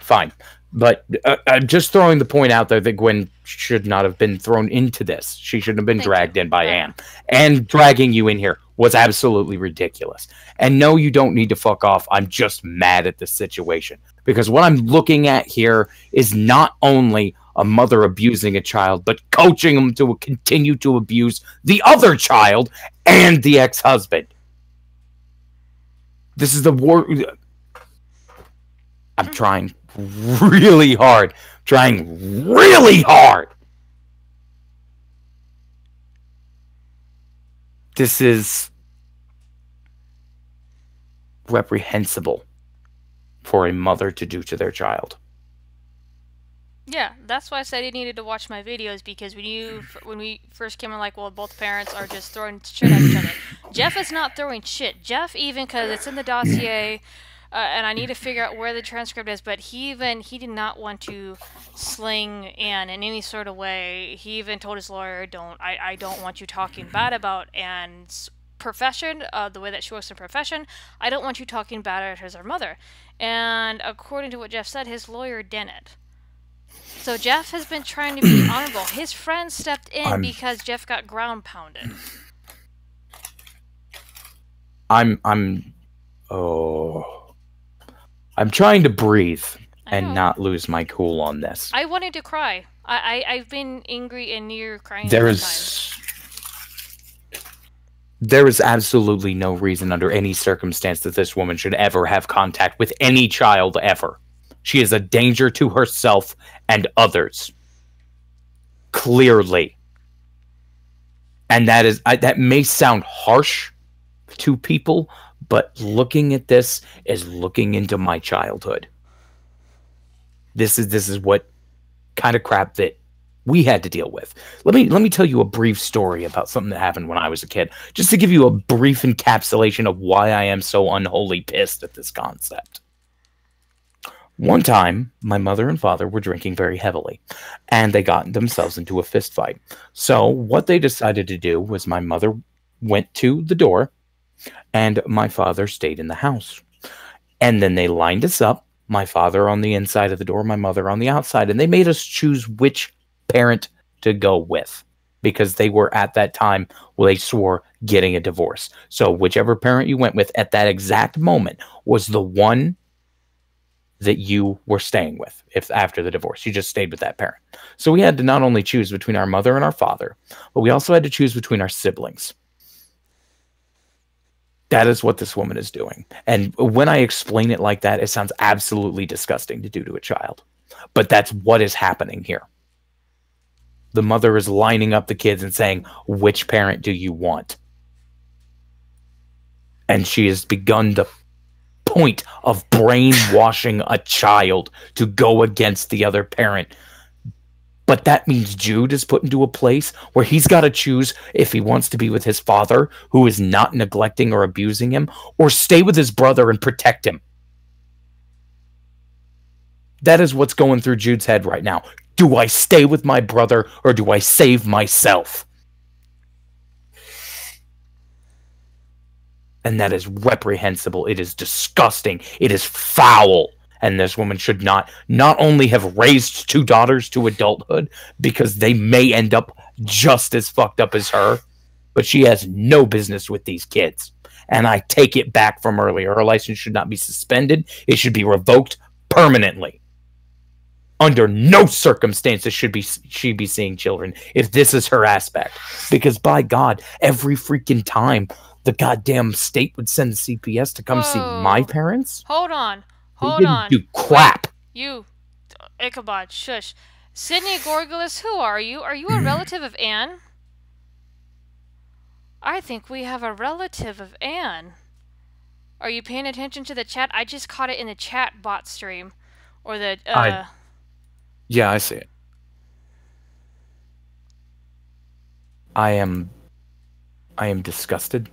Fine. But I'm just throwing the point out there that Gwen should not have been thrown into this. She shouldn't have been dragged in by Anne. And dragging you in here was absolutely ridiculous. And no, you don't need to fuck off. I'm just mad at the situation. Because what I'm looking at here is not only a mother abusing a child, but coaching them to continue to abuse the other child and the ex-husband. This is the war. I'm trying really hard. This is reprehensible for a mother to do to their child. Yeah, that's why I said you needed to watch my videos, because when we first came in, like, well, both parents are just throwing shit at each other. Jeff is not throwing shit. Jeff, even, because it's in the dossier, and I need to figure out where the transcript is, but he did not want to sling Anne in any sort of way. He even told his lawyer, I don't want you talking bad about Anne's profession, the way that she works in profession. I don't want you talking bad at her as her mother. And according to what Jeff said, his lawyer didn't. So Jeff has been trying to be honorable. His friend stepped in because Jeff got ground pounded. I'm trying to breathe and not lose my cool on this. I wanted to cry. I've been angry and near crying. There is absolutely no reason under any circumstance that this woman should ever have contact with any child ever. She is a danger to herself and others. Clearly. And that may sound harsh to people, but looking at this is looking into my childhood. This is what kind of crap that we had to deal with. Let me tell you a brief story about something that happened when I was a kid, just to give you a brief encapsulation of why I am so unholy pissed at this concept. One time, my mother and father were drinking very heavily, and they got themselves into a fist fight. So what they decided to do was my mother went to the door, and my father stayed in the house. And then they lined us up, my father on the inside of the door, my mother on the outside, and they made us choose which parent to go with, because they were at that time, well, they swore getting a divorce. So whichever parent you went with at that exact moment was the one that you were staying with. If after the divorce, you just stayed with that parent. So we had to not only choose between our mother and our father, but we also had to choose between our siblings. That is what this woman is doing. And when I explain it like that, it sounds absolutely disgusting to do to a child. But that's what is happening here. The mother is lining up the kids and saying, which parent do you want? And she has begun the point of brainwashing a child to go against the other parent. But that means Jude is put into a place where he's got to choose if he wants to be with his father, who is not neglecting or abusing him, or stay with his brother and protect him. That is what's going through Jude's head right now. Do I stay with my brother, or do I save myself? And that is reprehensible. It is disgusting. It is foul. And this woman should not only have raised 2 daughters to adulthood, because they may end up just as fucked up as her, but she has no business with these kids. And I take it back from earlier. Her license should not be suspended. It should be revoked permanently. Under no circumstances should she be seeing children if this is her aspect. Because by God, every freaking time the goddamn state would send the CPS to come see my parents. Hold on. They didn't do crap. Wait, you, Ichabod, shush. Sydney Gorgolis, who are you? Are you a relative of Anne? I think we have a relative of Anne. Are you paying attention to the chat? I just caught it in the chat bot stream. Or the, Yeah, I see it. I am disgusted.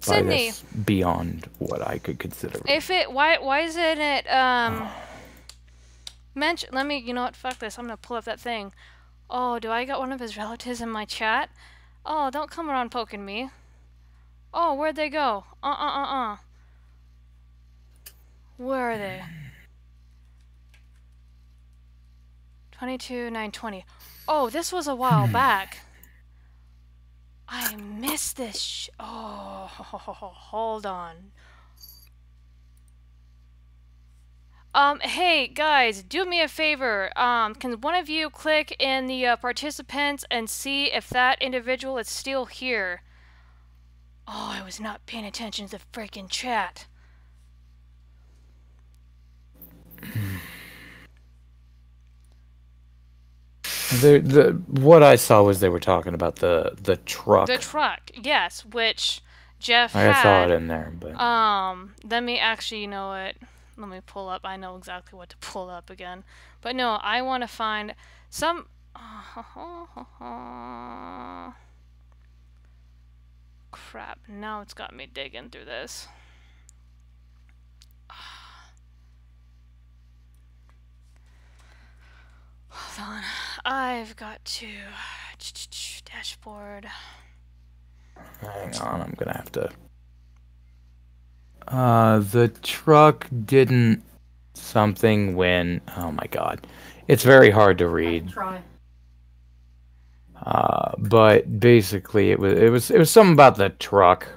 Sydney, beyond what I could consider. Why isn't it mention? Let me. You know what? Fuck this. I'm gonna pull up that thing. Oh, do I got one of his relatives in my chat? Oh, don't come around poking me. Oh, where'd they go? Where are they? 22,920. Oh, this was a while back. I missed this. Oh, hold on. Hey guys, do me a favor. Can one of you click in the participants and see if that individual is still here? Oh, I was not paying attention to the freaking chat. What I saw was they were talking about the truck. The truck, yes, which Jeff had. I saw it in there, but let me actually, you know what? Let me pull up. I know exactly what to pull up again. But no, I want to find some. Crap! Now it's got me digging through this. Hold on. I've got to dashboard. Hang on, I'm gonna have to. The truck didn't something when. Oh my God, it's very hard to read. Try. But basically, it was something about the truck.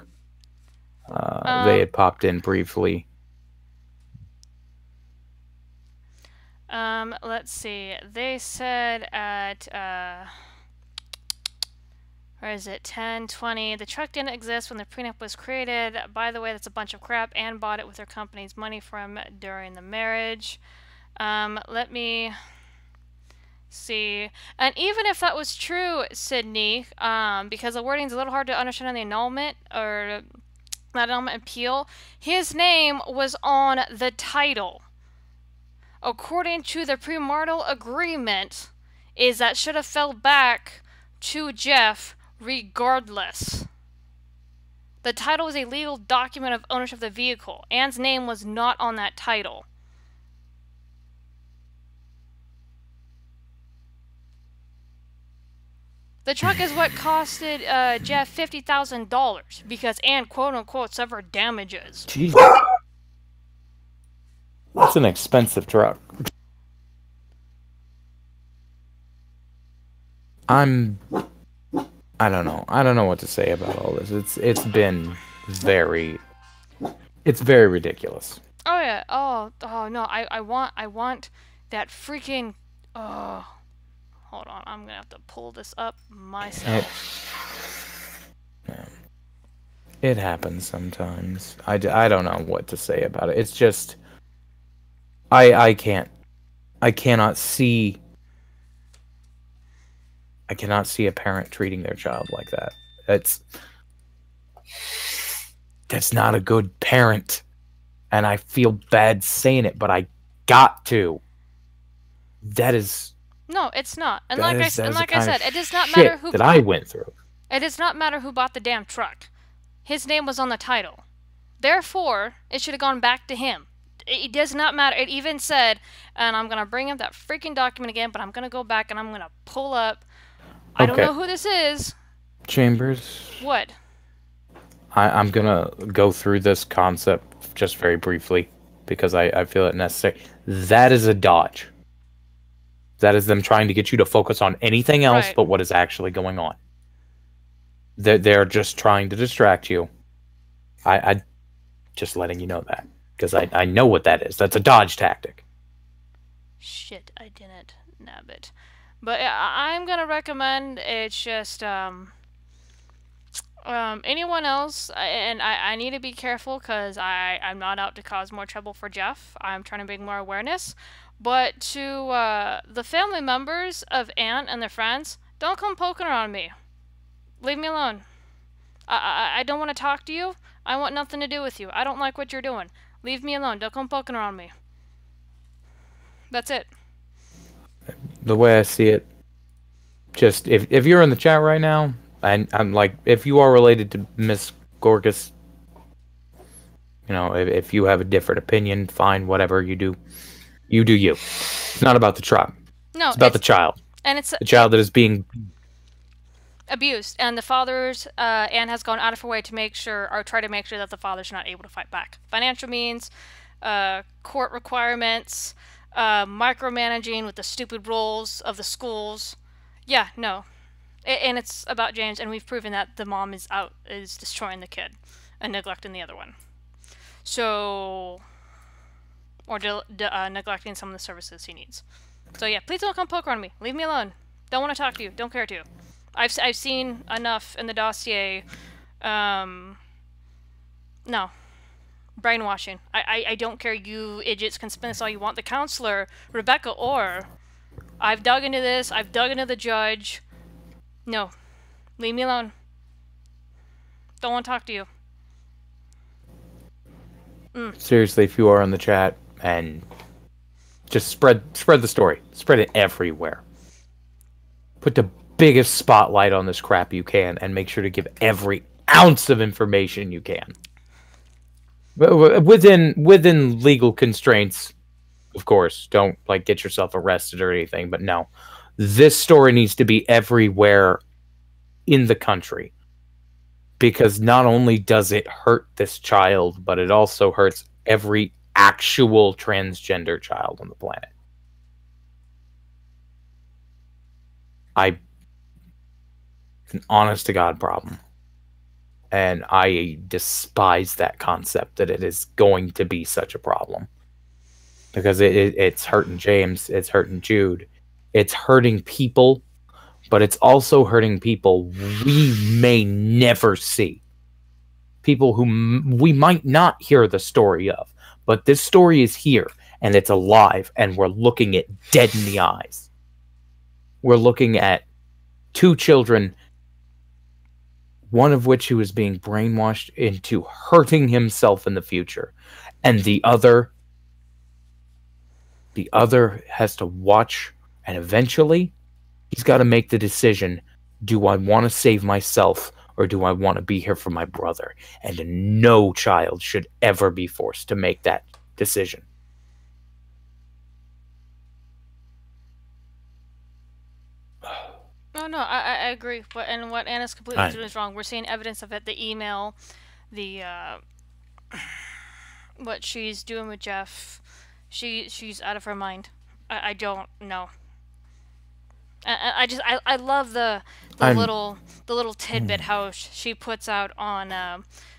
They had popped in briefly. Let's see. They said at, where is it? 10:20. The truck didn't exist when the prenup was created. By the way, that's a bunch of crap. Anne bought it with her company's money from during the marriage. Let me see. And even if that was true, Sydney, because the wording's a little hard to understand on the annulment, or not annulment appeal, his name was on the title. According to the premarital agreement, is that should have fell back to Jeff regardless. The title is a legal document of ownership of the vehicle. Anne's name was not on that title. The truck is what costed Jeff $50,000 because Ann quote-unquote suffered damages. Jeez. That's an expensive truck. I don't know. I don't know what to say about all this. It's very ridiculous. Oh yeah. Oh no. I want that freaking. Oh, hold on. I'm gonna have to pull this up myself. It happens sometimes. I don't know what to say about it. It's just I cannot see a parent treating their child like that. That's not a good parent. And I feel bad saying it, but I got to. That is... No, it's not. And like I said, it does not matter matter who... that I went through. It does not matter who bought the damn truck. His name was on the title. Therefore, it should have gone back to him. It does not matter. It even said, and I'm going to bring up that freaking document again, but I'm going to go back and I'm going to pull up... I don't know who this is. Chambers. What? I'm going to go through this concept just very briefly because I feel it necessary. That is a dodge. That is them trying to get you to focus on anything else but what is actually going on. They're just trying to distract you. I just letting you know that because I know what that is. That's a dodge tactic. Shit, I didn't nab it. But I'm going to recommend it's just... anyone else, and I need to be careful because I'm not out to cause more trouble for Jeff. I'm trying to bring more awareness. But to the family members of Ann and their friends, don't come poking around me. Leave me alone. I don't want to talk to you. I want nothing to do with you. I don't like what you're doing. Leave me alone. Don't come poking around me. That's it. The way I see it, just if you're in the chat right now, and I'm like, if you are related to Miss Gorgas, you know, if you have a different opinion, fine, whatever you do, you do you. It's not about the truck. No, it's about the child. And it's the child that is being abused, and the father's Anne has gone out of her way to make sure, or try to make sure, that the father's not able to fight back. Financial means, court requirements, micromanaging with the stupid rules of the schools. Yeah, no. And it's about James, and we've proven that the mom is destroying the kid and neglecting the other one. So, or neglecting some of the services he needs. So yeah, please don't come poke around me. Leave me alone. Don't want to talk to you. Don't care to. I've seen enough in the dossier. No. Brainwashing. I don't care. You idiots can spin this all you want. The counselor, Rebecca Orr. I've dug into this. I've dug into the judge. No. Leave me alone. Don't want to talk to you. Seriously, if you are in the chat, and just spread the story. Spread it everywhere. Put the biggest spotlight on this crap you can, and make sure to give every ounce of information you can. Within legal constraints, of course. Don't like get yourself arrested or anything, but no. This story needs to be everywhere in the country. Because not only does it hurt this child, but it also hurts every actual transgender child on the planet. It's an honest-to-God problem. And I despise that concept that it is going to be such a problem. Because it's hurting James, it's hurting Jude, it's hurting people, but it's also hurting people we may never see. People who we might not hear the story of. But this story is here, and it's alive, and we're looking it dead in the eyes. We're looking at two children, one of which who is being brainwashed into hurting himself in the future, and the other has to watch, and eventually he's got to make the decision, do I want to save myself or do I want to be here for my brother? And no child should ever be forced to make that decision. Oh no, I agree. And what Anna's completely doing is wrong. We're seeing evidence of it. The email, the what she's doing with Jeff. She's out of her mind. I don't know. I love the little tidbit how she puts out on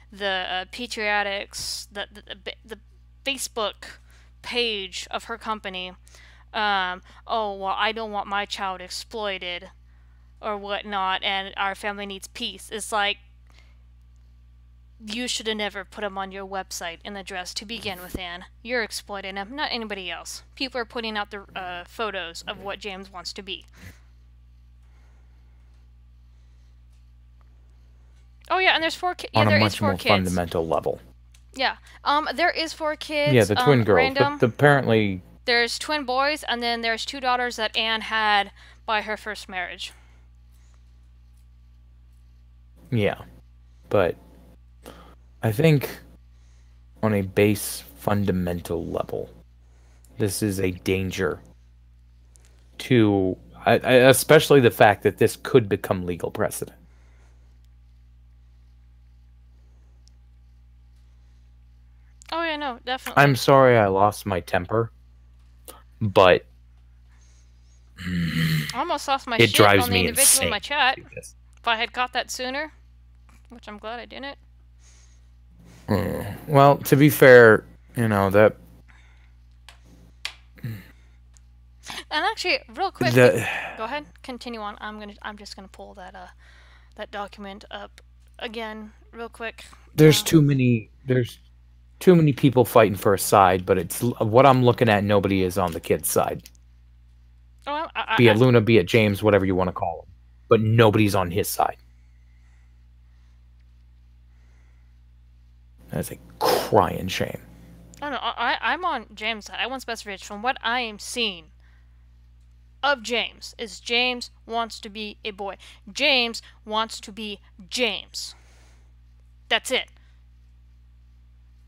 the pediatrics the Facebook page of her company. Oh well, I don't want my child exploited or whatnot, and our family needs peace. It's like, you should have never put him on your website and address to begin with, Anne. You're exploiting him, not anybody else. People are putting out the photos of what James wants to be. Oh yeah, and there's 4 kids. Yeah, on a there much is 4 more kids. fundamental level. Yeah. There is 4 kids. Yeah, the twin girls, random. but apparently There's twin boys, and then there's 2 daughters that Anne had by her first marriage. Yeah, but I think on a base fundamental level, this is a danger to, especially the fact that this could become legal precedent. Oh yeah, no, definitely. I'm sorry I lost my temper, but I almost lost my it shit drives on the me individual insane in my chat. because... If I had caught that sooner, which I'm glad I didn't. Well, to be fair, you know that. And actually, real quick, go ahead, continue on. I'm just gonna pull that document up again, real quick. There's too many people fighting for a side, but it's what I'm looking at. Nobody is on the kid's side. Oh, be it Luna, be it James, whatever you want to call him, but nobody's on his side. That's a crying shame. Oh no, I'm on James' side. I want specification. From what I am seeing of James, is James wants to be a boy. James wants to be James. That's it.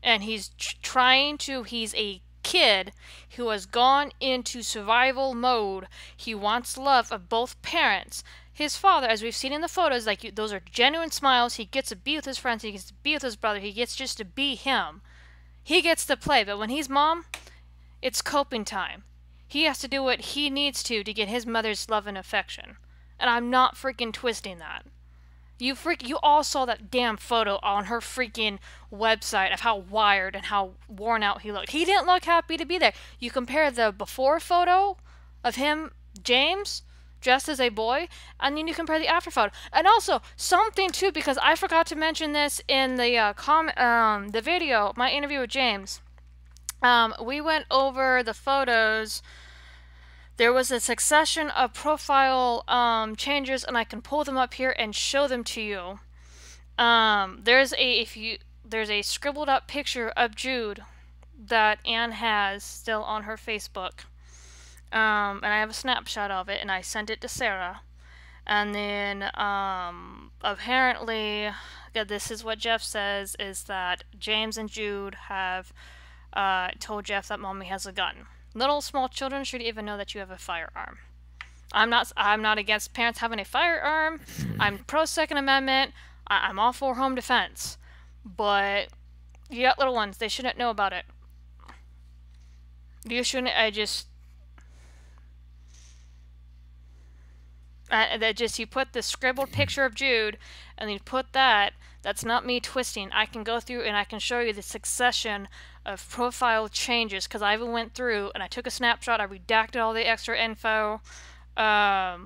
And he's he's a kid who has gone into survival mode. He wants love of both parents. His father, as we've seen in the photos, like, those are genuine smiles. He gets to be with his friends. He gets to be with his brother. He gets just to be him. He gets to play. But when he's mom, it's coping time. He has to do what he needs to get his mother's love and affection. And I'm not freaking twisting that. You all saw that damn photo on her freaking website of how wired and how worn out he looked. He didn't look happy to be there. You compare the before photo of him, James, dressed as a boy, and then you compare the after photo. And also, something too, because I forgot to mention this in the video, my interview with James. We went over the photos. There was a succession of profile changes, and I can pull them up here and show them to you. There's a scribbled up picture of Jude that Anne has still on her Facebook. And I have a snapshot of it, and I sent it to Sarah. And then apparently, this is what Jeff says, is that James and Jude have told Jeff that Mommy has a gun. Little small children should even know that you have a firearm. I'm not against parents having a firearm. I'm pro Second Amendment. I'm all for home defense. But you got little ones, they shouldn't know about it. You shouldn't. You put the scribbled picture of Jude, and you put that. That's not me twisting. I can go through and I can show you the succession of profile changes, because I even went through and I took a snapshot. I redacted all the extra info. I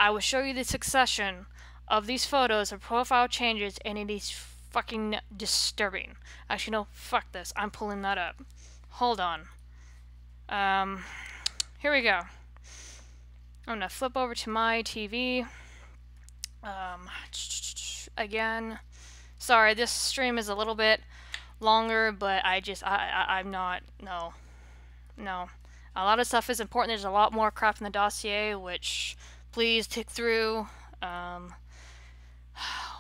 will show you the succession of these photos of profile changes, and it is fucking disturbing. Actually, no, fuck this. I'm pulling that up. Hold on. Here we go. I'm gonna flip over to my TV. Again, sorry, this stream is a little bit longer, but I'm not, no. A lot of stuff is important. There's a lot more crap in the dossier, which please tick through.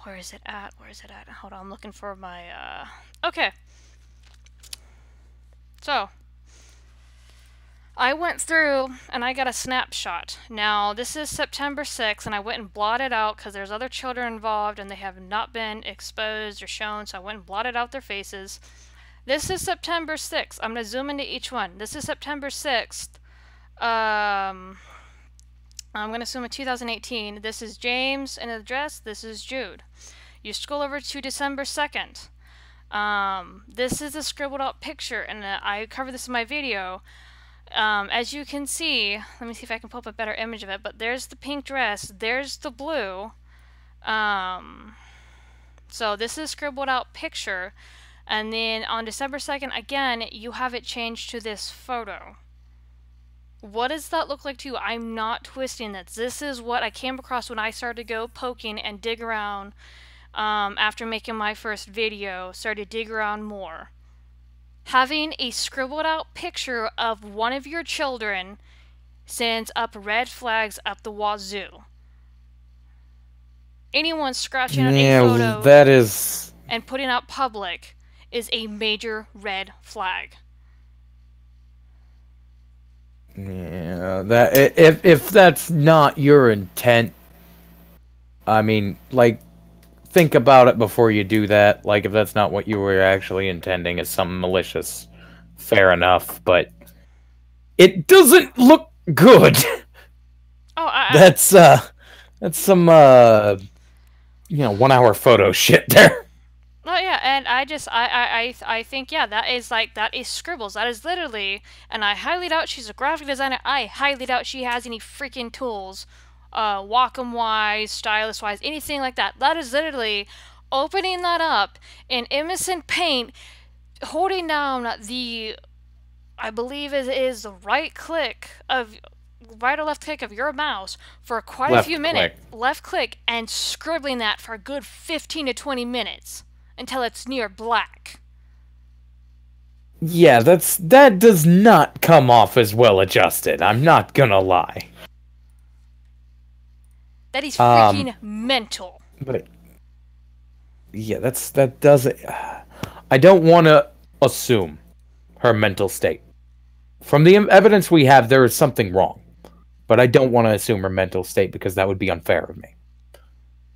Where is it at? Hold on, I'm looking for my, okay. So, I went through and I got a snapshot. Now, this is September 6th, and I went and blotted out because there's other children involved and they have not been exposed or shown, so I went and blotted out their faces. This is September 6th. I'm going to zoom into each one. This is September 6th. I'm going to assume in 2018. This is James in a dress. This is Jude. You scroll over to December 2nd. This is a scribbled out picture, and I cover this in my video. As you can see, let me see if I can pull up a better image of it, but there's the pink dress, there's the blue. So this is a scribbled out picture, and then on December 2nd, again, you have it changed to this photo. What does that look like to you? I'm not twisting this. This is what I came across when I started to go poking and dig around after making my first video, started to dig around more. Having a scribbled out picture of one of your children sends up red flags up the wazoo. Anyone scratching out a photo that is... and putting out public is a major red flag. Yeah, that if that's not your intent, I mean, like, think about it before you do that. Like, if that's not what you were actually intending as something malicious, fair enough, but it doesn't look good. Oh, that's some 1 hour photo shit there. Oh yeah, and I think, yeah, that is scribbles. That is literally, and I highly doubt she's a graphic designer. I highly doubt she has any freaking tools, Wacom wise, stylus wise, anything like that. That is literally opening that up in innocent paint, holding down the, I believe it is the right or left click of your mouse for quite a few minutes. Left click and scribbling that for a good 15 to 20 minutes. Until it's near black. Yeah, that does not come off as well adjusted. I'm not gonna lie. That is freaking mental. But yeah, that doesn't. I don't want to assume her mental state. From the evidence we have, there is something wrong, but I don't want to assume her mental state because that would be unfair of me.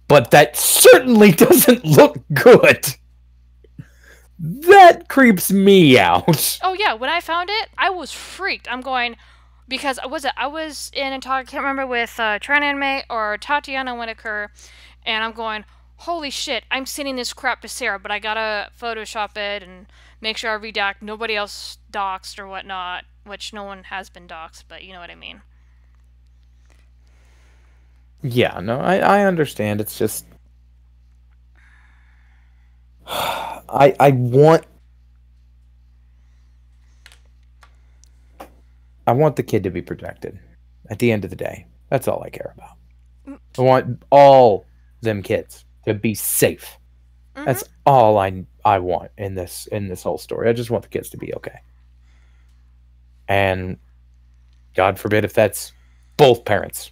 But that certainly doesn't look good. That creeps me out. Oh yeah, when I found it, I was freaked. I'm going, because I was in a talk, I can't remember, with Tran Anime or Tatiana Whitaker, and I'm going, holy shit, I'm sending this crap to Sarah, but I gotta Photoshop it and make sure I redact, nobody else doxed or whatnot, which no one has been doxed, but you know what I mean. Yeah, no, I understand. It's just... I want the kid to be protected. At the end of the day, that's all I care about. I want all them kids to be safe. Mm-hmm. That's all I want in this whole story. I just want the kids to be okay. And God forbid if that's both parents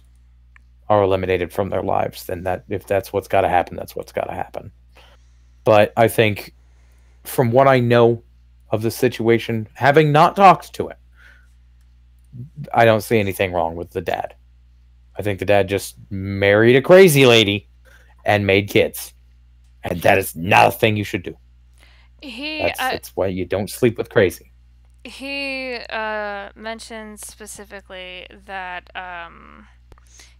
are eliminated from their lives, then if that's what's got to happen, that's what's got to happen. But I think, from what I know of the situation, having not talked to it, I don't see anything wrong with the dad. I think the dad just married a crazy lady and made kids. And that is not a thing you should do. That's why you don't sleep with crazy. He mentioned specifically that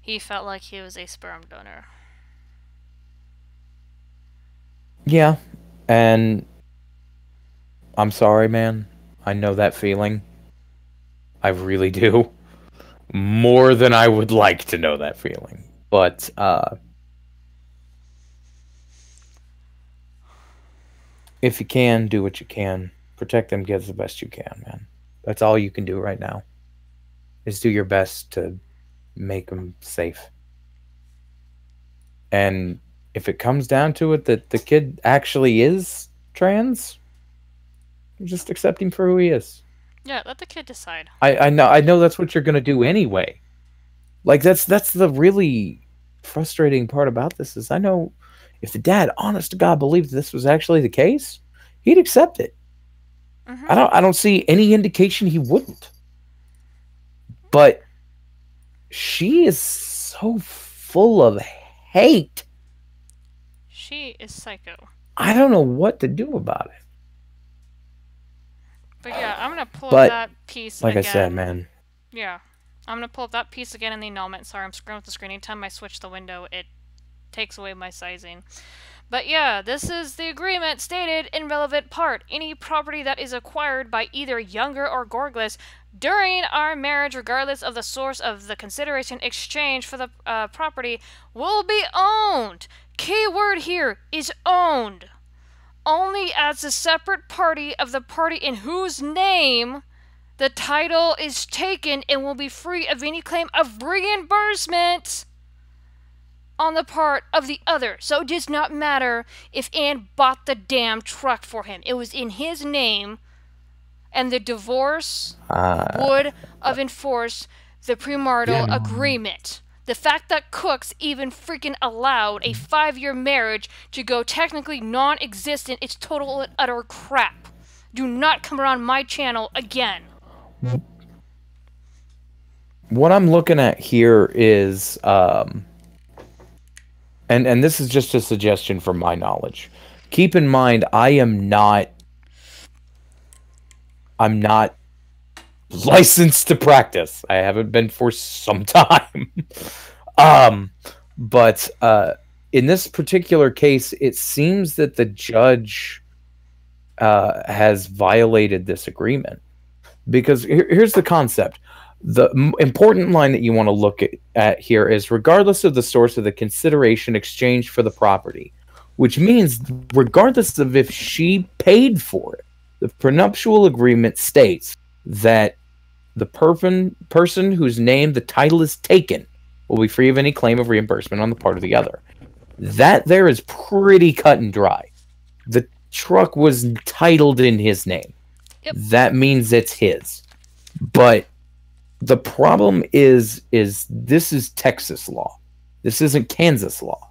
he felt like he was a sperm donor. Yeah, and I'm sorry, man. I know that feeling. I really do. More than I would like to know that feeling. But, if you can, do what you can. Protect them kids the best you can, man. That's all you can do right now. Is do your best to make them safe. And if it comes down to it that the kid actually is trans, just accept him for who he is. Yeah, let the kid decide. I know that's what you're gonna do anyway. Like that's the really frustrating part about this is I know if the dad, honest to God, believed this was actually the case, he'd accept it. Mm-hmm. I don't see any indication he wouldn't. But she is so full of hate. She is psycho. I don't know what to do about it. But yeah, I'm gonna pull up that piece like again. I said, man. Yeah. I'm gonna pull up that piece again in the annulment. Sorry, I'm screwing with the screen. Anytime I switch the window, it takes away my sizing. But yeah, this is the agreement stated in relevant part. Any property that is acquired by either Younger or Gorglis during our marriage, regardless of the source of the consideration exchanged for the property, will be owned. Key word here is owned. Only as a separate party of the party in whose name the title is taken, and will be free of any claim of reimbursement on the part of the other. So it does not matter if Anne bought the damn truck for him. It was in his name, and the divorce would have enforced the premarital agreement. The fact that Cooks even freaking allowed a 5-year marriage to go technically non-existent is total and utter crap. Do not come around my channel again. What I'm looking at here is, and this is just a suggestion from my knowledge. Keep in mind, I'm not licensed to practice. I haven't been for some time. But in this particular case, it seems that the judge has violated this agreement. Because here's the concept. The important line that you want to look at here is regardless of the source of the consideration exchanged for the property, which means regardless of if she paid for it, the prenuptial agreement states that the person whose name the title is taken will be free of any claim of reimbursement on the part of the other. That there is pretty cut and dry. The truck was titled in his name. Yep. That means it's his. But the problem is this is Texas law. This isn't Kansas law.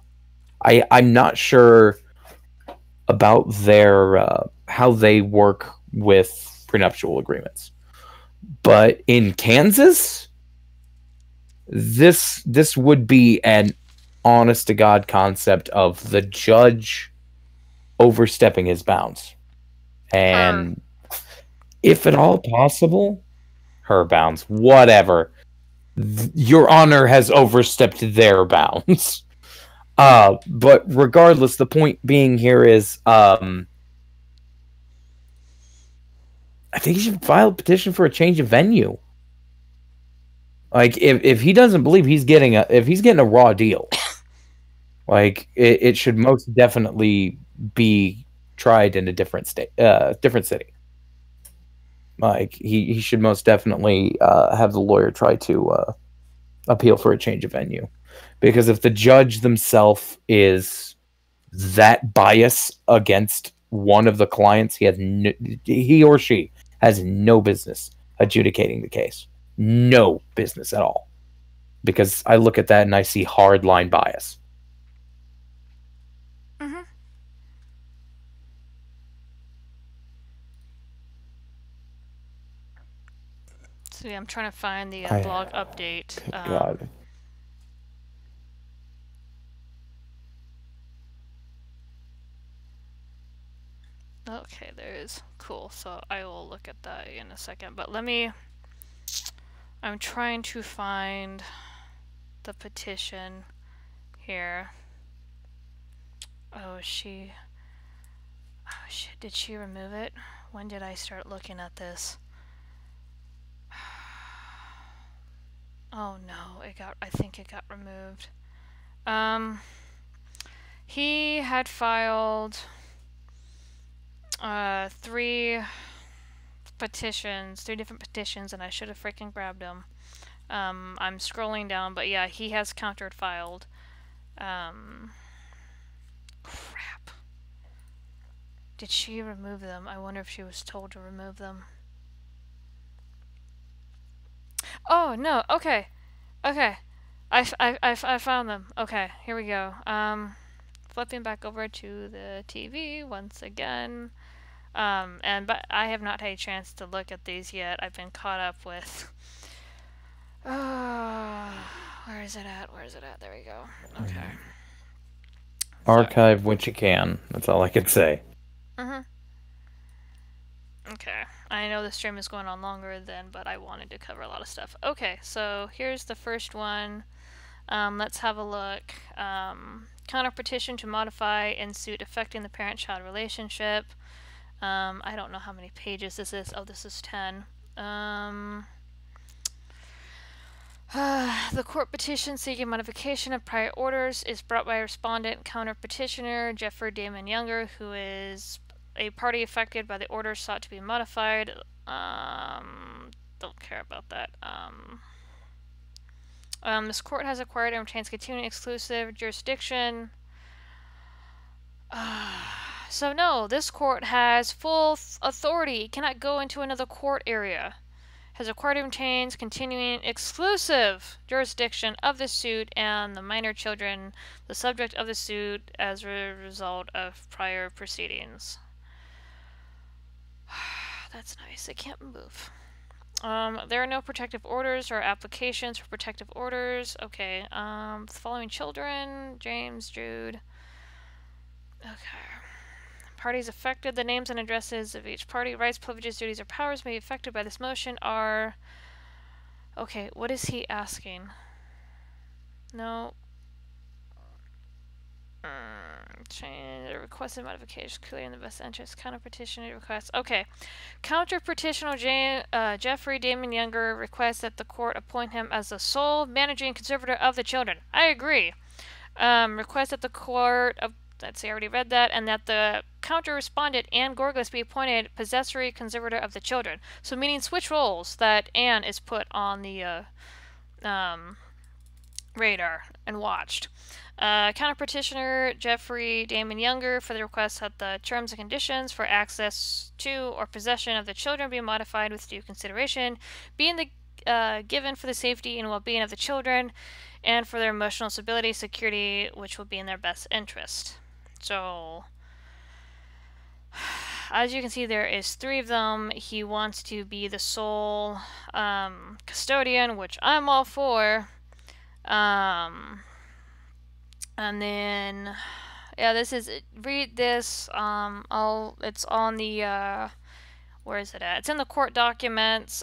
I'm not sure about their how they work with prenuptial agreements. But in Kansas, this would be an honest to God concept of the judge overstepping his bounds. And if at all possible, her bounds, whatever. Your Honor has overstepped their bounds. But regardless, the point being here is, I think he should file a petition for a change of venue. Like, if he doesn't believe he's getting a raw deal, like it should most definitely be tried in a different state, different city. Like he should most definitely have the lawyer try to appeal for a change of venue, because if the judge themselves is that biased against one of the clients, he or she has no business adjudicating the case. No business at all. Because I look at that and I see hard line bias. Mm-hmm. So yeah, I'm trying to find the blog update. God. Okay, there is. Cool. So I will look at that in a second. But I'm trying to find the petition here. Oh, shit. Did she remove it? When did I start looking at this? Oh no, I think it got removed. He had filed 3 different petitions, and I should have freaking grabbed them. I'm scrolling down, but yeah, he has counter-filed. Crap. Did she remove them? I wonder if she was told to remove them. Oh, no, okay. Okay. I found them. Okay, here we go. Flipping back over to the TV once again. But I have not had a chance to look at these yet. I've been caught up with Where is it at? Where is it at? There we go. Okay. Archive what you can. That's all I can say. Okay. I know the stream is going on longer but I wanted to cover a lot of stuff. Okay, so here's the first one. Let's have a look. Counter petition to modify in suit affecting the parent-child relationship. I don't know how many pages this is. Oh, this is 10. The court petition seeking modification of prior orders is brought by respondent counter petitioner Jeffrey Damon Younger, who is a party affected by the orders sought to be modified. Don't care about that. This court has acquired and retains continuing exclusive jurisdiction. So no, this court has full authority. It cannot go into another court area. Has acquired and retains continuing exclusive jurisdiction of the suit and the minor children, the subject of the suit, as a result of prior proceedings. That's nice. It can't move. There are no protective orders or applications for protective orders. Okay. The following children: James, Jude. Okay. Parties affected. The names and addresses of each party. Rights, privileges, duties, or powers may be affected by this motion are... Okay, what is he asking? No. Change the requested modifications clearly in the best interest. Counter petitioner requests. Okay. Counter petitioner Jeffrey Damon Younger requests that the court appoint him as the sole managing conservator of the children. I agree. Request that the court... Let's see, I already read that. And that the counter-respondent, Anne Gorgas, be appointed possessory conservator of the children. So meaning switch roles, that Anne is put on the radar and watched. Counter-petitioner Jeffrey Damon Younger for the request that the terms and conditions for access to or possession of the children be modified with due consideration, being given for the safety and well-being of the children and for their emotional stability, security, which will be in their best interest. So, as you can see, there is 3 of them. He wants to be the sole custodian, which I'm all for. And then, yeah, this is... Read this. It's on the... where is it at? It's in the court documents.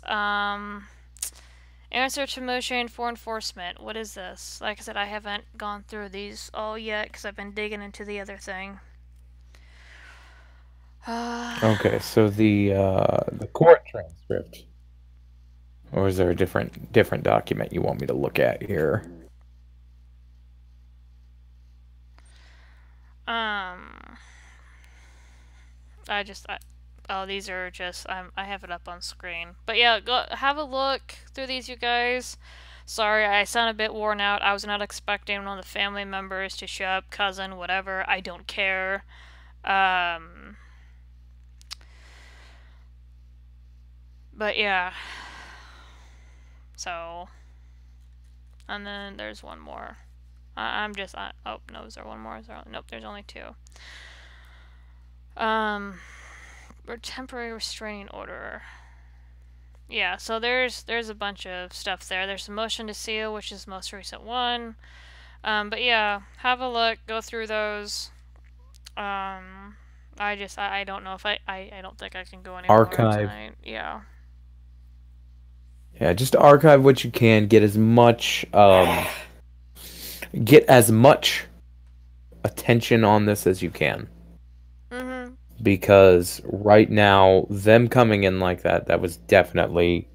Answer to motion for enforcement. What is this? Like I said, I haven't gone through these all yet because I've been digging into the other thing. Okay, so the court transcript, or is there a different document you want me to look at here? Oh, these are just, I have it up on screen. But yeah, go have a look through these, you guys. Sorry, I sound a bit worn out. I was not expecting one of the family members to show up, cousin, whatever. I don't care. But yeah. So. And then there's one more. Oh, no, is there one more? Nope, there's only 2. Or temporary restraining order. Yeah, so there's a bunch of stuff there. There's a motion to seal, which is the most recent one. But yeah, have a look, go through those. I don't know if I don't think I can go anymore Archive. tonight. Yeah. Yeah, just archive what you can. Get as much attention on this as you can. Because right now, them coming in like that was definitely,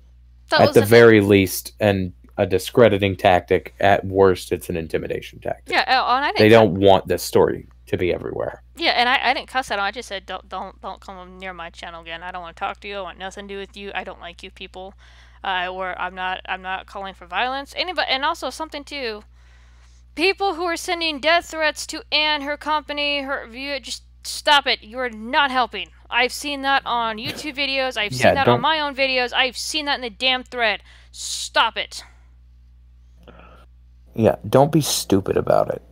at the very least, a discrediting tactic. At worst, it's an intimidation tactic. Yeah, and they don't want this story to be everywhere. Yeah, and I didn't cuss at all. I just said, don't come near my channel again. I don't want to talk to you. I want nothing to do with you. I don't like you people. Or I'm not calling for violence. Anybody, and also something too. People who are sending death threats to Anne, her company, her view, just stop it. You are not helping. I've seen that on YouTube videos. I've seen that on my own videos. I've seen that in the damn thread. Stop it. Yeah, don't be stupid about it.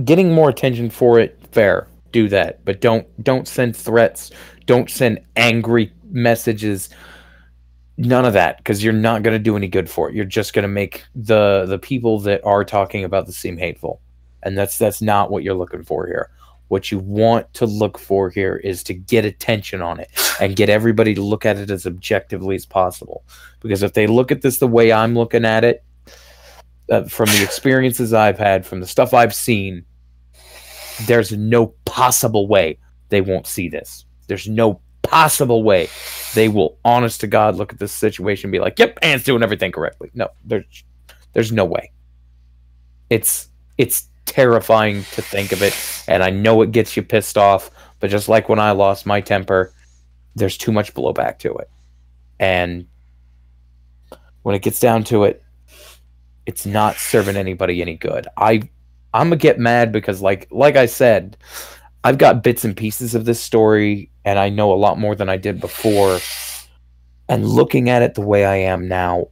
Getting more attention for it, fair. Do that. But don't send threats. Don't send angry messages. None of that, because you're not going to do any good for it. You're just going to make the people that are talking about this seem hateful. And that's not what you're looking for here. What you want to look for here is to get attention on it and get everybody to look at it as objectively as possible. Because if they look at this the way I'm looking at it, from the experiences I've had, from the stuff I've seen, there's no possible way they won't see this. There's no possible way they will, honest to God, look at this situation and be like, yep, Anne's doing everything correctly. No, there's no way. It's terrifying to think of it, and I know it gets you pissed off, but just like when I lost my temper, there's too much blowback to it. And when it gets down to it, it's not serving anybody any good. I'm gonna get mad because like I said, I've got bits and pieces of this story, and I know a lot more than I did before. And looking at it the way I am now,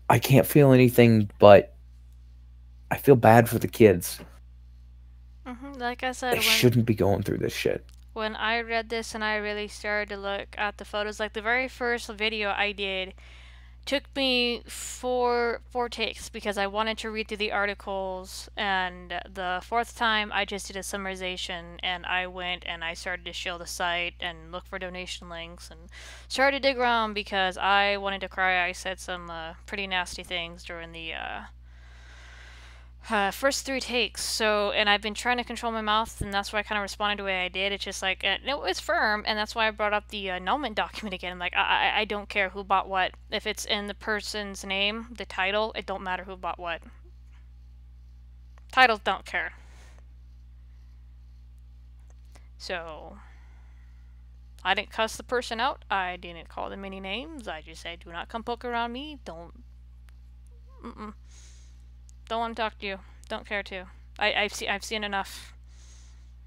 I can't feel anything but I feel bad for the kids. Like I said, they shouldn't be going through this shit. When I read this and I really started to look at the photos, like the very first video I did took me four takes because I wanted to read through the articles, and the fourth time I just did a summarization, and I went and I started to show the site and look for donation links and started to dig around because I wanted to cry. I said some pretty nasty things during the first 3 takes, so, and I've been trying to control my mouth, and that's why I kind of responded the way I did. It's just like, it was firm, and that's why I brought up the annulment document again. Like, I don't care who bought what. If it's in the person's name, the title, it don't matter who bought what. Titles don't care. So, I didn't cuss the person out. I didn't call them any names. I just said, do not come poke around me. Don't want to talk to you. Don't care to. I've seen enough.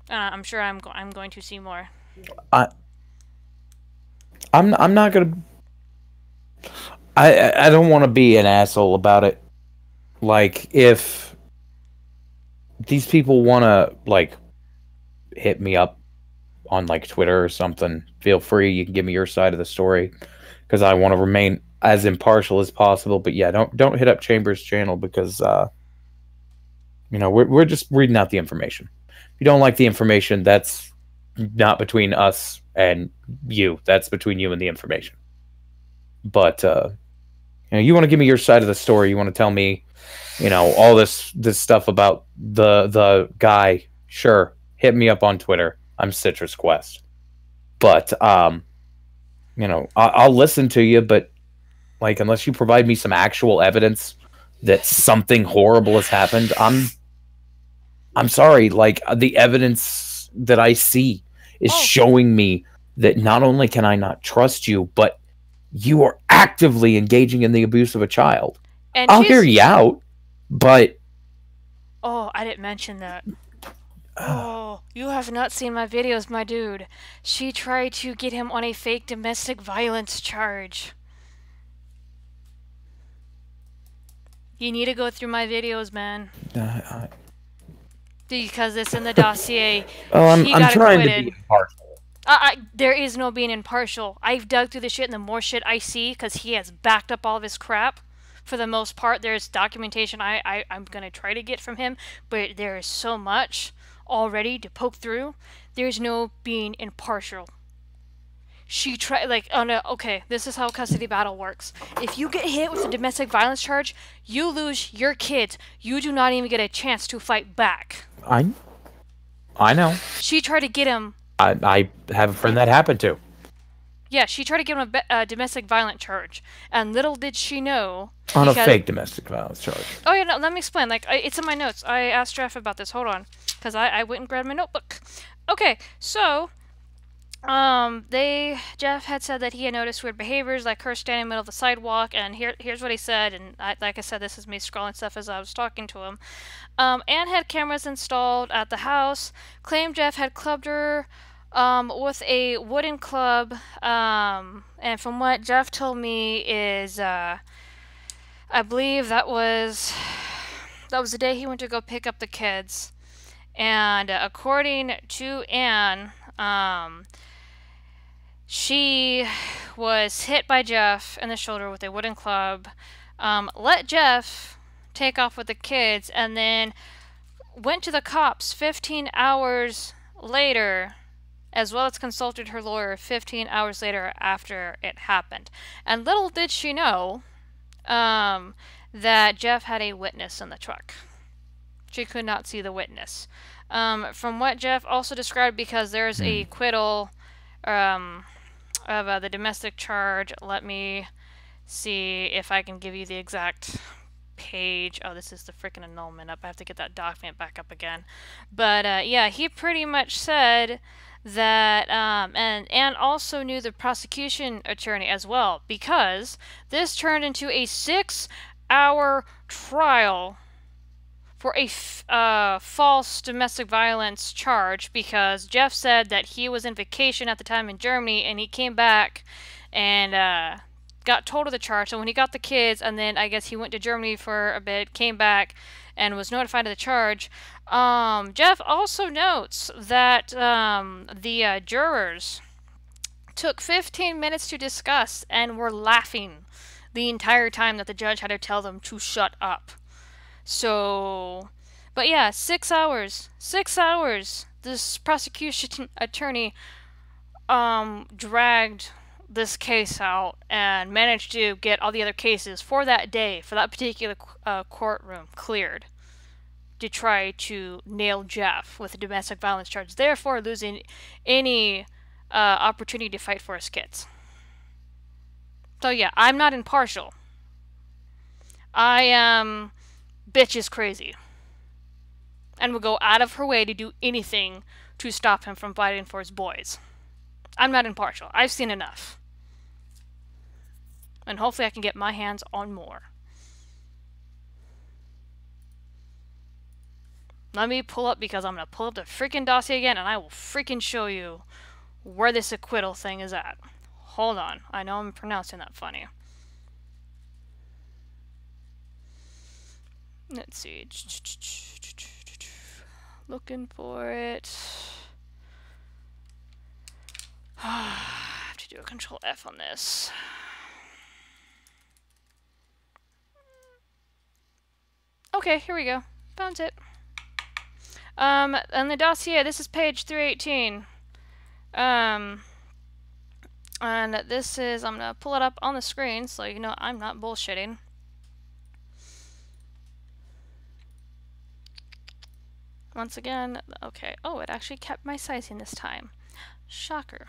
I'm sure I'm going to see more. I'm not gonna. I don't want to be an asshole about it. Like, if these people want to like hit me up on like Twitter or something, feel free. You can give me your side of the story because I want to remain as impartial as possible. But yeah, don't hit up Chambers' channel because you know, we're just reading out the information. If you don't like the information, that's not between us and you. That's between you and the information. But you know, you want to give me your side of the story. You want to tell me, you know, all this stuff about the guy. Sure, hit me up on Twitter. I'm Citrus Quest. But you know, I'll listen to you. But like, unless you provide me some actual evidence that something horrible has happened, I'm sorry. Like, the evidence that I see is showing me that not only can I not trust you, but you are actively engaging in the abuse of a child. And I'll hear you out, but... Oh, I didn't mention that. Oh, you have not seen my videos, my dude. She tried to get him on a fake domestic violence charge. You need to go through my videos, man. Because it's in the dossier. Oh, I'm trying to be impartial. There is no being impartial. I've dug through the shit, and the more shit I see, because he has backed up all of his crap, for the most part, there's documentation I'm going to try to get from him, but there is so much already to poke through. There's no being impartial. She tried, like, oh no, okay, this is how custody battle works. If you get hit with a domestic violence charge, you lose your kids. You do not even get a chance to fight back. I know. She tried to get him. I have a friend that happened to. Yeah, she tried to give him a domestic violence charge, and little did she know. On a fake domestic violence charge. Oh yeah, no, let me explain. Like, it's in my notes. I asked Jeff about this. Hold on, because I went and grabbed my notebook. Okay, so Jeff had said that he had noticed weird behaviors, like her standing in the middle of the sidewalk, and here's what he said, and like I said, this is me scrolling stuff as I was talking to him. Anne had cameras installed at the house, claimed Jeff had clubbed her with a wooden club, and from what Jeff told me is, I believe that was the day he went to go pick up the kids, and according to Anne, She was hit by Jeff in the shoulder with a wooden club, let Jeff take off with the kids, and then went to the cops 15 hours later, as well as consulted her lawyer 15 hours later after it happened. And little did she know that Jeff had a witness in the truck. She could not see the witness. From what Jeff also described, because there's a acquittal of the domestic charge. Let me see if I can give you the exact page. Oh, this is the freaking annulment up. I have to get that document back up again. But yeah, he pretty much said that, and also knew the prosecution attorney as well, because this turned into a 6-hour trial for a false domestic violence charge, because Jeff said that he was in vacation at the time in Germany, and he came back and got told of the charge. So when he got the kids, and then I guess he went to Germany for a bit, came back, and was notified of the charge. Jeff also notes that the jurors took 15 minutes to discuss and were laughing the entire time that the judge had to tell them to shut up. So, but yeah, 6 hours. 6 hours. This prosecution attorney dragged this case out and managed to get all the other cases for that day, for that particular courtroom, cleared to try to nail Jeff with a domestic violence charge, therefore losing any opportunity to fight for his kids. So yeah, I'm not impartial. I am bitch is crazy and will go out of her way to do anything to stop him from fighting for his boys. I'm not impartial. I've seen enough. And hopefully I can get my hands on more. Let me pull up, because I'm going to pull up the freaking dossier again, and I will freaking show you where this acquittal thing is at. Hold on. I know I'm pronouncing that funny. Let's see. Looking for it. I have to do a Control F on this. Okay, here we go. Found it. And the dossier, this is page 318. And this is, I'm gonna pull it up on the screen so you know I'm not bullshitting. Once again, okay. Oh, it actually kept my sizing this time. Shocker.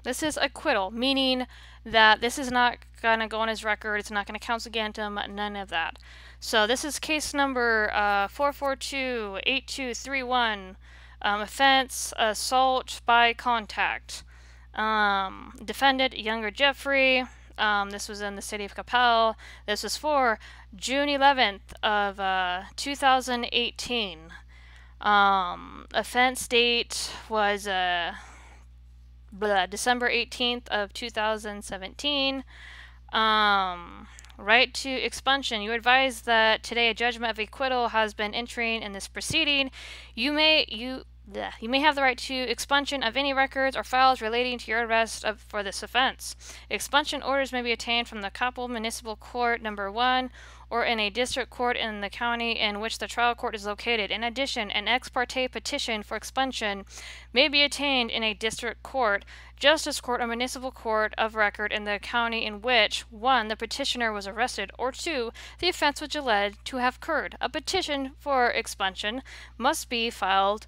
This is acquittal, meaning that this is not going to go on his record, it's not going to count against him, none of that. So this is case number 442-8231, offense, assault by contact. Defendant, younger Jeffrey. This was in the city of Capel. This was for June 11th of 2018. Offense date was December 18th of 2017. Right to expunction. You advise that today a judgment of acquittal has been entering in this proceeding. You may have the right to expunction of any records or files relating to your arrest for this offense. Expunction orders may be obtained from the Capel Municipal Court Number 1 or in a district court in the county in which the trial court is located. In addition, an ex parte petition for expunction may be obtained in a district court, justice court, or municipal court of record in the county in which 1. The petitioner was arrested, or 2. The offense was alleged to have occurred. A petition for expunction must be filed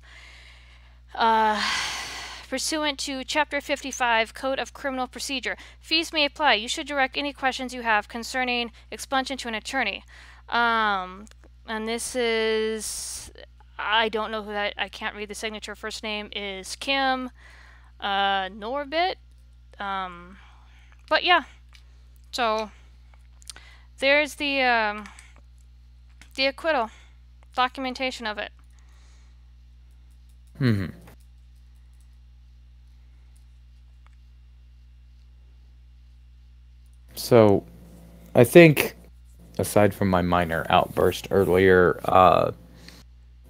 pursuant to Chapter 55 Code of Criminal Procedure. Fees may apply. You should direct any questions you have concerning expunction to an attorney. And this is, I don't know who that, I can't read the signature. First name is Kim Norbit. But yeah, so there's the acquittal documentation of it. So, I think, aside from my minor outburst earlier,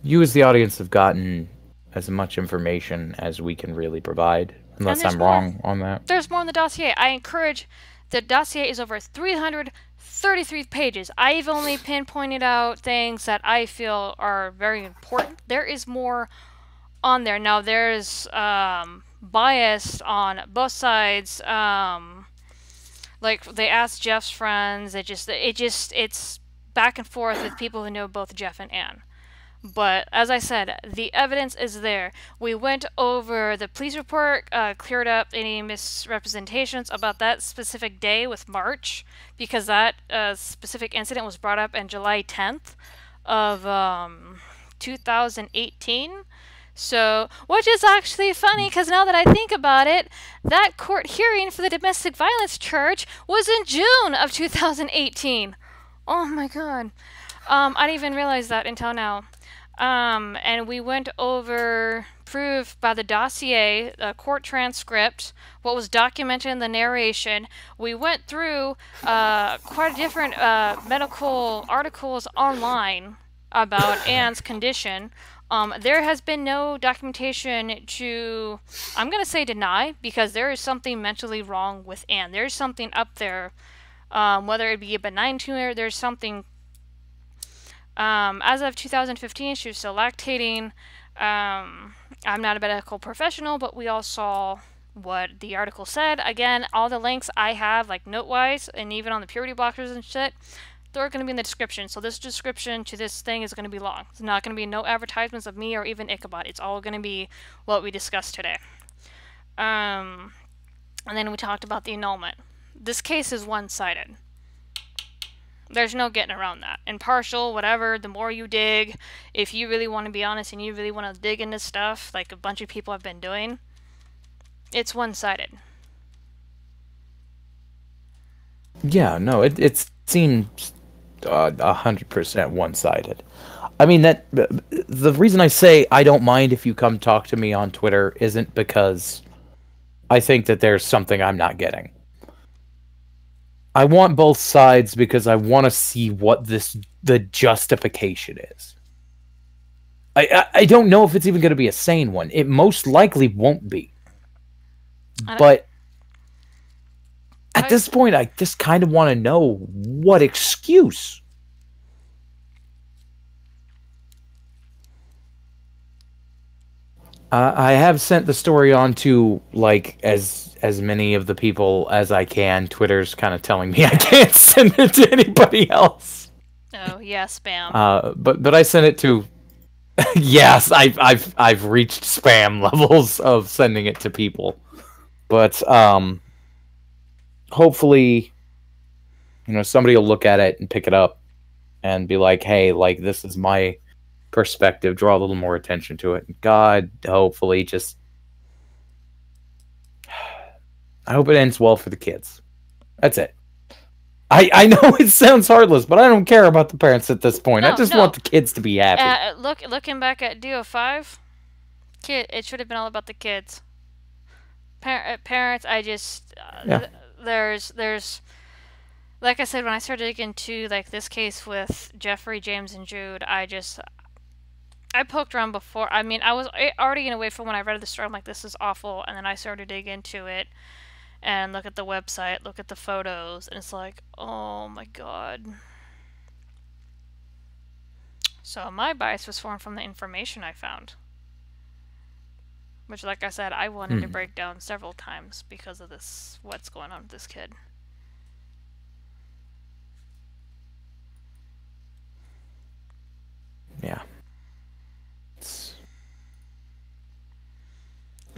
you as the audience have gotten as much information as we can really provide, unless I'm wrong on that. There's more in the dossier. I encourage. The dossier is over 333 pages. I've only pinpointed out things that I feel are very important. There is more on there. Now, there's bias on both sides. Like, they asked Jeff's friends. It's back and forth with people who know both Jeff and Anne. But as I said, the evidence is there. We went over the police report, cleared up any misrepresentations about that specific day with March, because that specific incident was brought up on July 10th of 2018. So, which is actually funny, because now that I think about it, that court hearing for the domestic violence charge was in June of 2018. Oh my god. I didn't even realize that until now. And we went over proof by the dossier, the court transcript, what was documented in the narration. We went through quite different medical articles online about Anne's condition. There has been no documentation to, I'm going to say deny, because there is something mentally wrong with Anne. There's something up there, whether it be a benign tumor, there's something. As of 2015, she was still lactating. I'm not a medical professional, but we all saw what the article said. Again, all the links I have, like note-wise, and even on the puberty blockers and shit, they're going to be in the description. So this description to this thing is going to be long. It's not going to be no advertisements of me or even Ichabod. It's all going to be what we discussed today. And then we talked about the annulment. This case is one-sided. There's no getting around that. Impartial, whatever, the more you dig, if you really want to be honest and you really want to dig into stuff, like a bunch of people have been doing, it's one-sided. Yeah, no, it seems 100% one-sided. I mean, that the reason I say I don't mind if you come talk to me on Twitter isn't because I think that there's something I'm not getting. I want both sides because I want to see what the justification is. I don't know if it's even going to be a sane one. It most likely won't be. But at this point, I just kind of want to know what excuse. I have sent the story on to, like, as many of the people as I can. Twitter's kind of telling me I can't send it to anybody else. Oh yeah, spam. But I sent it to. Yes, I've reached spam levels of sending it to people, but hopefully, somebody will look at it and pick it up, and be like, hey, like, this is my perspective. Draw a little more attention to it. God, hopefully, just. I hope it ends well for the kids. That's it. I know it sounds heartless, but I don't care about the parents at this point. I just want the kids to be happy. Looking back at DO5, it should have been all about the kids. Parents, I just there's like I said, when I started digging into like this case with Jeffrey, James, and Jude, I poked around before. I mean, I was already in a way from when I read the story. I'm like, this is awful, and then I started to dig into it. And look at the website, look at the photos, and it's like, oh my god. So my bias was formed from the information I found. Which, like I said, I wanted to break down several times because of this, what's going on with this kid. Yeah.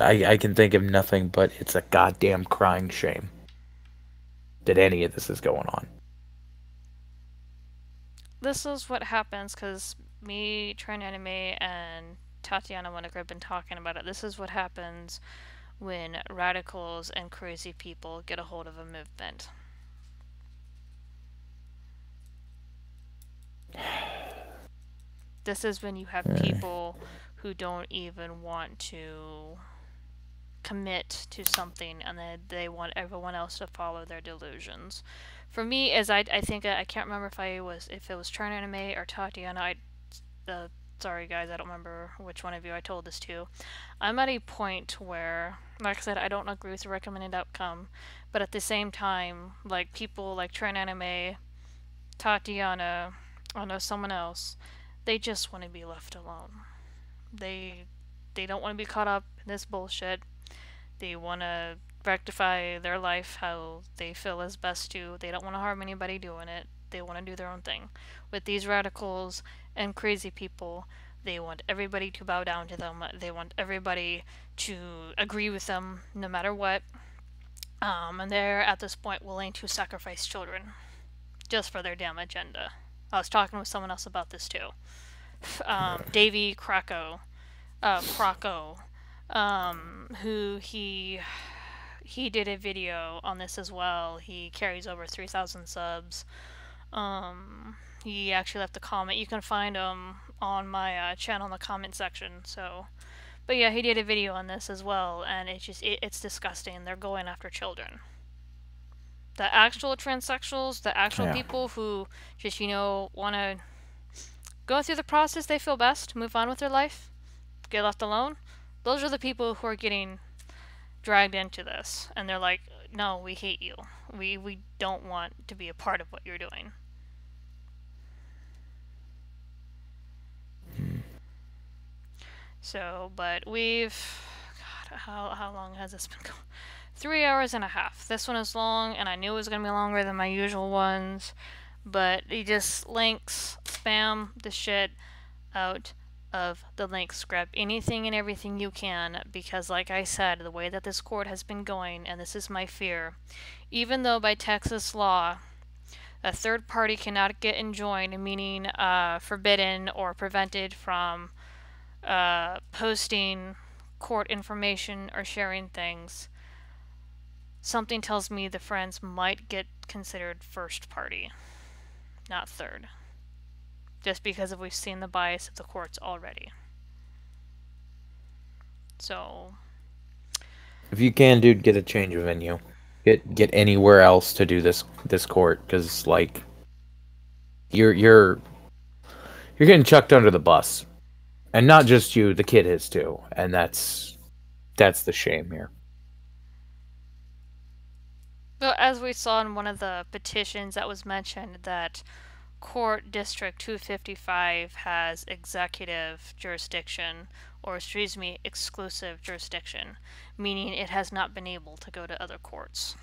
I can think of nothing but it's a goddamn crying shame that any of this is going on. This is what happens because me, Trend Anime, and Tatiana Winokur have been talking about it. This is what happens when radicals and crazy people get a hold of a movement. This is when you have people who don't even want to commit to something, and then they want everyone else to follow their delusions. For me, as I think I can't remember if it was Trend Anime or Tatiana. The sorry guys, I don't remember which one of you I told this to. I'm at a point where, like I said, I don't agree with the recommended outcome, but at the same time, like people like Trend Anime, Tatiana, I know someone else, they just want to be left alone. They don't want to be caught up in this bullshit. They want to rectify their life how they feel is best to. They don't want to harm anybody doing it. They want to do their own thing. With these radicals and crazy people, they want everybody to bow down to them. They want everybody to agree with them no matter what. And they're at this point willing to sacrifice children just for their damn agenda. I was talking with someone else about this too. Davey Krakow, who he did a video on this as well. He carries over 3,000 subs. He actually left a comment. You can find him on my channel in the comment section. So, but yeah, he did a video on this as well, and it's disgusting. They're going after children. The actual transsexuals, the actual people who just, want to go through the process they feel best, move on with their life, get left alone, those are the people who are getting dragged into this. And they're like, no, we hate you. We don't want to be a part of what you're doing. So, but we've... God, how long has this been going? 3 hours and a half. This one is long, and I knew it was going to be longer than my usual ones, but he just spam the shit out of the links. Grab anything and everything you can, because like I said, the way that this court has been going, and this is my fear, even though by Texas law, a third party cannot get enjoined, meaning forbidden or prevented from posting court information or sharing things, something tells me the friends might get considered first party, not third. Just because we've seen the bias of the courts already. So, if you can, dude, get a change of venue. Get anywhere else to do this court, because like you're getting chucked under the bus, and not just you, the kid is too, and that's the shame here. Well, as we saw in one of the petitions that was mentioned, that Court District 255 has executive jurisdiction, or excuse me, exclusive jurisdiction, meaning it has not been able to go to other courts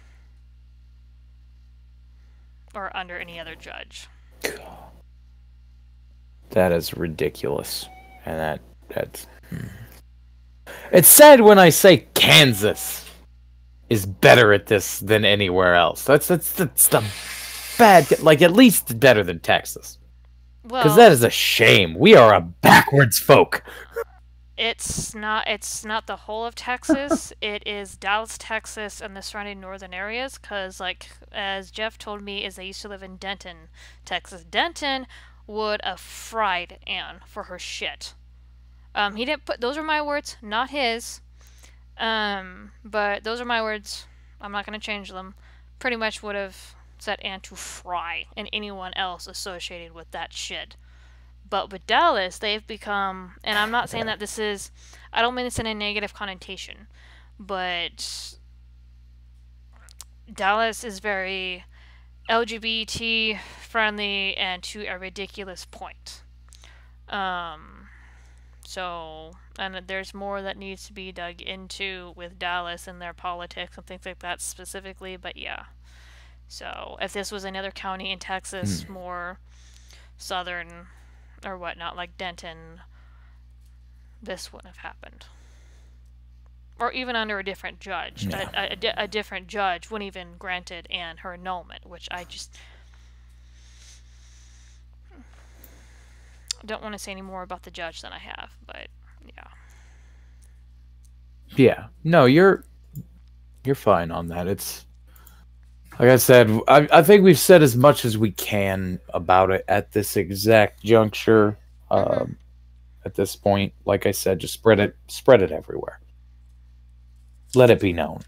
or under any other judge. That is ridiculous, and that's it's sad when I say Kansas is better at this than anywhere else. That's the bad, like, at least better than Texas. Because that is a shame. We are a backwards folk. It's not the whole of Texas. It is Dallas, Texas, and the surrounding northern areas. Because, like, as Jeff told me, is they used to live in Denton, Texas. Denton would have fried Anne for her shit. He didn't put... Those are my words, not his. But those are my words. I'm not going to change them. Pretty much would have set Anne to fry, and anyone else associated with that shit. But with Dallas, they've become, and I'm not saying that this is, I don't mean this in a negative connotation, but Dallas is very LGBT friendly and to a ridiculous point. So, and there's more that needs to be dug into with Dallas and their politics and things like that specifically, but yeah. So, if this was another county in Texas, more southern or whatnot, like Denton, this wouldn't have happened. Or even under a different judge. Yeah. A different judge wouldn't even granted Anne her annulment, which I just don't want to say any more about the judge than I have, but yeah. Yeah. No, you're fine on that. It's like I said, I think we've said as much as we can about it at this exact juncture. At this point, like I said, just spread it everywhere. Let it be known.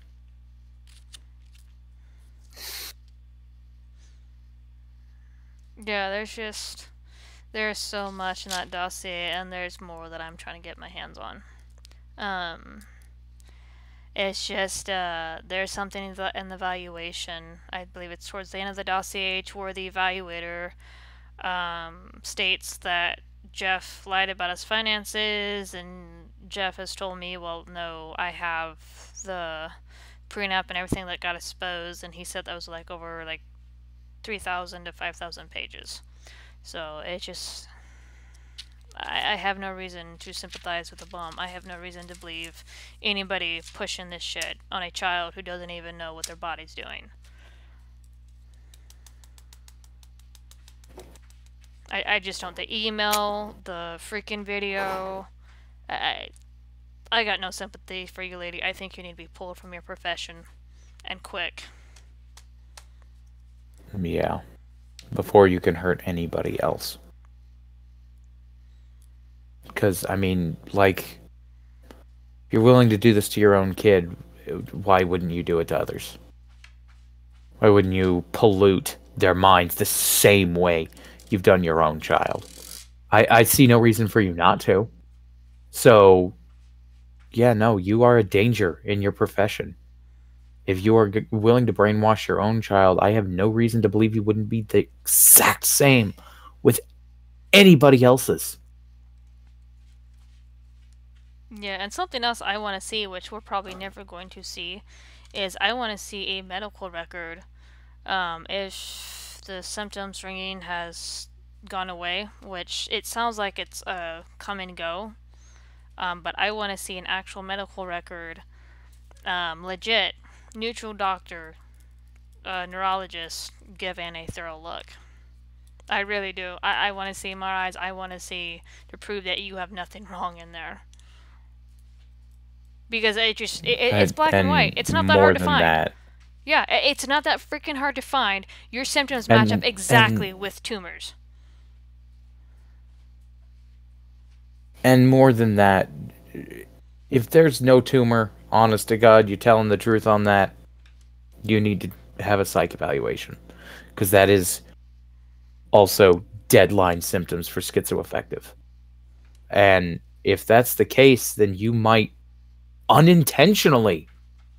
Yeah, there's just There's so much in that dossier, and there's more that I'm trying to get my hands on. It's just, there's something in the evaluation. I believe it's towards the end of the dossier where the evaluator states that Jeff lied about his finances, and Jeff has told me, well, no, I have the prenup and everything that got exposed, and he said that was like over like 3,000 to 5,000 pages. So it just, I have no reason to sympathize with the bum. I have no reason to believe anybody pushing this shit on a child who doesn't even know what their body's doing. I just don't. The email, the freaking video, I got no sympathy for you, lady. I think you need to be pulled from your profession, and quick. Yeah. Before you can hurt anybody else. Because, I mean, like, you're willing to do this to your own kid, why wouldn't you do it to others? Why wouldn't you pollute their minds the same way you've done your own child? I see no reason for you not to. So, yeah, no, you are a danger in your profession. If you are willing to brainwash your own child, I have no reason to believe you wouldn't be the exact same with anybody else's. Yeah, and something else I want to see, which we're probably never going to see, is I want to see a medical record. If the symptoms ringing has gone away, which it sounds like it's come and go, but I want to see an actual medical record, legit, neutral doctor, neurologist give Anne a thorough look. I really do. I want to see my eyes. I want to see to prove that you have nothing wrong in there. Because it's black and white. It's not that hard to find. That. Yeah, it's not that freaking hard to find. Your symptoms match up exactly with tumors. And more than that, if there's no tumor, honest to God, you're telling the truth on that, you need to have a psych evaluation. Because that is also deadline symptoms for schizoaffective. And if that's the case, then you might unintentionally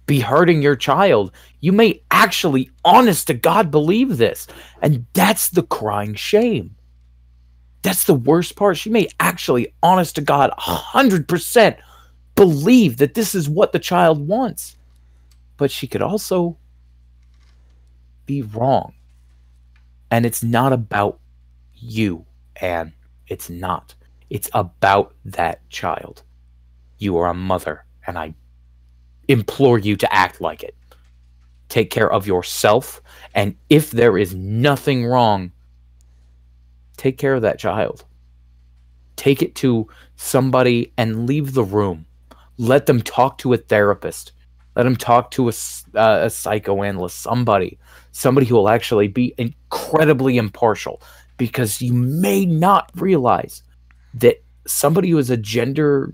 be hurting your child. You may actually, honest to God, believe this. And that's the crying shame. That's the worst part. She may actually, honest to God, 100% believe that this is what the child wants. But she could also be wrong. And it's not about you, Anne. It's not. It's about that child. You are a mother, and I implore you to act like it. Take care of yourself, and if there is nothing wrong, take care of that child. Take it to somebody and leave the room. Let them talk to a therapist. Let them talk to a psychoanalyst, somebody who will actually be incredibly impartial, because you may not realize that somebody who is a transgender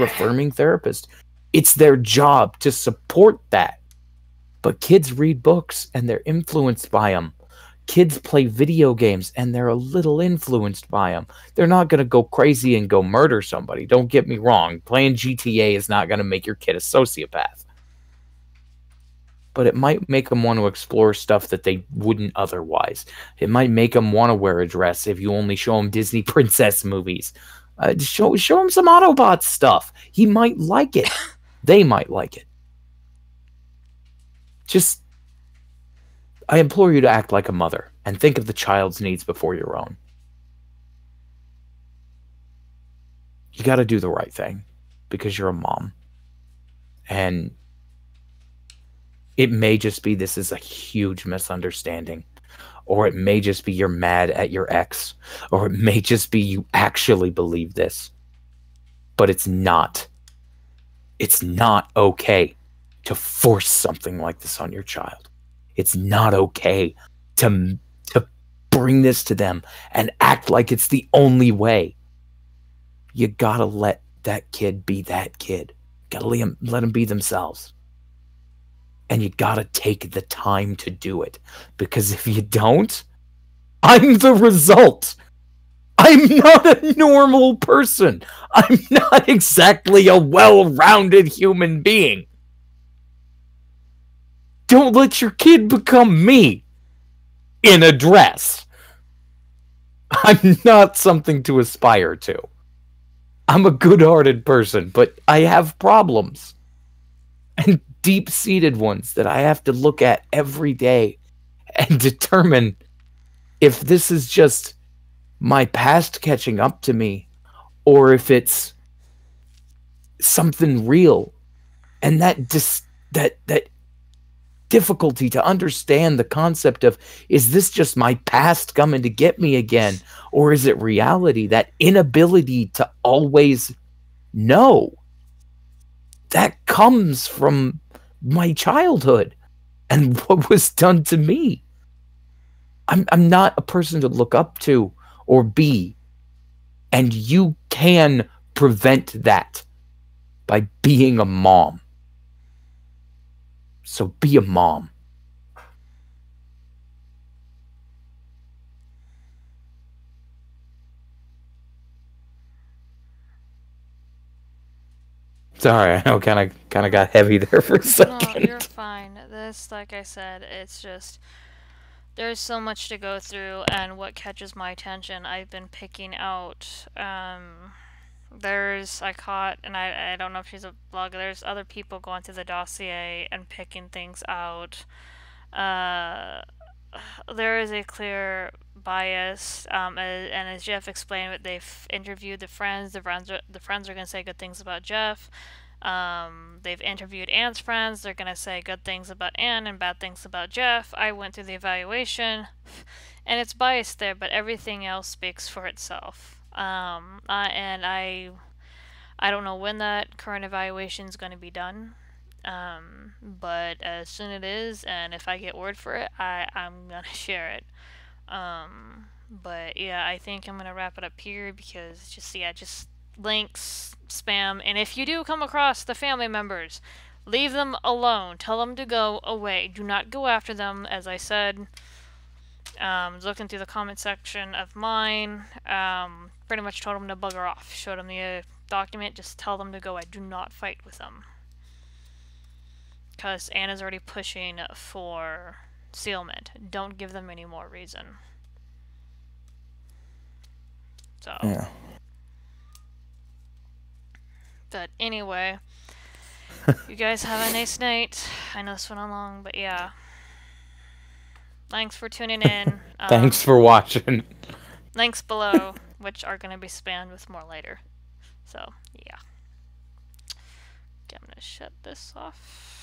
affirming therapist, it's their job to support that. But kids read books and they're influenced by them. Kids play video games and they're a little influenced by them. They're not going to go crazy and go murder somebody. Don't get me wrong. Playing GTA is not going to make your kid a sociopath. But it might make them want to explore stuff that they wouldn't otherwise. It might make them want to wear a dress if you only show them Disney princess movies. Show him some Autobots stuff. He might like it. They might like it. Just, I implore you to act like a mother and think of the child's needs before your own. You got to do the right thing because you're a mom. And it may just be this is a huge misunderstanding. Or it may just be you're mad at your ex. Or it may just be you actually believe this. But it's not. It's not okay to force something like this on your child. It's not okay to bring this to them and act like it's the only way. You gotta let that kid be that kid. Gotta let them be themselves. And you gotta take the time to do it. Because if you don't, I'm the result. I'm not a normal person. I'm not exactly a well-rounded human being. Don't let your kid become me in a dress. I'm not something to aspire to. I'm a good-hearted person, but I have problems. And deep-seated ones that I have to look at every day and determine if this is just my past catching up to me or if it's something real. And that difficulty to understand the concept of, is this just my past coming to get me again, or is it reality? That inability to always know, that comes from my childhood and what was done to me. I'm not a person to look up to or be, and you can prevent that by being a mom. So be a mom. Sorry, I know, kind of got heavy there for a second. No, you're fine. This, like I said, it's just, there's so much to go through, and what catches my attention, I've been picking out. I caught, and I don't know if she's a blogger, there's other people going through the dossier and picking things out. There is a clear bias, and as Jeff explained, they've interviewed the friends. The friends are going to say good things about Jeff. They've interviewed Anne's friends. They're going to say good things about Anne and bad things about Jeff. I went through the evaluation, and it's biased there, but everything else speaks for itself. And I don't know when that current evaluation is going to be done. But as soon as it is, and if I get word for it, I'm gonna share it. But yeah, I think I'm gonna wrap it up here because just links, spam, and if you do come across the family members, leave them alone. Tell them to go away. Do not go after them, as I said. Looking through the comment section of mine, pretty much told them to bugger off. Showed them the document, just tell them to go away. Do not fight with them. Because Anna's already pushing for sealment. Don't give them any more reason. So. Yeah. But anyway, you guys have a nice night. I know this went on long, but yeah. Thanks for tuning in. Thanks for watching. Links below, which are going to be spammed with more later. So, yeah. Okay, I'm going to shut this off.